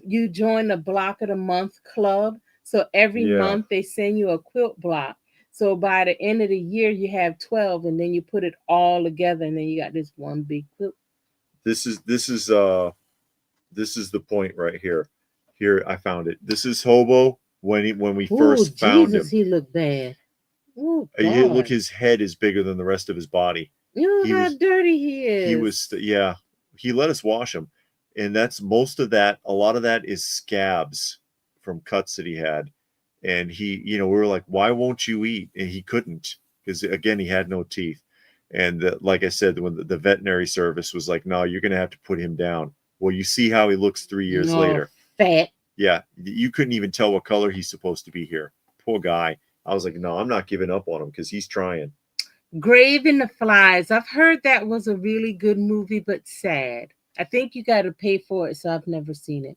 you join the block of the month club. So every month they send you a quilt block. So by the end of the year, you have 12, and then you put it all together, and then you got this one big quilt. This is the point right here. Here, I found it. This is Hobo when we first found him. He looked bad. Ooh, look, his head is bigger than the rest of his body. You know how dirty he is. He was, he let us wash him. And that's most of that. A lot of that is scabs from cuts that he had. And he, we were like, why won't you eat? And he couldn't, because again, he had no teeth. And like I said, when the veterinary service was like, no, you're going to have to put him down. Well, you see how he looks 3 years later. Fat. Yeah. You couldn't even tell what color he's supposed to be here. Poor guy. I was like, no, I'm not giving up on him because he's trying. Grave in the Flies. I've heard that was a really good movie, but sad. I think you got to pay for it, so I've never seen it.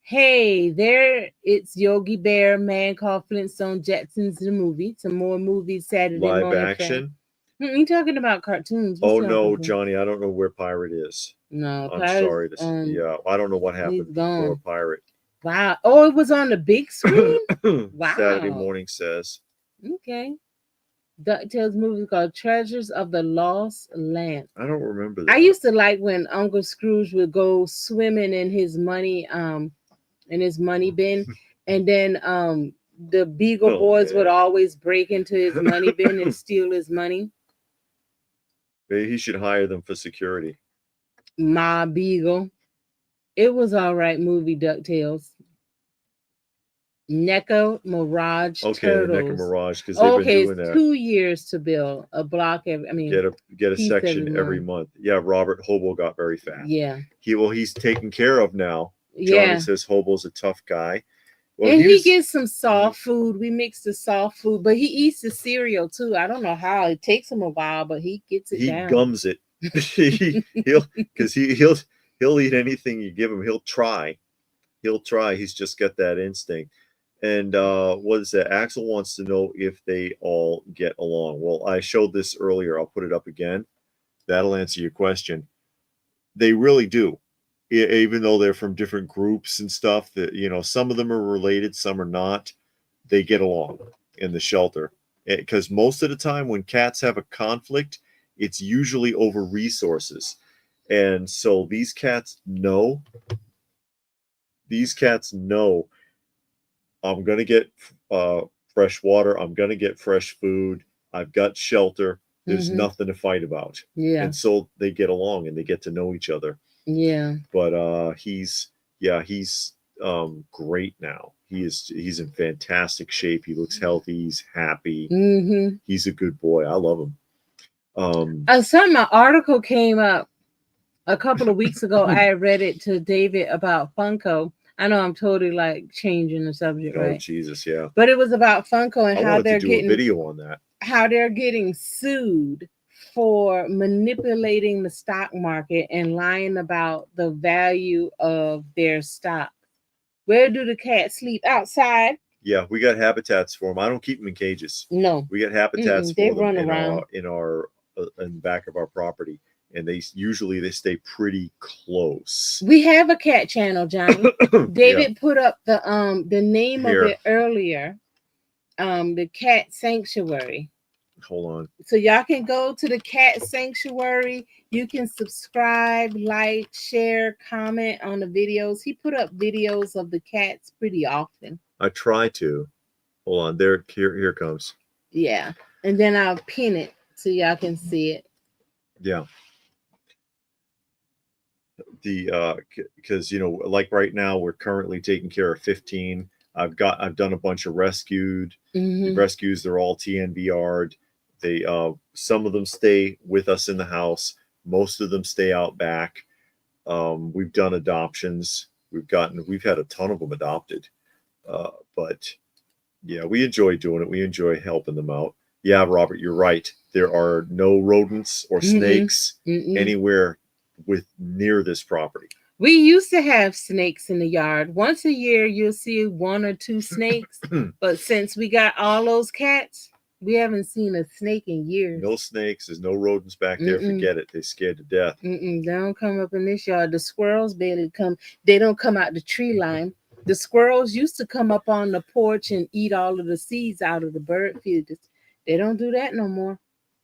Hey, it's Yogi Bear, Man Called Flintstone Jetsons, the movie. Some more movies Saturday morning. Live action? You're talking about cartoons. Oh, no, Johnny, I don't know where Pirate is. No, I'm sorry to say. Yeah, I don't know what happened for Pirate. Wow. Oh, it was on the big screen? Wow. Saturday Morning says. Okay. DuckTales movie called Treasures of the Lost Land. I don't remember that. I used to like when Uncle Scrooge would go swimming in his money bin, and then the Beagle Boys would always break into his money bin and steal his money. Maybe he should hire them for security. Ma Beagle. It was all right movie, DuckTales. NECA Mirage Turtles. NECA Mirage, because they've been doing that. 2 years to build a block get a section every month. Yeah, Robert Hobo got very fat. Yeah. He's taken care of now. Johnny says Hobo's a tough guy. Well, and he gets some soft food. We mix the soft food, but he eats the cereal too. I don't know how. It takes him a while, but he gets it down. He gums it. He'll eat anything you give him. He'll try. He's just got that instinct. And what is that? Axel wants to know if they all get along. Well, I showed this earlier. I'll put it up again. That'll answer your question. They really do. Even though they're from different groups and stuff, that some of them are related, some are not. They get along in the shelter, because most of the time when cats have a conflict, it's usually over resources. And so these cats know I'm going to get fresh water. I'm going to get fresh food. I've got shelter. There's nothing to fight about. Yeah. And so they get along and they get to know each other. Yeah. But he's great now. He's in fantastic shape. He looks healthy. He's happy. He's a good boy. I love him. An article came up a couple of weeks ago. I read it to David about Funko. I know I'm totally like changing the subject, right? Oh Jesus, yeah. But it was about Funko and how they're getting a video on that. How they're getting sued for manipulating the stock market and lying about the value of their stock. Where do the cats sleep? Outside. Yeah, we got habitats for them. I don't keep them in cages. No, we got habitats they for them run around in the back of our property, and they stay pretty close. We have a cat channel, Johnny. David put up the name of it earlier. The Cat Sanctuary. Hold on. So y'all can go to the Cat Sanctuary. You can subscribe, like, share, comment on the videos. He put up videos of the cats pretty often. I try to. Hold on. Here comes. Yeah. And then I'll pin it so y'all can see it. Yeah. Because like right now we're currently taking care of 15. I've done a bunch of rescues. They're all TNVR'd. They some of them stay with us in the house. Most of them stay out back. We've done adoptions. We've had a ton of them adopted. But yeah, we enjoy doing it. We enjoy helping them out. Yeah, Robert, you're right. There are no rodents or snakes anywhere near this property. We used to have snakes in the yard. Once a year, you'll see 1 or 2 snakes. But since we got all those cats, we haven't seen a snake in years. No snakes. There's no rodents back there. Forget it. They're scared to death. They don't come up in this yard. The squirrels barely come. They don't come out the tree line. The squirrels used to come up on the porch and eat all of the seeds out of the bird feeders. They don't do that no more.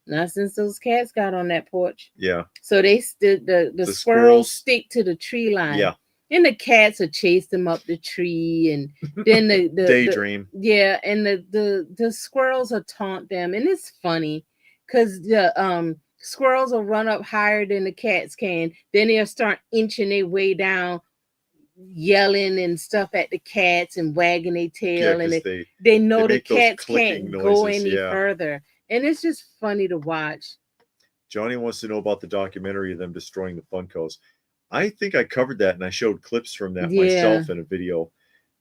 Not since those cats got on that porch. Yeah. So the squirrels stick to the tree line. Yeah. And the cats will chase them up the tree, and then the daydream. And the squirrels will taunt them, and it's funny because the squirrels will run up higher than the cats can. Then they'll start inching their way down, yelling and stuff at the cats and wagging their tail, and they know the cats can't go any further. And it's just funny to watch. Johnny wants to know about the documentary of them destroying the Funkos. I think I covered that, and I showed clips from that myself in a video.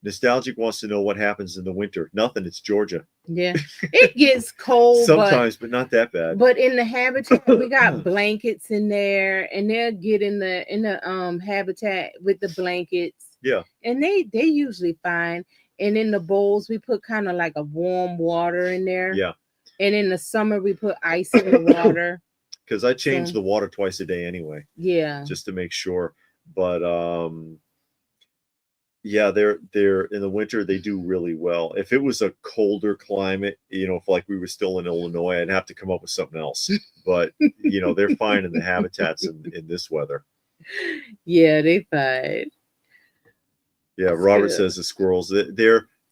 Nostalgic wants to know what happens in the winter. Nothing. It's Georgia. Yeah, it gets cold sometimes, but not that bad. But in the habitat, we got blankets in there, and they'll get in the habitat with the blankets. Yeah, and they usually fine. And in the bowls, we put kind of like a warm water in there. Yeah. And in the summer, we put ice in the water. Because I change the water twice a day anyway. Yeah. Just to make sure. But yeah, they're in the winter, they do really well. If it was a colder climate, if like we were still in Illinois, I'd have to come up with something else. But they're fine in the habitats in this weather. Yeah, they fine. Yeah, that's Robert good. Says the squirrels,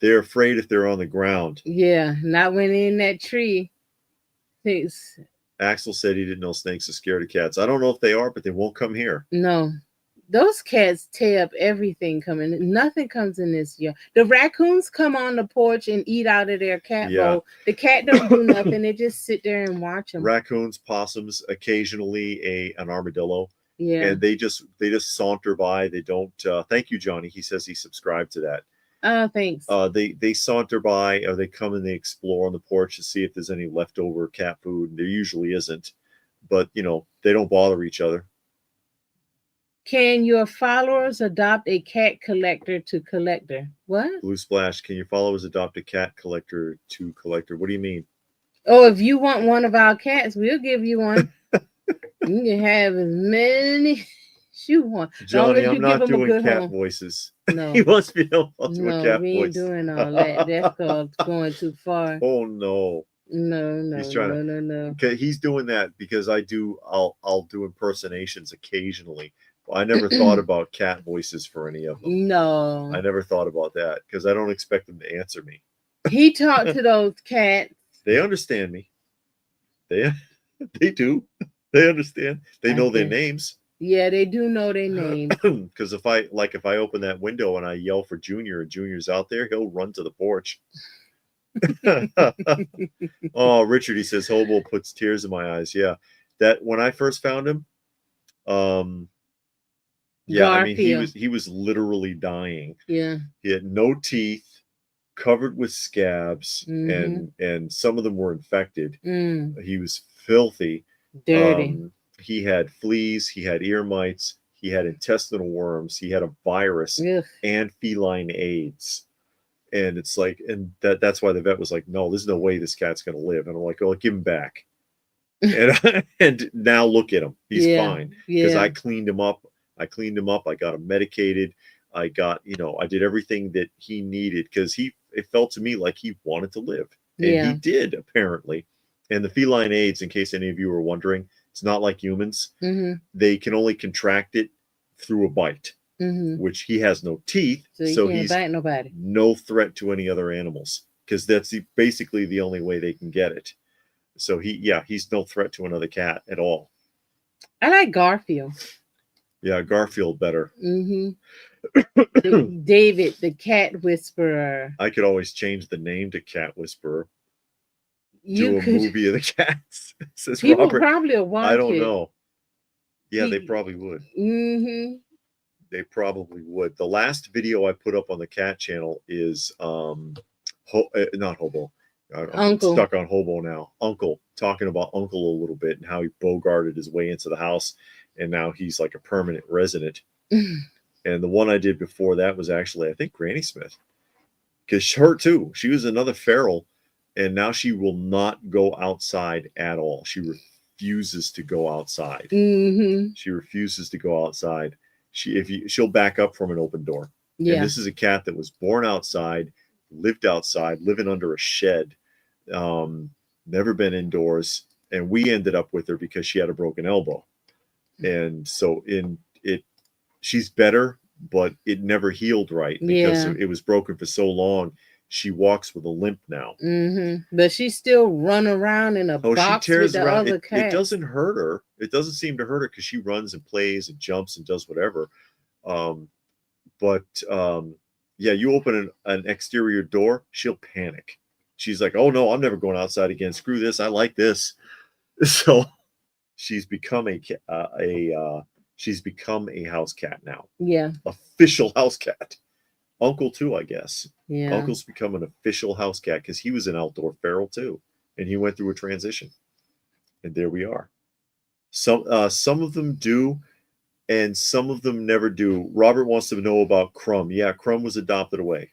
they're afraid if they're on the ground. Yeah, not when they're in that tree. Thanks. Axel said he didn't know snakes are scared of cats. I don't know if they are, but they won't come here. No. Those cats tear up everything coming. Nothing comes in this yard. The raccoons come on the porch and eat out of their cat bowl. The cat don't do nothing. They just sit there and watch them. Raccoons, possums, occasionally an armadillo. Yeah. And they just saunter by. They don't. Thank you, Johnny. He says he subscribed to that. Oh, thanks. They saunter by, or they come and they explore on the porch to see if there's any leftover cat food. There usually isn't, but they don't bother each other. Can your followers adopt a cat collector to collector? What? Blue Splash. Can your followers adopt a cat collector to collector? What do you mean? Oh, if you want one of our cats, we'll give you one. You can have as many as you want. Johnny, I'm not doing cat voices. No. He wants me to do a cat we voice. Ain't doing all that. That's called going too far. Oh no. No. He's trying no. Okay, he's doing that because I'll do impersonations occasionally. I never thought about cat voices for any of them. No. I never thought about that because I don't expect them to answer me. He talked to those cats. They understand me. They do. They understand. They know their names. Yeah, they do know their names. Because if I open that window and I yell for Junior and Junior's out there, he'll run to the porch. Oh, Richard, he says Hobo puts tears in my eyes. Yeah, that when I first found him, yeah, I mean he was literally dying. Yeah, he had no teeth, covered with scabs, and some of them were infected. He was filthy, dirty. He had fleas, he had ear mites, he had intestinal worms, he had a virus. Ugh. And feline AIDS. And it's like, and that's why the vet was like, no, there's no way this cat's gonna live. And I'm like, oh, give him back. And now look at him, he's fine, because I cleaned him up. I got him medicated. I did everything that he needed, because it felt to me like he wanted to live, and he did, apparently. And the feline AIDS, in case any of you were wondering, it's not like humans. They can only contract it through a bite, which he has no teeth, so he's bite nobody. No threat to any other animals, because that's basically the only way they can get it. So he's no threat to another cat at all. I like Garfield. Yeah, Garfield better. David, the cat whisperer. I could always change the name to Cat Whisperer. Do a movie of the cats. Says people Robert. Probably watch I don't know. Yeah, they probably would. They probably would. The last video I put up on the cat channel is not Hobo. I'm stuck on Hobo now. Uncle, talking about Uncle a little bit and how he bogarted his way into the house, and now he's like a permanent resident. And the one I did before that was actually, I think, Granny Smith, because her too. She was another feral, and now she will not go outside at all. She refuses to go outside. She refuses to go outside. She'll back up from an open door. Yeah. And this is a cat that was born outside, lived outside, living under a shed, never been indoors, and we ended up with her because she had a broken elbow. And so she's better, but it never healed right because it was broken for so long. She walks with a limp now. But she still run around in a box with the other cats. It doesn't hurt her. It doesn't seem to hurt her because she runs and plays and jumps and does whatever. Yeah, you open an exterior door, she'll panic. She's like, oh no, I'm never going outside again. Screw this. I like this. So she's become a house cat now. Yeah. Official house cat. Uncle too, I guess. Yeah. Uncle's become an official house cat because he was an outdoor feral too, and he went through a transition. And there we are. Some of them do, and some of them never do. Robert wants to know about Crumb. Yeah, Crumb was adopted away.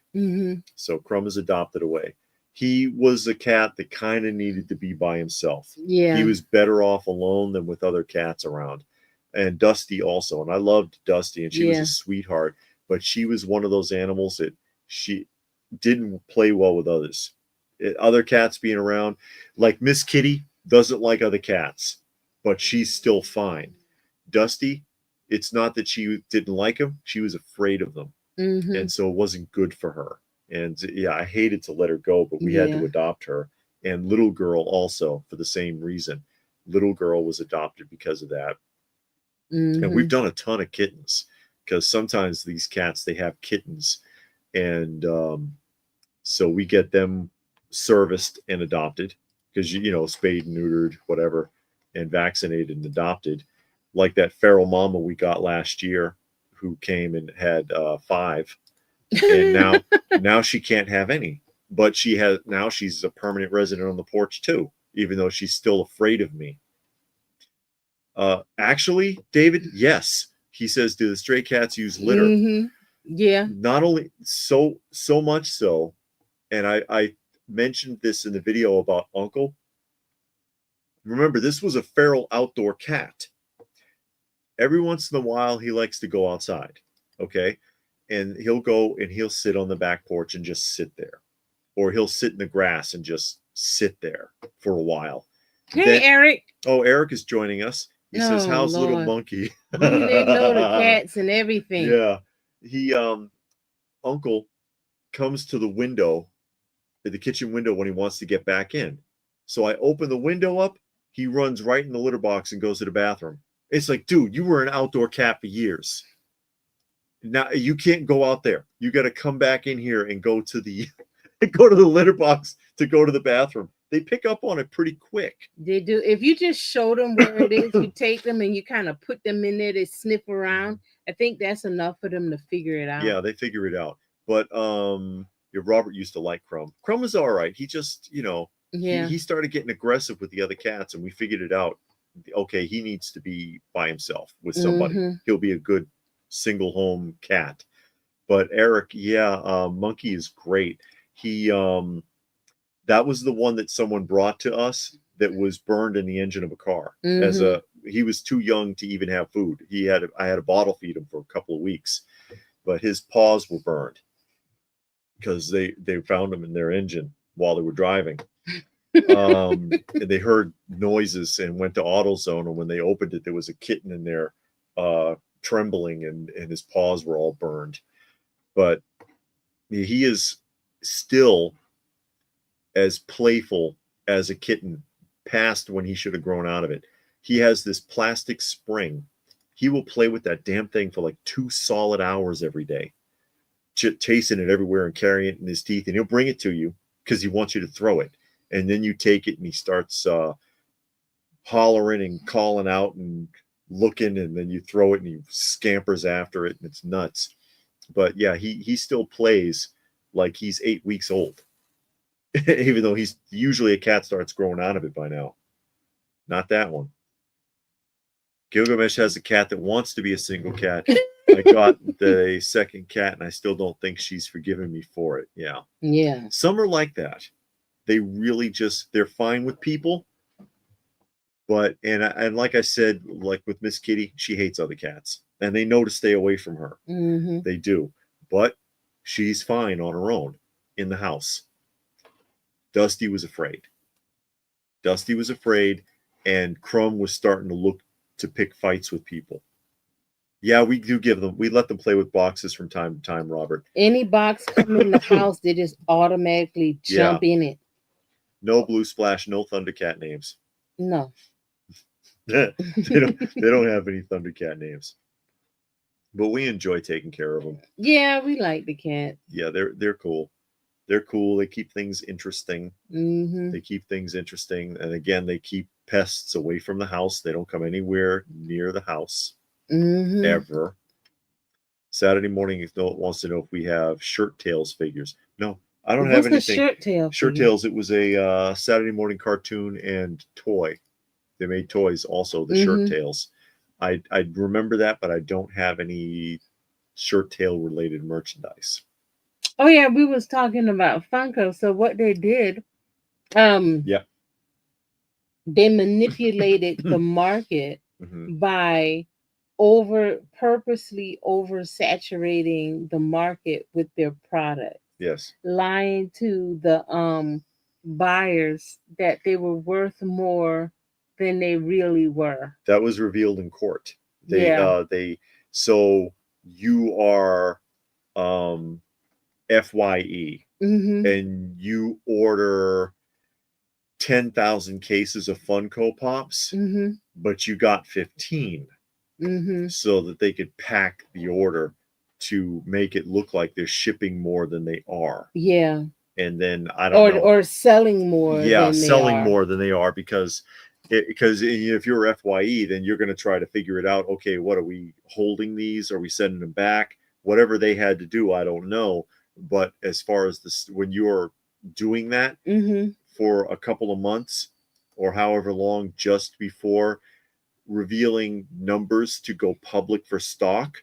So Crumb is adopted away. He was a cat that kind of needed to be by himself. Yeah. He was better off alone than with other cats around. And Dusty also. And I loved Dusty, and she was a sweetheart. But she was one of those animals that she didn't play well with others. Other cats being around, like Miss Kitty doesn't like other cats, but she's still fine. Dusty, it's not that she didn't like him, she was afraid of them. And so it wasn't good for her. And yeah, I hated to let her go, but we had to adopt her. And Little Girl also, for the same reason. Little Girl was adopted because of that. And we've done a ton of kittens, because sometimes these cats, they have kittens, and so we get them serviced and adopted, because spayed and neutered, whatever, and vaccinated and adopted, like that feral mama we got last year, who came and had 5, and now she can't have any, but she's a permanent resident on the porch too, even though she's still afraid of me. Actually, David, yes. He says, do the stray cats use litter? Yeah. Not only so much so, and I mentioned this in the video about Uncle. Remember, this was a feral outdoor cat. Every once in a while, he likes to go outside, okay? And he'll go and he'll sit on the back porch and just sit there. Or he'll sit in the grass and just sit there for a while. Hey, Eric. Oh, Eric is joining us. He says, how's Lord. Little monkey? He didn't know the cats and everything. Yeah. He, Uncle comes to the window, the kitchen window, when he wants to get back in. So I open the window up. He runs right in the litter box and goes to the bathroom. It's like, dude, you were an outdoor cat for years. Now you can't go out there. You got to come back in here and go to the go to the litter box to go to the bathroom. They pick up on it pretty quick. They do. If you just show them where it is, you take them and you kind of put them in there, they sniff around. I think that's enough for them to figure it out. Yeah, they figure it out. But Robert used to like Crumb. Crumb was all right. He just, he started getting aggressive with the other cats, and we figured it out. Okay, he needs to be by himself with somebody. He'll be a good single home cat. But Eric, Monkey is great. He that was the one that someone brought to us that was burned in the engine of a car. He was too young to even have food. I had a bottle feed him for a couple of weeks, but his paws were burned because they found him in their engine while they were driving. And they heard noises and went to AutoZone, and when they opened it, there was a kitten in there trembling, and his paws were all burned. But he is still as playful as a kitten past when he should have grown out of it. He has this plastic spring. He will play with that damn thing for like 2 solid hours every day, chasing it everywhere and carrying it in his teeth. And he'll bring it to you because he wants you to throw it. And then you take it and he starts hollering and calling out and looking, and then you throw it and he scampers after it, and it's nuts. But yeah, he still plays like he's 8 weeks old, even though he's usually a cat starts growing out of it by now. Not that one. Gilgamesh has a cat that wants to be a single cat. I got the second cat, and I still don't think she's forgiven me for it. Yeah. Yeah. Some are like that. They really they're fine with people. But, and like I said, like with Miss Kitty, she hates other cats. And they know to stay away from her. They do. But she's fine on her own in the house. Dusty was afraid. And Crumb was starting to look to pick fights with people. Yeah, we let them play with boxes from time to time, Robert. Any box come in the house, they just automatically jump in it. No Blue Splash, no Thundercat names. No. they don't have any Thundercat names. But we enjoy taking care of them. Yeah, we like the cat. Yeah, they're cool. They're cool. They keep things interesting. They keep things interesting. And again, they keep pests away from the house. They don't come anywhere near the house. Ever. Saturday morning, wants to know if we have Shirt Tails figures. No, I don't have anything. Shirt Tails? Shirt Tails, it was a Saturday morning cartoon and toy. They made toys also, the Shirt Tails. I remember that, but I don't have any Shirt Tail related merchandise. Oh yeah, we was talking about Funko. So what they did, they manipulated the market by purposely oversaturating the market with their product. Yes. Lying to the buyers that they were worth more than they really were. That was revealed in court. So you are FYE and you order 10,000 cases of Funko Pops, but you got 15 so that they could pack the order to make it look like they're shipping more than they are. Yeah. And then I don't know. Or selling more. Yeah, selling more than they are because if you're FYE, then you're going to try to figure it out. Okay, what are we holding these? Are we sending them back? Whatever they had to do, I don't know. But as far as this, when you're doing that for a couple of months or however long just before revealing numbers to go public for stock,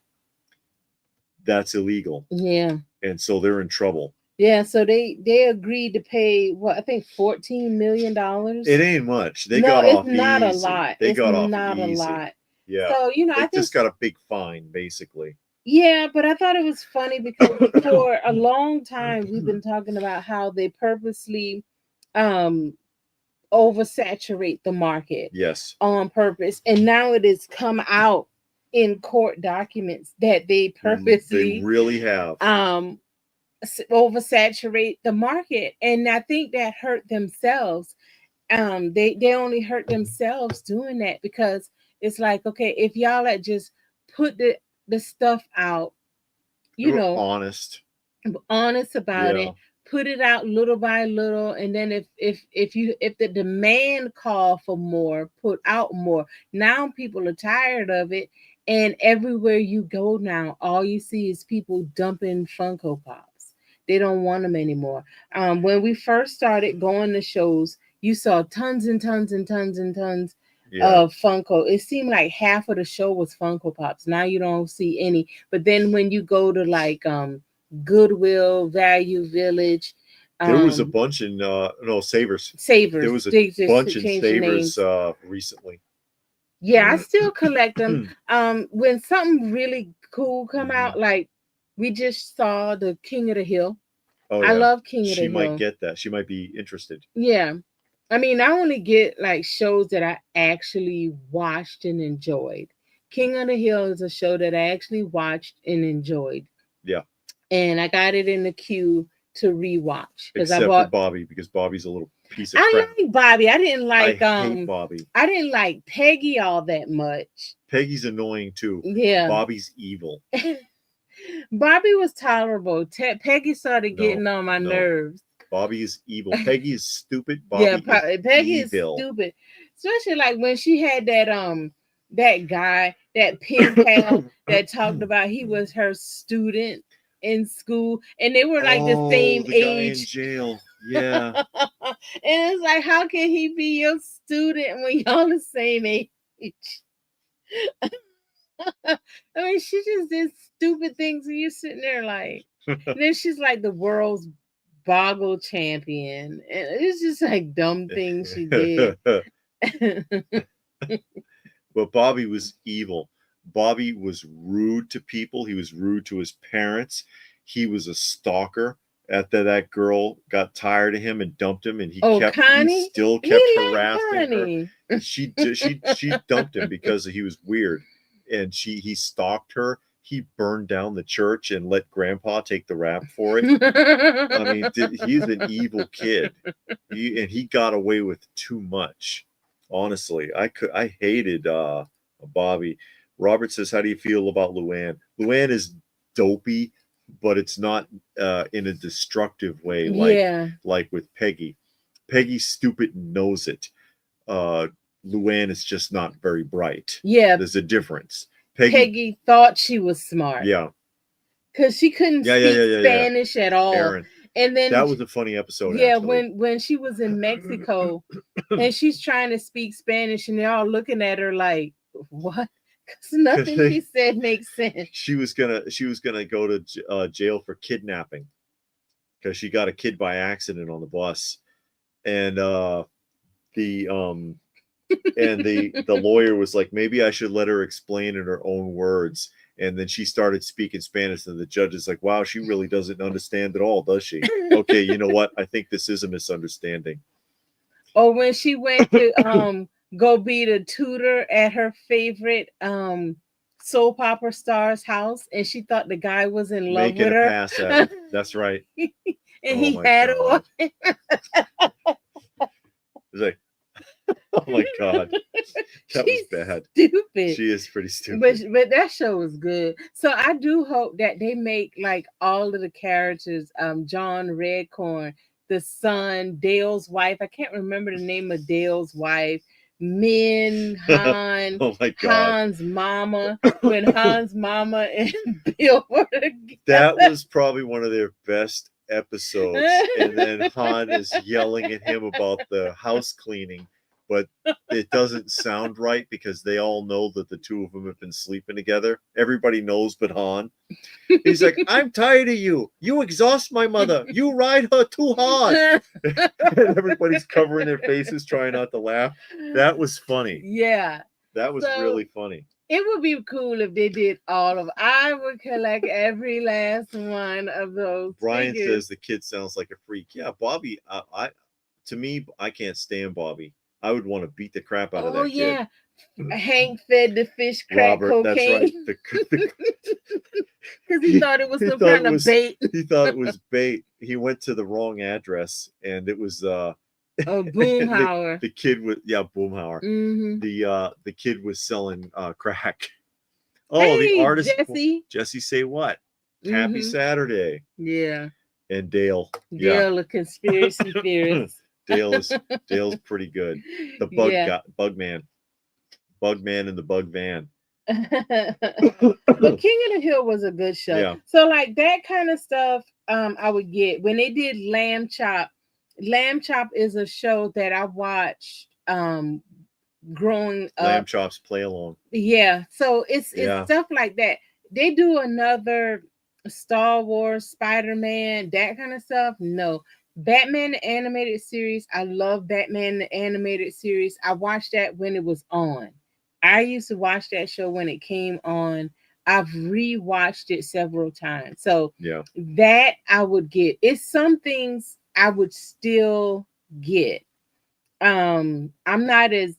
that's illegal. Yeah. And so they're in trouble. Yeah, so they agreed to pay I think $14 million. It ain't much. They got off easy. Not a lot. They got off not easy. A lot. Yeah. So I just got a big fine, basically. Yeah, but I thought it was funny because for a long time we've been talking about how they purposely oversaturate the market. Yes. On purpose, and now it has come out in court documents that they purposely really have oversaturate the market, and I think that hurt themselves. They only hurt themselves doing that because it's like, okay, if y'all had just put the stuff out, honest about it, put it out little by little, and then if the demand call for more, put out more. Now people are tired of it, and everywhere you go now, all you see is people dumping Funko Pops. They don't want them anymore. When we first started going to shows, you saw tons and tons and tons and tons of Funko. It seemed like half of the show was Funko Pops. Now you don't see any. But then when you go to like Goodwill, Value Village, there was a bunch in Savers. There was a bunch in Savers recently. Yeah, I still collect them. When something really cool come out, like we just saw the King of the Hill. Oh, I love King of the Hill. She might get that. She might be interested. Yeah. I mean, I only get like shows that I actually watched and enjoyed. King of the Hill is a show that I actually watched and enjoyed. Yeah. And I got it in the queue to rewatch. Except for Bobby, because Bobby's a little piece of crap. I like Bobby. I didn't like I hate Bobby. I didn't like Peggy all that much. Peggy's annoying too. Yeah. Bobby's evil. Bobby was tolerable. Peggy started getting on my nerves. Bobby is evil. Peggy is stupid. Bobby Peggy is evil. Stupid. Especially like when she had that guy, that pen pal that talked about he was her student in school, and they were like the same the age. Guy in jail. Yeah. And it's like, how can he be your student when y'all the same age? I mean, she just did stupid things, and you're sitting there like, and then she's like the world's boggle champion, and it's just like dumb things she did. But Bobby was evil. Bobby was rude to people. He was rude to his parents. He was a stalker. After that girl got tired of him and dumped him, and he still kept harassing her. She dumped him because he was weird, and he stalked her. He burned down the church and let Grandpa take the rap for it. I mean, he's an evil kid, and he got away with too much. Honestly, I hated Bobby. Robert says, "How do you feel about Luann?" Luann is dopey, but it's not in a destructive way like with Peggy. Peggy's stupid and knows it. Luann is just not very bright. Yeah, there's a difference. Peggy thought she was smart. Yeah. Because she couldn't speak Spanish at all. Aaron. And then that was a funny episode. Yeah, actually. when she was in Mexico and she's trying to speak Spanish and they're all looking at her like, what? Because nothing she said makes sense. She was gonna go to jail for kidnapping because she got a kid by accident on the bus, and the lawyer was like, maybe I should let her explain in her own words. And then she started speaking Spanish, and the judge is like, wow, she really doesn't understand at all, does she? Okay, you know what? I think this is a misunderstanding. Or when she went to go be the tutor at her favorite soap opera star's house, and she thought the guy was in love with her. Pass at it. That's right. And he had her. It's like, oh my God, that was bad. Stupid. She is pretty stupid. But that show was good. So I do hope that they make like all of the characters, John Redcorn, the son, Dale's wife. I can't remember the name of Dale's wife. Min, Han, oh my God. Han's mama. When Han's mama and Bill were together. That was probably one of their best episodes. And then Han is yelling at him about the house cleaning, but it doesn't sound right because they all know that the two of them have been sleeping together. Everybody knows but Han. He's like, I'm tired of you. You exhaust my mother. You ride her too hard. And everybody's covering their faces, trying not to laugh. That was funny. Yeah. That was really funny. It would be cool if they did all of. I would collect every last one of those. Brian figures. Says the kid sounds like a freak. Yeah, Bobby. To me, I can't stand Bobby. I would want to beat the crap out of that kid. Hank fed the fish crack cocaine. That's right. Because he thought it was some kind of bait. He thought it was bait. He went to the wrong address, and it was Boomhauer. the kid was Boomhauer. Mm-hmm. The kid was selling crack. Oh, hey, the artist Jesse. Jesse, say what? Happy Saturday. Yeah. And Dale. Dale, a conspiracy theorist. Dale's pretty good. The bug man and the bug van. But King of the Hill was a good show. Yeah. So like that kind of stuff, I would get when they did Lamb Chop. Lamb Chop is a show that I watched growing up. Lamb Chops play along. Yeah. So it's stuff like that. They do another Star Wars, Spider-Man, that kind of stuff. No. Batman the Animated Series. I love Batman the Animated Series. I watched that when it was on. I used to watch that show when it came on. I've rewatched it several times. So that I would get. It's some things I would still get. I'm not as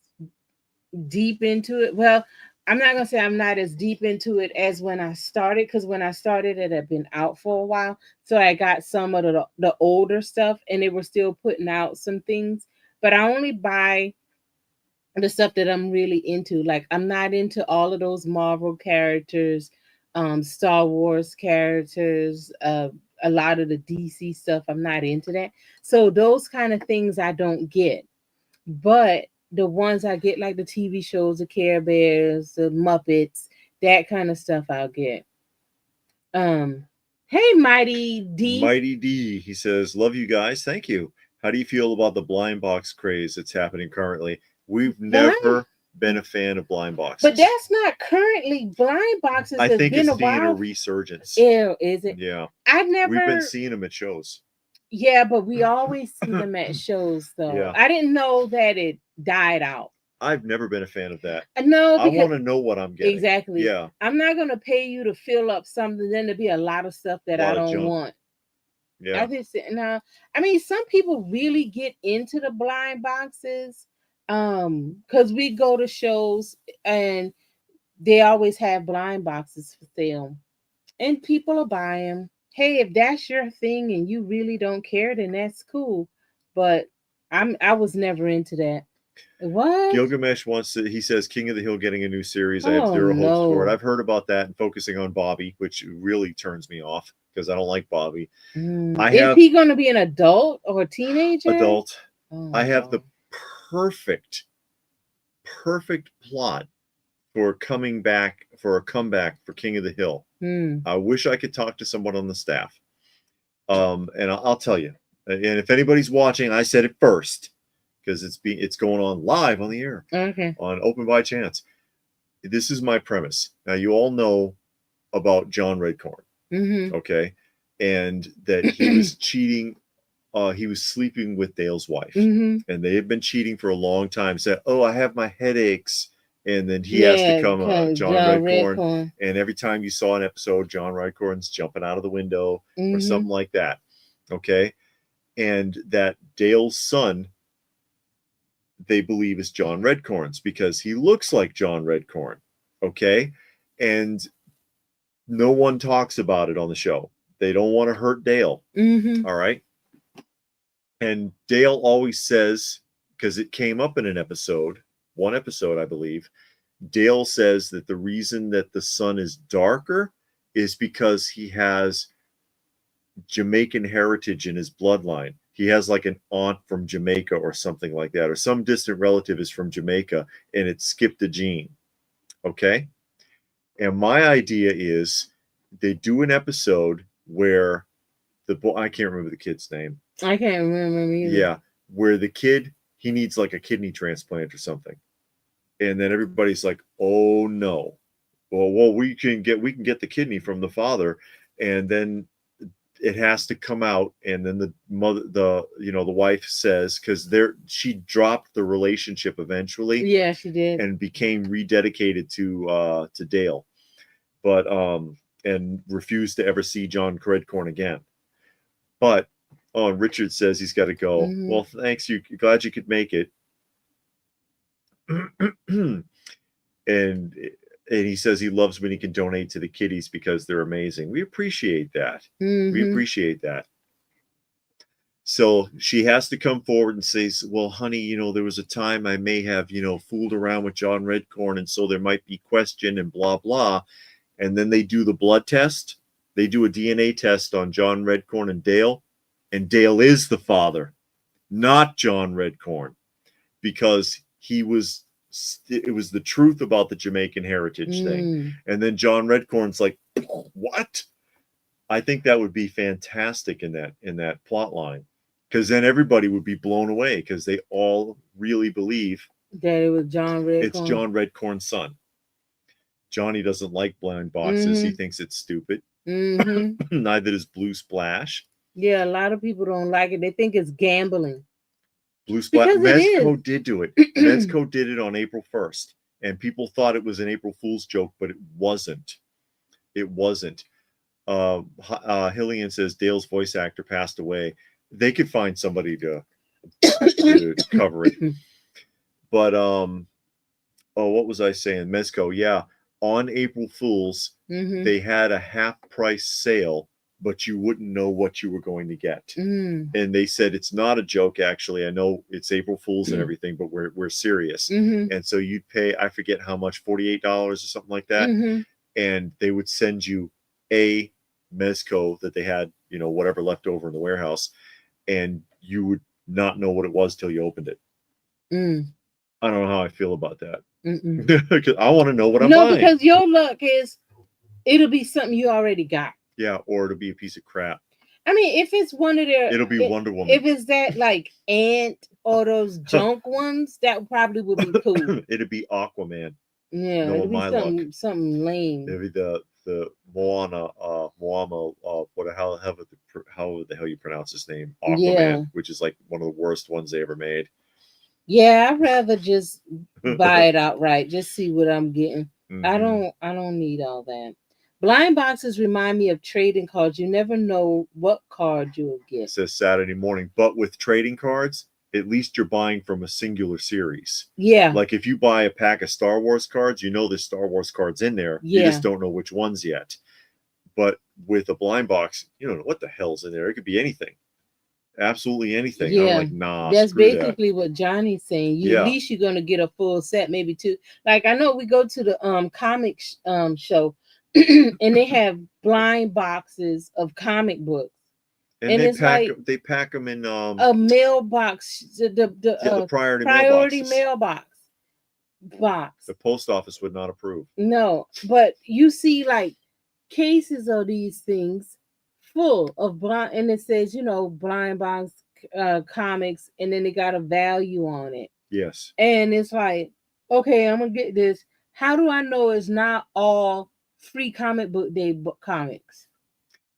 deep into it. Well, I'm not gonna say I'm not as deep into it as when I started, because when I started it had been out for a while. So I got some of the older stuff and they were still putting out some things. But I only buy the stuff that I'm really into. Like I'm not into all of those Marvel characters, Star Wars characters, a lot of the DC stuff. I'm not into that. So those kind of things I don't get. But the ones I get, like the TV shows, the Care Bears, the Muppets, that kind of stuff I'll get. Hey, Mighty D. Mighty D, he says, love you guys. Thank you. How do you feel about the blind box craze that's happening currently? We've never been a fan of blind boxes. But that's not currently blind boxes. I think it's seeing a resurgence. Ew, is it? Yeah. We've been seeing them at shows. Yeah, but we always see them at shows, though. Yeah. I didn't know that it died out. I've never been a fan of that. No, I want to know what I'm getting. Exactly. Yeah. I'm not going to pay you to fill up something, then to be a lot of stuff that I don't want. Yeah. I mean, some people really get into the blind boxes, because we go to shows and they always have blind boxes for sale, and people will buy them. Hey, if that's your thing and you really don't care, then that's cool. But I was never into that. What? Gilgamesh he says King of the Hill getting a new series. I have zero hopes for it. I've heard about that and focusing on Bobby, which really turns me off because I don't like Bobby. Is he going to be an adult or a teenager? Adult. I have the perfect plot for a comeback for King of the Hill. I wish I could talk to someone on the staff. And I'll tell you. And if anybody's watching, I said it first because it's going on live on the air. Okay. On Open by Chance. This is my premise. Now you all know about John Redcorn. Okay. And that he was cheating. He was sleeping with Dale's wife. And they had been cheating for a long time. Said, "Oh, I have my headaches." And then he has to come, John Redcorn. And every time you saw an episode, John Redcorn's jumping out of the window or something like that. Okay. And that Dale's son, they believe, is John Redcorn's because he looks like John Redcorn. Okay. And no one talks about it on the show. They don't want to hurt Dale. All right. And Dale always says, because it came up in one episode, I believe, Dale says that the reason that the son is darker is because he has Jamaican heritage in his bloodline. He has like an aunt from Jamaica or something like that, or some distant relative is from Jamaica and it skipped a gene. Okay. And my idea is they do an episode where I can't remember the kid's name. I can't remember either. Yeah. Where the kid, he needs like a kidney transplant or something. And then everybody's like, oh no. Well, we can get the kidney from the father. And then it has to come out. And then the mother, the wife says, because she dropped the relationship eventually. Yeah, she did. And became rededicated to Dale. But and refused to ever see John Redcorn again. But Richard says he's got to go. Well, thanks. Glad you could make it. and he says he loves when he can donate to the kiddies because they're amazing. We appreciate that. We appreciate that. So she has to come forward and say, well, honey, there was a time I may have, fooled around with John Redcorn. And so there might be question and blah, blah. And then they do the blood test. They do a DNA test on John Redcorn and Dale is the father, not John Redcorn, because it was the truth about the Jamaican heritage thing. And then John Redcorn's like, what? I think that would be fantastic in that plot line, because then everybody would be blown away because they all really believe that it was John Redcorn. It's John Redcorn's son. Johnny doesn't like blind boxes. He thinks it's stupid. Neither does Blue Splash. Yeah, a lot of people don't like it. They think it's gambling. Blue Splash. Mezco did do it. Mezco did it on April 1st. And people thought it was an April Fool's joke, but it wasn't. It wasn't. Hillian says Dale's voice actor passed away. They could find somebody to cover it. But what was I saying? Mezco, yeah. On April Fool's, they had a half-price sale, but you wouldn't know what you were going to get. And they said it's not a joke, actually. I know it's April Fool's and everything, but we're serious. And so you'd pay, I forget how much, $48 or something like that. And they would send you a Mezco that they had, whatever left over in the warehouse, and you would not know what it was till you opened it. I don't know how I feel about that. Because I want to know what I'm buying. No, because your luck is it'll be something you already got. Yeah, or it'll be a piece of crap. I mean, if it's one of their, it'll be Wonder Woman. If it's that like Ant or those junk ones, that probably would be cool. It'll be Aquaman. Yeah, it'll be something lame. It'll be the Moana, how the hell you pronounce his name? Aquaman, which is like one of the worst ones they ever made. Yeah, I'd rather just buy it outright. Just see what I'm getting. I don't need all that. Blind boxes remind me of trading cards. You never know what card you'll get. It says Saturday morning. But with trading cards, at least you're buying from a singular series. Yeah. Like if you buy a pack of Star Wars cards, there's Star Wars cards in there. Yeah. You just don't know which ones yet. But with a blind box, you don't know what the hell's in there. It could be anything. Absolutely anything. Yeah. I'm like, nah. That's basically what Johnny's saying. At least you're gonna get a full set, maybe two. Like I know we go to the comic show and they have blind boxes of comic books. And they pack them in a mailbox, the priority mailbox box. The post office would not approve. No, but you see like cases of these things full of blind, and it says, blind box comics, and then they got a value on it. Yes. And it's like, okay, I'm gonna get this. How do I know it's not all free comic book day comics?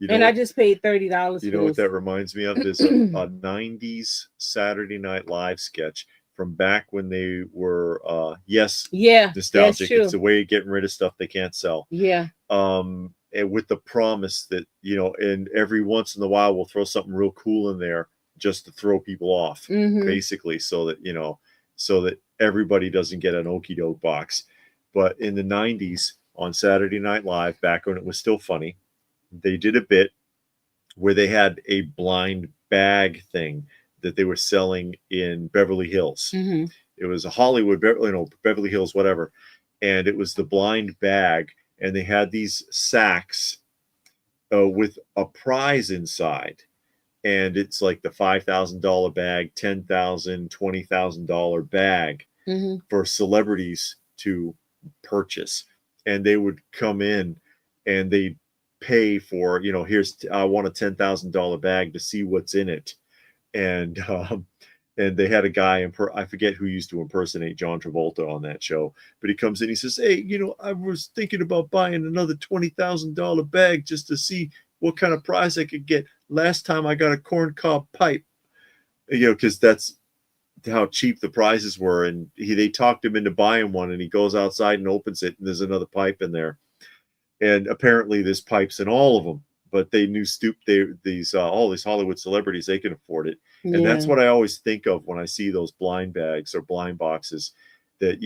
I just paid $30. You know what that reminds me of? There's a 90s Saturday Night Live sketch from back when they were nostalgic. It's a way of getting rid of stuff they can't sell. Yeah. And with the promise that, and every once in a while we'll throw something real cool in there just to throw people off, basically, so that everybody doesn't get an okie doke box. But in the 90s on Saturday Night Live, back when it was still funny, they did a bit where they had a blind bag thing that they were selling in Beverly Hills. It was a Hollywood, Beverly Hills, whatever. And it was the blind bag. And they had these sacks with a prize inside. And it's like the $5,000 bag, $10,000, $20,000 bag for celebrities to purchase. And they would come in and they'd pay for, I want a $10,000 bag to see what's in it. And they had a guy, I forget who used to impersonate John Travolta on that show, but he comes in, he says, hey, I was thinking about buying another $20,000 bag just to see what kind of prize I could get. Last time I got a corncob pipe, because that's how cheap the prizes were. And they talked him into buying one, and he goes outside and opens it, and there's another pipe in there. And apparently there's pipes in all of them. But they knew all these Hollywood celebrities, they can afford it. And that's what I always think of when I see those blind bags or blind boxes, that,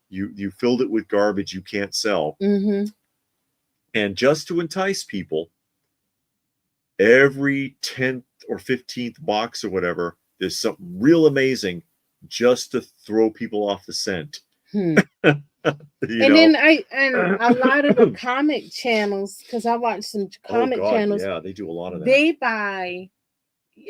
you filled it with garbage you can't sell. And just to entice people, every 10th or 15th box or whatever, there's something real amazing just to throw people off the scent. then a lot of the comic channels, because I watch some comic channels. Yeah, they do a lot of that. They buy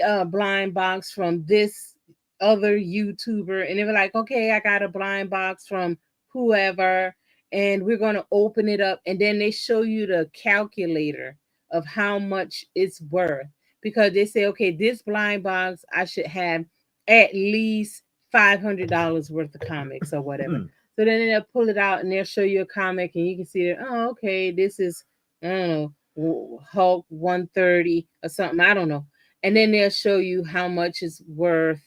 a blind box from this other YouTuber, and they were like, okay, I got a blind box from whoever, and we're going to open it up, and then they show you the calculator of how much it's worth, because they say, okay, this blind box I should have at least $500 worth of comics or whatever. So then they'll pull it out and they'll show you a comic, and you can see that, oh, okay, this is, I don't know, Hulk 130 or something, I don't know. And then they'll show you how much it's worth.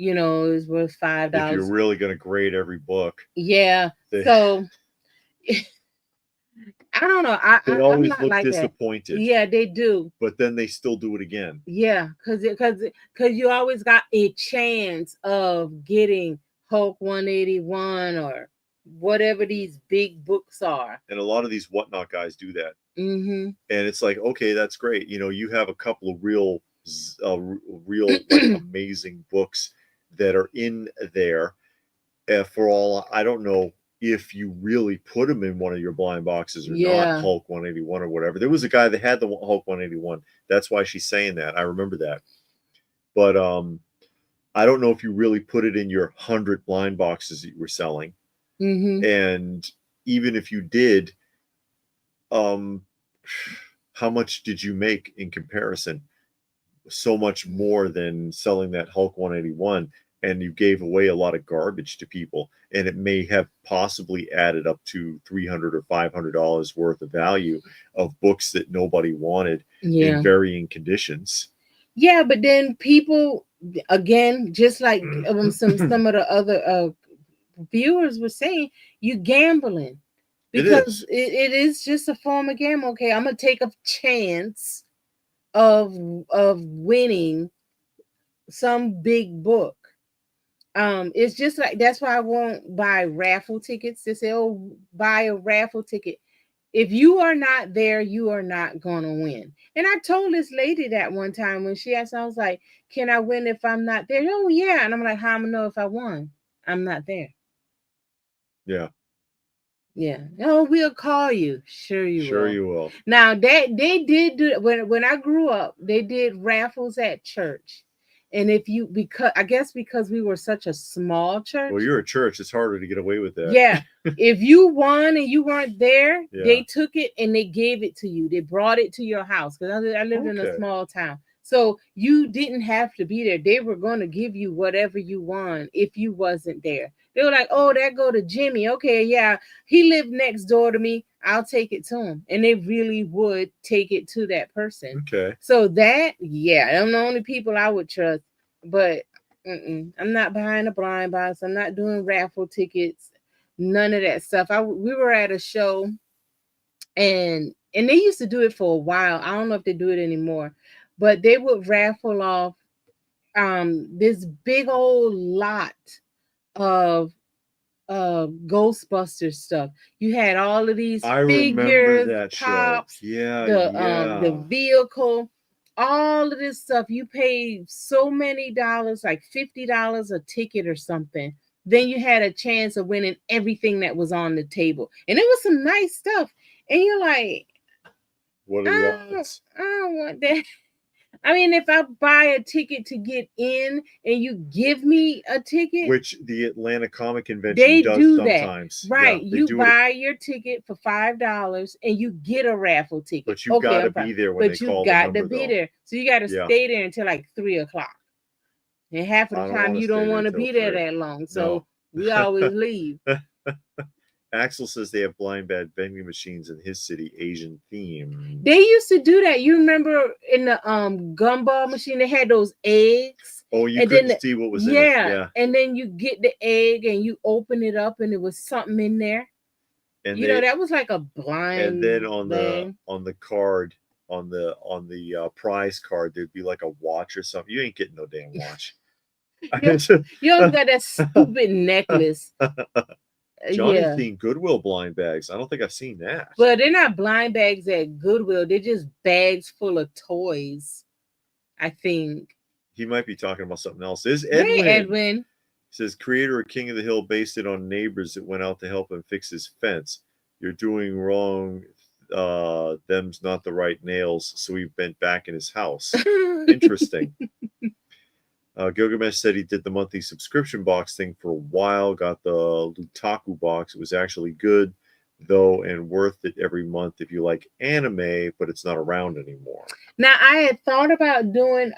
You know, it's worth $5. If you're really going to grade every book. Yeah. So I don't know. They always look like disappointed. That. Yeah, they do. But then they still do it again. Yeah, because you always got a chance of getting Hulk 181 or whatever these big books are. And a lot of these whatnot guys do that. And it's like, okay, that's great. You know, you have a couple of real like, amazing books that are in there. For all, I don't know if you really put them in one of your blind boxes or not, Hulk 181 or whatever. There was a guy that had the Hulk 181. That's why she's saying that. I remember that. But I don't know if you really put it in your 100 blind boxes that you were selling. And even if you did, how much did you make in comparison? So much more than selling that Hulk 181, and you gave away a lot of garbage to people, and it may have possibly added up to $300 or $500 worth of value of books that nobody wanted in varying conditions. Yeah, but then people, again, just like some of the other viewers were saying, you gambling, because it is just a form of gambling. Okay, I'm gonna take a chance of winning some big book. It's just like, that's why I won't buy raffle tickets. They say, oh, buy a raffle ticket. If you are not there, you are not gonna win. And I told this lady that one time when she asked, I was like, can I win if I'm not there? Oh yeah. And I'm like, how am I gonna know if I won? I'm not there. Yeah. Yeah. Oh, we'll call you. Sure you will. Sure you will. Now they did do, when I grew up, they did raffles at church. And if you, because we were such a small church. Well, you're a church. It's harder to get away with that. Yeah. If you won and you weren't there, they took it and they gave it to you. They brought it to your house, because I lived in a small town. So you didn't have to be there. They were going to give you whatever you won if you wasn't there. They were like, oh, that go to Jimmy. Okay, yeah, he lived next door to me. I'll take it to him. And they really would take it to that person. Okay. So that, I'm the only people I would trust. But I'm not buying a blind box. I'm not doing raffle tickets. None of that stuff. We were at a show, and they used to do it for a while. I don't know if they do it anymore. But they would raffle off this big old lot of Ghostbusters stuff. You had all of these figures, props, the vehicle, all of this stuff. You paid so many dollars, like $50 a ticket or something. Then you had a chance of winning everything that was on the table, and it was some nice stuff. And you're like, what are the odds? I don't want that. I mean, if I buy a ticket to get in and you give me a ticket, which the Atlanta Comic Convention does sometimes. That. Right. Yeah, you buy your ticket for $5 and you get a raffle ticket. But you got to be there when they call the number. But you got to be there. So you got to stay there until like 3:00. And half of the time you don't want to be there that long. So we always leave. Axel says they have blind bag vending machines in his city, Asian theme. They used to do that. You remember in the gumball machine, they had those eggs. Oh, you couldn't see what was in it. Yeah. And then you get the egg and you open it up and there was something in there. And that was like a blind. And then on the card, on the prize card, there'd be like a watch or something. You ain't getting no damn watch. You don't got that stupid necklace. Johnny's seen Goodwill blind bags. I don't think I've seen that. Well, they're not blind bags at Goodwill. They're just bags full of toys, I think. He might be talking about something else. Is Edwin? Hey, Edwin. says, creator of King of the Hill based it on neighbors that went out to help him fix his fence. You're doing wrong. Them's not the right nails, so he bent back in his house. Interesting. Gilgamesh said he did the monthly subscription box thing for a while, got the Lutaku box. It was actually good, though, and worth it every month if you like anime, but it's not around anymore. Now, I had thought about doing,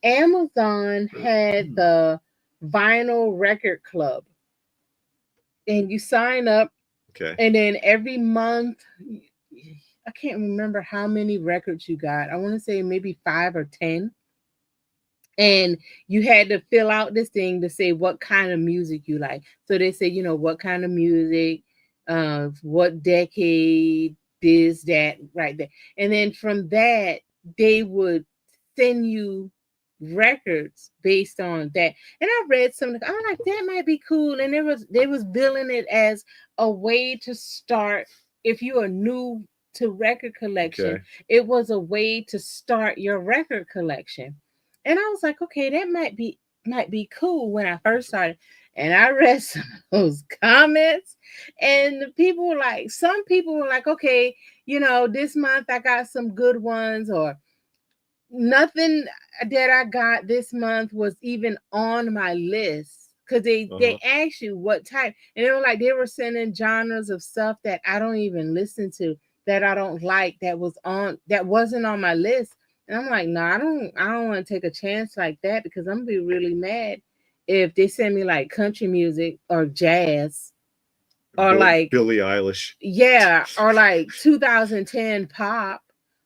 Amazon had the vinyl record club, and you sign up, okay, and then every month, I can't remember how many records you got. I want to say maybe 5 or 10. And you had to fill out this thing to say what kind of music you like. So they say, you know, what kind of music, what decade, this, that, right there. And then from that, they would send you records based on that. And I read something, I'm like, that might be cool. And they was billing it as a way to start, if you are new to record collection, it was a way to start your record collection. And I was like, okay, that might be cool when I first started. And I read some of those comments, and the people were like, some people were like, okay, you know, this month I got some good ones, or nothing that I got this month was even on my list. Because they asked you what type, and they were like, they were sending genres of stuff that I don't even listen to, that I don't like, that wasn't on my list. And I'm like, no, I don't want to take a chance like that, because I'm gonna be really mad if they send me like country music or jazz or like Billie Eilish. Yeah, or like 2010 pop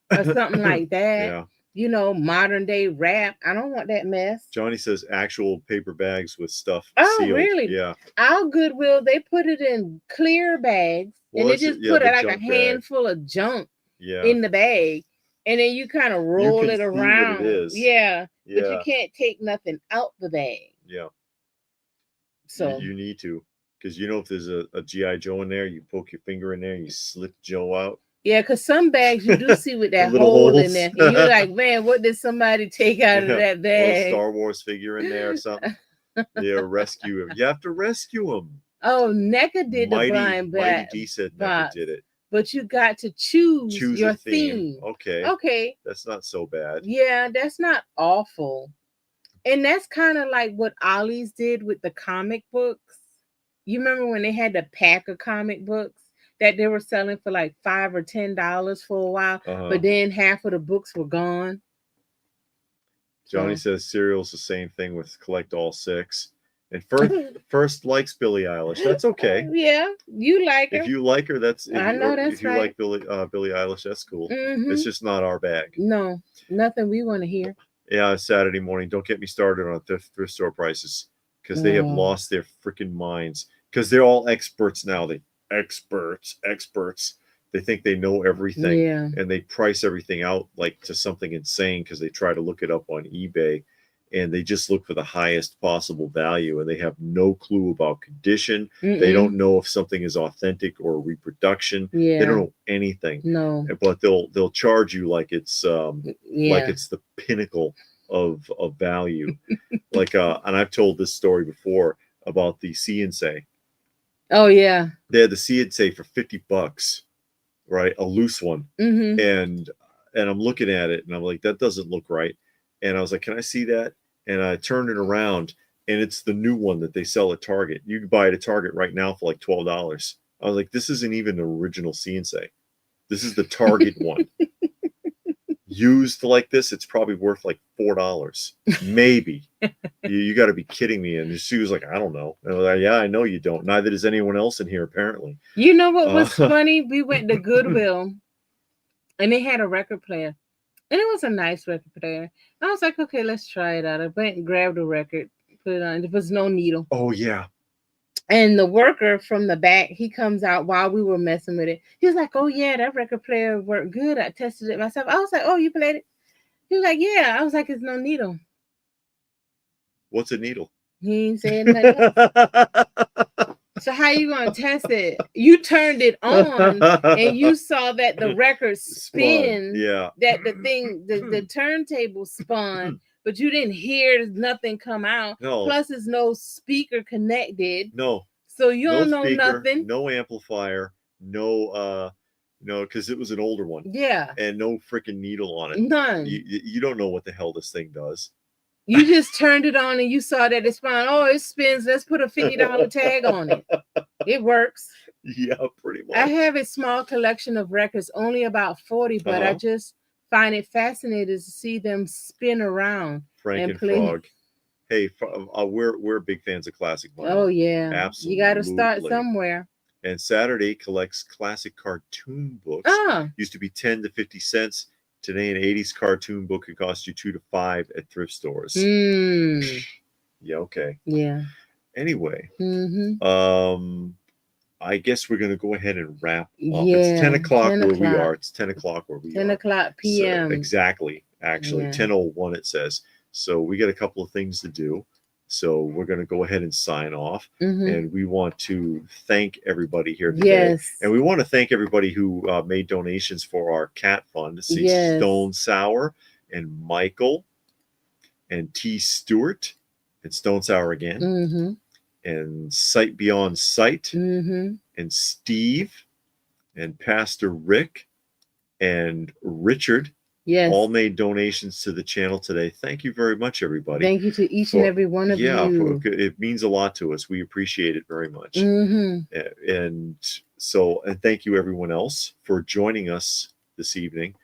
or something like that. Yeah. You know, modern day rap. I don't want that mess. Johnny says actual paper bags with stuff sealed. Really? Yeah. Our Goodwill, they put it in clear bags, and they just put it like a handful of junk in the bag. And then you kind of roll it around. What it is. Yeah. But you can't take nothing out the bag. Yeah. So you need to, because you know, if there's a G.I. Joe in there, you poke your finger in there and you slip Joe out. Yeah, because some bags you do see with that hole in there. And you're like, man, what did somebody take out of that bag? A Star Wars figure in there or something. Yeah, rescue him. You have to rescue him. Oh, NECA did the blind bag. Mighty D said NECA did it. But you got to choose your theme. Okay. That's not so bad. Yeah, that's not awful. And that's kind of like what Ollie's did with the comic books. You remember when they had the pack of comic books that they were selling for like $5 or $10 for a while, but then half of the books were gone? Johnny says cereal's the same thing with collect all 6. And first likes Billie Eilish. That's okay. Yeah, you like her. If you like her, that's I know that's if you like Billie Eilish, that's cool. It's just not our bag. No, nothing we want to hear. Yeah, Saturday morning. Don't get me started on thrift store prices, because they have lost their freaking minds. Because they're all experts now. Experts. They think they know everything, and they price everything out like to something insane, because they try to look it up on eBay, and they just look for the highest possible value, and they have no clue about condition. They don't know if something is authentic or reproduction. They don't know anything. No, but they'll charge you like it's like it's the pinnacle of value. Like and I've told this story before about the See and Say. Oh yeah, they had the See and Say for $50, right? A loose one. And I'm looking at it, and I'm like, that doesn't look right. And I was like, can I see that? And I turned it around, and it's the new one that they sell at Target. You can buy it at Target right now for like $12. I was like, this isn't even an original See and Say. This is the Target one. Used like this, it's probably worth like $4. Maybe. You got to be kidding me. And she was like, I don't know. And I was like, yeah, I know you don't. Neither does anyone else in here, apparently. You know what was funny? We went to Goodwill, and they had a record player. And it was a nice record player. I was like, okay, let's try it out. I went and grabbed a record, put it on. There was no needle. Oh, yeah. And the worker from the back, he comes out while we were messing with it. He was like, oh, yeah, that record player worked good. I tested it myself. I was like, oh, you played it? He was like, yeah. I was like, it's no needle. What's a needle? He ain't saying nothing. So how you going to test it? You turned it on, and you saw that the record spin. Yeah. That the thing, the turntable spun. but you didn't hear nothing come out. No. Plus, there's no speaker connected. No. So you don't know speaker, nothing. No amplifier. No, because it was an older one. Yeah. And no freaking needle on it. None. You don't know what the hell this thing does. You just turned it on and you saw that it spun. Oh, it spins. Let's put a $50 tag on it. It works. Yeah, pretty much. I have a small collection of records, only about 40, but I just find it fascinating to see them spin around. Frank and Frog. Hey, we're big fans of classic vinyl. Oh yeah, absolutely. You got to start somewhere. And Saturday collects classic cartoon books. Used to be 10 to 50 cents. Today, an 80s cartoon book could cost you $2 to $5 at thrift stores. Yeah, okay. Yeah. Anyway, I guess we're going to go ahead and wrap up. It's 10 o'clock where we are. It's 10 o'clock where we are. 10 o'clock p.m. So, exactly. Actually, 10:01 it says. So we got a couple of things to do. So we're going to go ahead and sign off. And we want to thank everybody here today. And we want to thank everybody who made donations for our cat fund. See Stone Sour and Michael and T. Stewart and Stone Sour again. And Sight Beyond Sight and Steve and Pastor Rick and Richard. All made donations to the channel today. Thank you very much, everybody. Thank you to each and every one of you. Yeah, it means a lot to us. We appreciate it very much. And thank you, everyone else, for joining us this evening.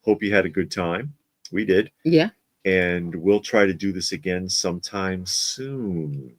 Hope you had a good time. We did. Yeah. And we'll try to do this again sometime soon.